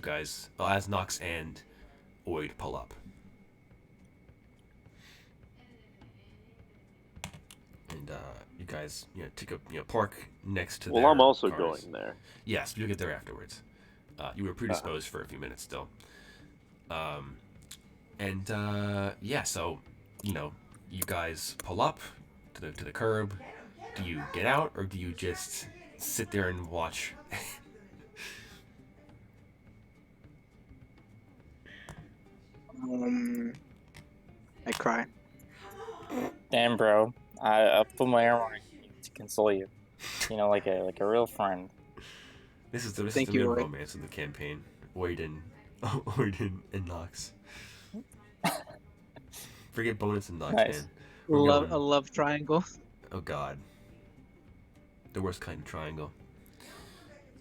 as Knox and Oid pull up. And you guys, take a park next to. Well, their I'm also cars. going there. Yes, but you'll get there afterwards. You were predisposed for a few minutes still. So you guys pull up to the curb. Do you get out or do you just sit there and watch? I cry. Damn, bro. I'll put my arm on you to console you. Like a real friend. This is the Thank real you, Roy. romance of the campaign. Oid and Knox. Forget Bonus and Knox, Nice. man. We're A going- love triangle. Oh God. The worst kind of triangle.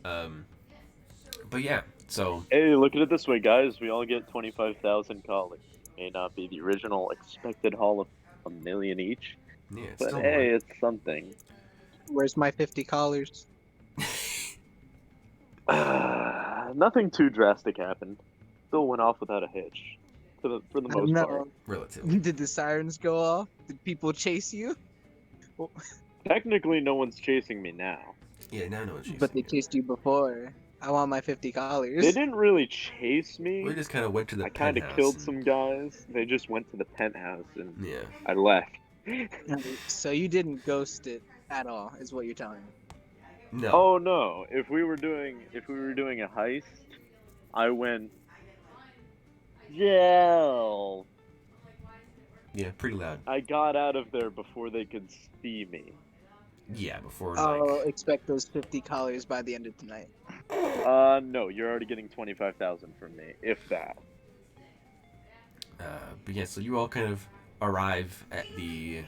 But yeah, so Hey, look at it this way, guys. We all get 25,000 collars. May not be the original expected haul of a million each, yeah, it's but still hey, more. it's something. Where's my 50 collars? Nothing too drastic happened. Still went off without a hitch, for the I don't most know. part. Relatively. Did the sirens go off? Did people chase you? Technically, no one's chasing me now. Yeah, now no one's chasing But they you. chased you before. I want my 50 collars. They didn't really chase me. We just kind of went to the I kind of penthouse killed and- some guys. They just went to the penthouse and Yeah. I left. So you didn't ghost it at all, is what you're telling me. No. Oh no! If we were doing a heist, I went jail. Yeah, pretty loud. I got out of there before they could see me. Yeah, before I'll like. expect those 50 collars by the end of tonight. No, you're already getting 25,000 from me, if that. But yeah, so you all kind of arrive at the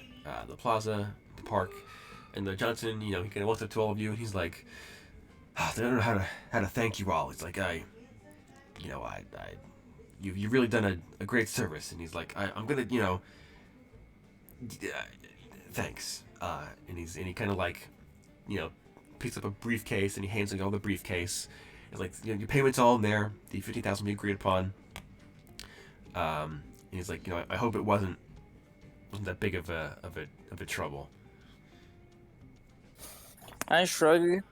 plaza, the park, and the Johnson, he kind of walks up to all of you, and he's like, I don't know how to thank you all. It's like you've really done a great service, and he's like, I'm gonna, thanks. And he kind of like, picks up a briefcase and he hands you all the briefcase. It's like, your payment's all in there. The 15,000 we agreed upon. And he's like, I hope it wasn't that big of a trouble. I shrug.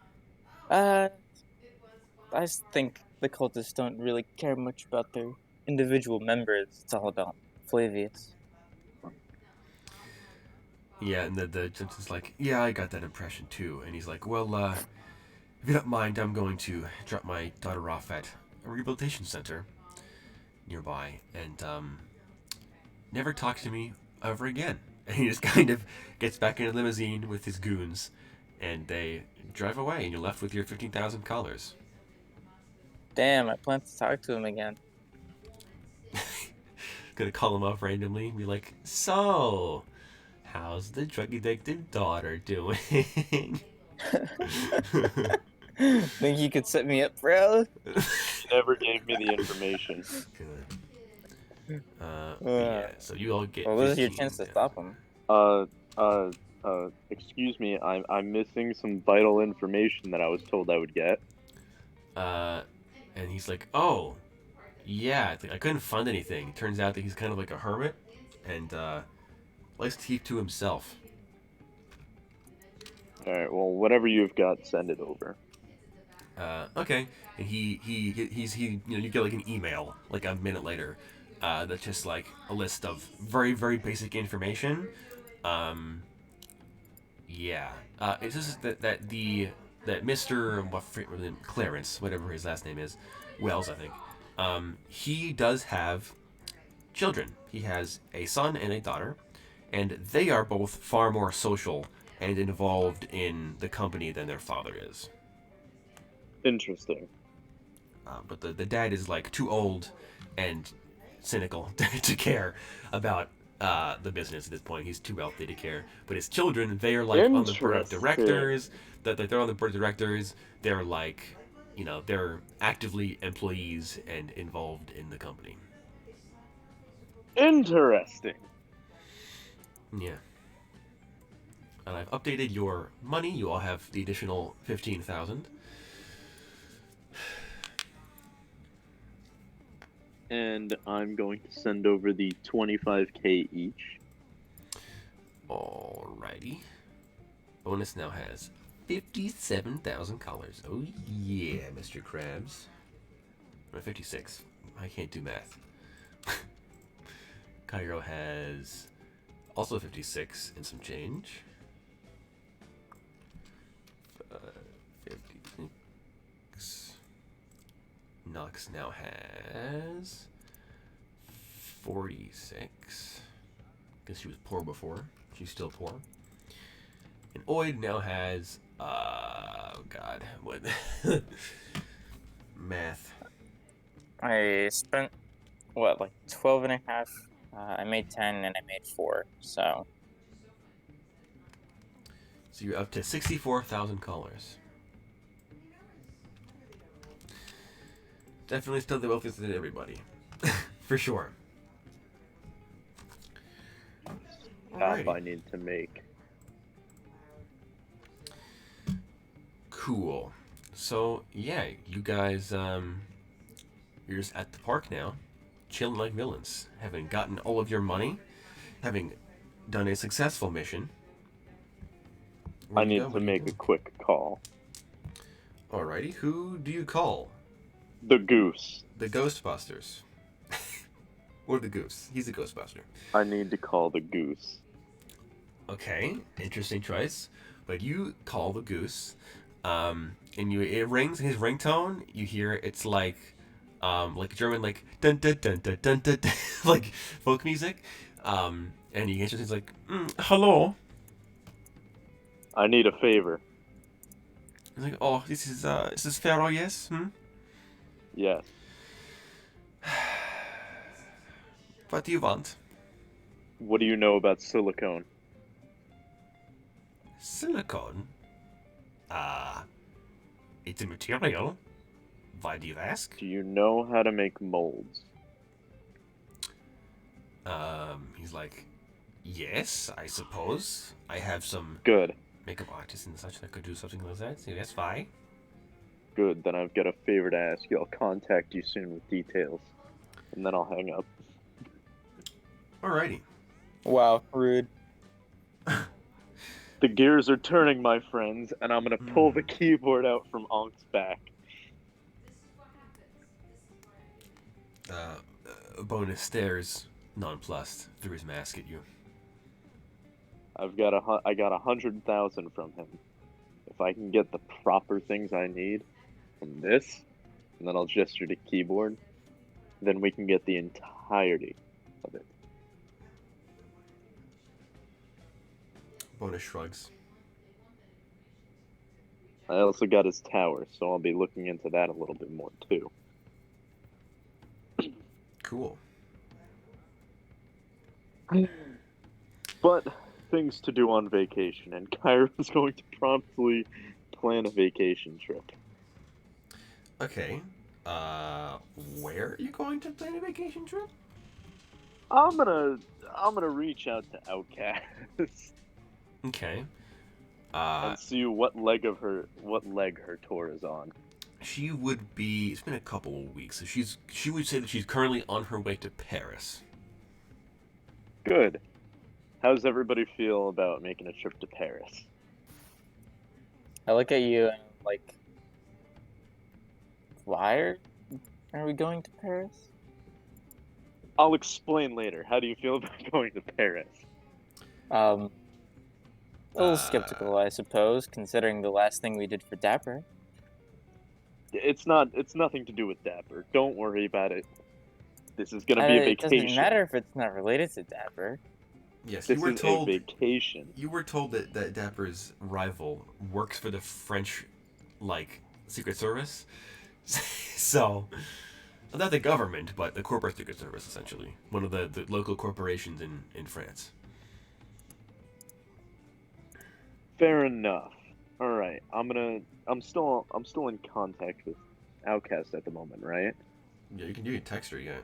I think the cultists don't really care much about their individual members. It's all about Flavius. Yeah, and the Jensen's like, yeah, I got that impression too. And he's like, well, if you don't mind, I'm going to drop my daughter off at a rehabilitation center nearby, and never talk to me ever again. And he just kind of gets back in a limousine with his goons, and they drive away, and you're left with your 15,000 collars. Damn, I plan to talk to him again. Gonna call him up randomly and be like, so, how's the drug addicted daughter doing? Think you could set me up, bro? He never gave me the information. Good. Yeah, so you all get. Well, this is your 15, chance to stop him. Excuse me, I'm missing some vital information that I was told I would get. And he's like, oh, yeah, it's like, I couldn't find anything. Turns out that he's kind of like a hermit, and likes to keep to himself. All right, well, whatever you've got, send it over. Okay, and he's you get like an email like a minute later, that's just like a list of very very basic information. Yeah, it's just that Mr. Clarence, whatever his last name is, Wells, I think. He does have children. He has a son and a daughter, and they are both far more social and involved in the company than their father is. Interesting. But the dad is like too old and cynical to care about the business at this point. He's too wealthy to care. But his children, they are like on the board of directors. They're on the board of directors. They're like, they're actively employees and involved in the company. Interesting. Yeah. And I've updated your money. You all have the additional 15,000. And I'm going to send over the 25k each. Alrighty. Bonus now has 57,000 collars. Oh yeah, Mr. Krabs. Or 56. I can't do math. Cairo has also 56 and some change. 56. Nux now has 46. Guess she was poor before. She's still poor. And Oid now has oh god, what math. I spent like 12 and a half. I made 10 and I made 4. So you're up to 64,000 collars. Definitely still the wealthiest than everybody. For sure. Half I need to make. Cool. So, yeah, you guys, you're just at the park now, chilling like villains, having gotten all of your money, having done a successful mission. I need to make a quick call. Alrighty, who do you call? The goose. The Ghostbusters. Or the goose. He's a Ghostbuster. I need to call the goose. Okay, interesting choice. But you call the goose, and it rings. His ringtone, you hear it's like German, like dun dun dun dun dun dun, dun like folk music. And he answers. He's like, "Hello." I need a favor. He's like, "Oh, this is Pharaoh, yes? Yes. What do you want?" What do you know about silicone? Silicone? It's a material. Why do you ask? Do you know how to make molds? He's like, yes, I suppose. I have some Good. makeup artists and such that could do something like that. So that's fine. Good. Then I've got a favor to ask you. I'll contact you soon with details. And then I'll hang up. Alrighty. Wow, rude. The gears are turning, my friends, and I'm gonna pull the keyboard out from Ank's back. Bonus stares nonplussed through his mask at you. I got 100,000 from him. If I can get the proper things I need from this, and then I'll gesture to keyboard, then we can get the entirety of it. Bonus shrugs. I also got his tower, so I'll be looking into that a little bit more too. Cool. But things to do on vacation, and Cairo's going to promptly plan a vacation trip. Okay. Where are you going to plan a vacation trip? I'm gonna reach out to Outcast Okay. and see what leg her tour is on. She would be. It's been a couple of weeks, so she would say that she's currently on her way to Paris. Good. How's everybody feel about making a trip to Paris? I look at you and I'm like, why are we going to Paris? I'll explain later. How do you feel about going to Paris? A little skeptical, I suppose, considering the last thing we did for Dapper. It's nothing to do with Dapper. Don't worry about it. This is gonna be a It vacation. doesn't matter if it's not related to Dapper. Yes, This you were is told. a vacation. You were told that Dapper's rival works for the French, Secret Service. So, not the government, but the corporate Secret Service, essentially. One of the local corporations in France. Fair enough. All right. I'm still in contact with Outcast at the moment, right? Yeah, you can text her, yeah.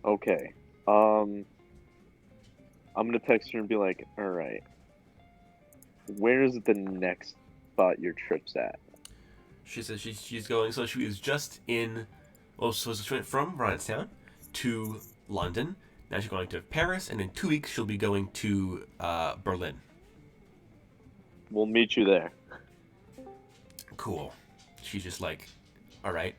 Okay. I'm gonna text her and be like, all right. Where's the next spot your trip's at? She says she's going, so she was just in, so she went from Rhinstown to London. Now she's going to Paris, and in 2 weeks she'll be going to Berlin. We'll meet you there. Cool. She's just like, all right.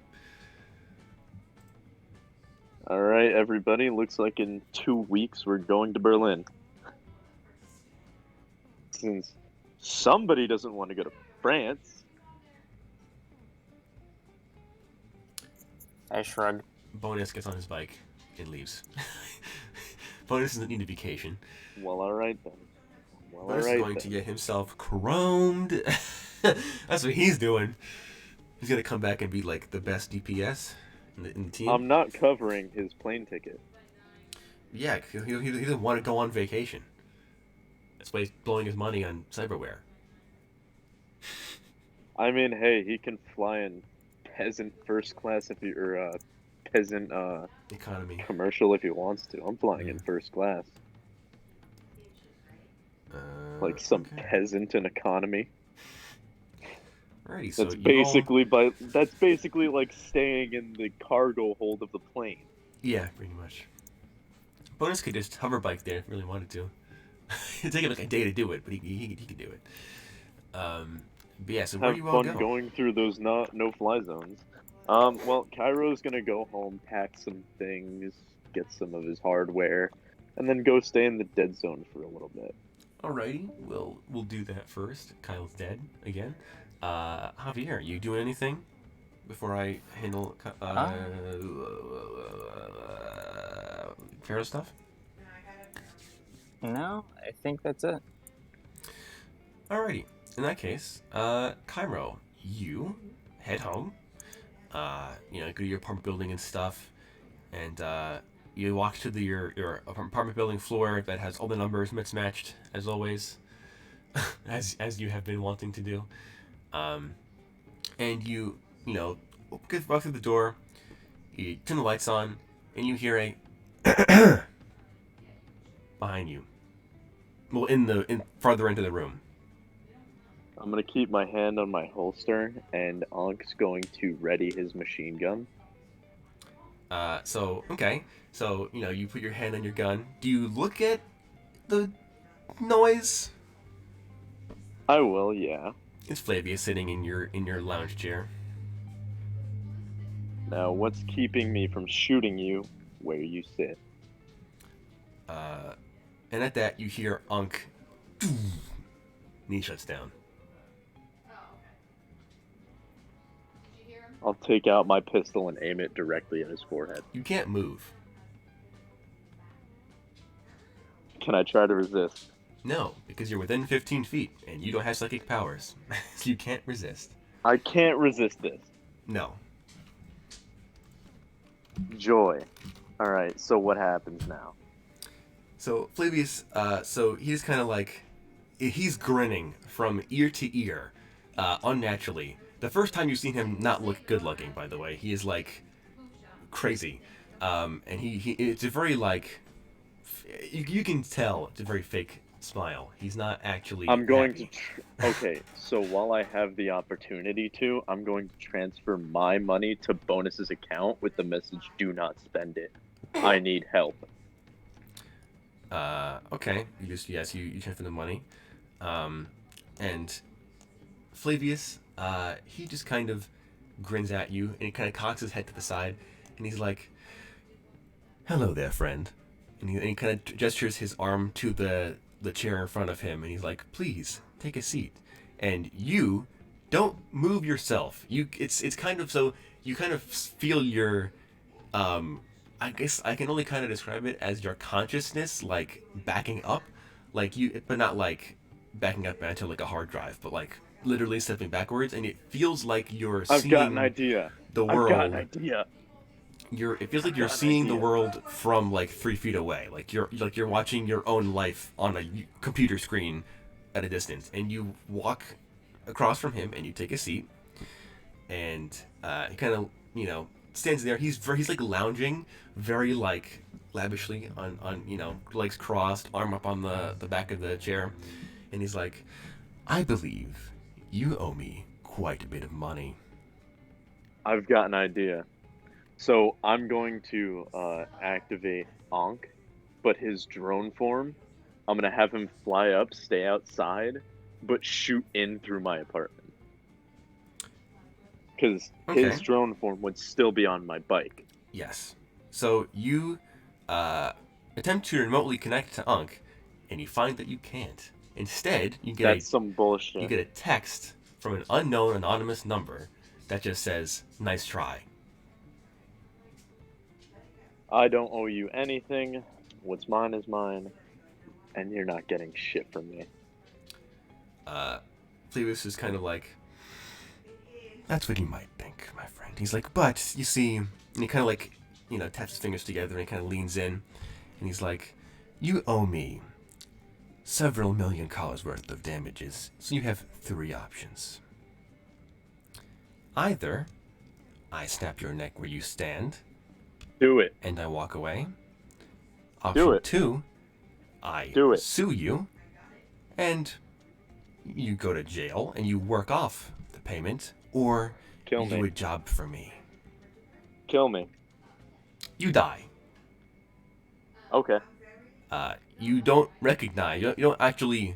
All right, everybody. Looks like in 2 weeks we're going to Berlin. Since somebody doesn't want to go to France. I shrug. Bonus gets on his bike and leaves. Bonus doesn't need a vacation. Well, all right then. Well, Bonus all is right going then. to get himself chromed. That's what he's doing. He's gonna come back and be like the best DPS in the team. I'm not covering his plane ticket. Yeah, he doesn't want to go on vacation. That's why he's blowing his money on cyberware. I mean, hey, he can fly in peasant first class if peasant Economy. commercial if he wants to. I'm flying in first class. Like some Okay. peasant in economy. Alrighty, so That's basically like staying in the cargo hold of the plane. Yeah, pretty much. Bonus could just hover bike there if he really wanted to. It'd take him like a day to do it, but he could do it. But yeah, so where Have do you all fun go? going through those no-fly zones. Well, Cairo's gonna go home, pack some things, get some of his hardware, and then go stay in the dead zone for a little bit. Alrighty, we'll do that first. Kyle's dead again. Javier, you doing anything before I handle Pharaoh stuff? No, I think that's it. Alrighty, in that case, Cairo, you head home. Go to your apartment building and stuff, and you walk to your apartment building floor that has all the numbers mismatched as always, as you have been wanting to do, and you walk through the door, you turn the lights on, and you hear a behind you. Well, in farther into the room. I'm gonna keep my hand on my holster, and Ank's going to ready his machine gun. So you put your hand on your gun. Do you look at the noise? I will, yeah. It's Flavius sitting in your lounge chair. Now, what's keeping me from shooting you where you sit? And at that you hear Unk, and he shuts down. I'll take out my pistol and aim it directly at his forehead. You can't move. Can I try to resist? No, because you're within 15 feet and you don't have psychic powers, so you can't resist. I can't resist this. No. Joy. Alright, so what happens now? So Flavius, so he's kind of like, he's grinning from ear to ear, unnaturally. The first time you've seen him not look good looking, by the way. He is like crazy. And he it's a very like, you can tell it's a very fake smile. He's not actually I'm going happy. to... Okay, so while I have the opportunity to, I'm going to transfer my money to Bonus's account with the message, do not spend it. I need help. Okay. You transfer the money. And Flavius, he just kind of grins at you, and he kind of cocks his head to the side, and he's like, "Hello there, friend." And he kind of gestures his arm to the chair in front of him, and he's like, "Please take a seat." And you don't move yourself. It's kind of so you kind of feel your, I guess I can only kind of describe it as your consciousness like backing up, like you, but not like backing up onto like a hard drive, but like literally stepping backwards, and it feels like you're I've seeing got an idea. the world. I've got an idea. It feels like you're seeing the world from like 3 feet away, like you're watching your own life on a computer screen at a distance, and you walk across from him and you take a seat, and he kind of stands there. He's like lounging very like lavishly on legs crossed, arm up on the back of the chair, and he's like, "I believe you owe me quite a bit of money." I've got an idea. So I'm going to activate Ankh, but his drone form, I'm going to have him fly up, stay outside, but shoot in through my apartment. Because his drone form would still be on my bike. Yes. So you attempt to remotely connect to Ankh, and you find that you can't. Instead, you get some bullshit. You get a text from an unknown anonymous number that just says, "Nice try." I don't owe you anything. What's mine is mine. And you're not getting shit from me. Flavius is kind of like, "That's what you might think, my friend." He's like, "But, you see," and he kind of like, taps his fingers together and he kind of leans in, and he's like, "You owe me several million dollars worth of damages, so you have 3 options. Either I snap your neck where you stand, do it, and I walk away. Do Option it. 2, I Do it. sue you, and you go to jail and you work off the payment, or Kill you me. do a job for me. Kill me. You die. Okay. You don't recognize, you don't actually,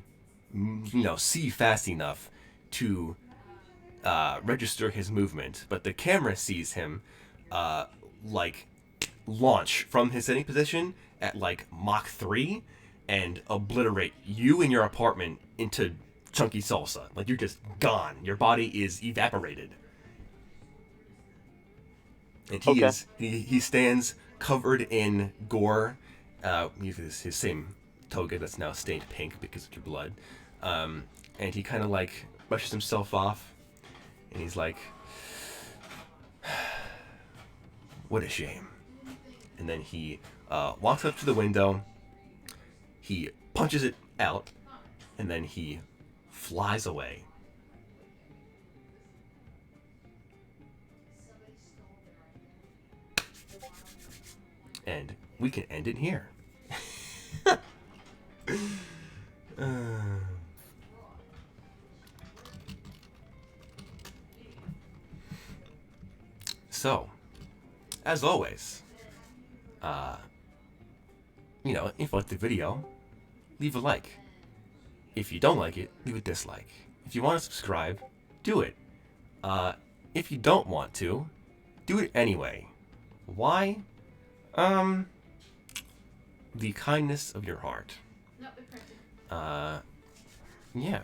see fast enough to register his movement, but the camera sees him, like, launch from his sitting position at like Mach 3 and obliterate you and your apartment into chunky salsa. Like, you're just gone. Your body is evaporated. And he stands covered in gore. He has his same toga that's now stained pink because of your blood. And he kind of like brushes himself off, and he's like, "What a shame. and then he walks up to the window. He punches it out, and then he flies away. And we can end it here. So, as always, if you like the video, leave a like. If you don't like it, leave a dislike. If you want to subscribe, do it. If you don't want to, do it anyway. Why? The kindness of your heart. Yeah.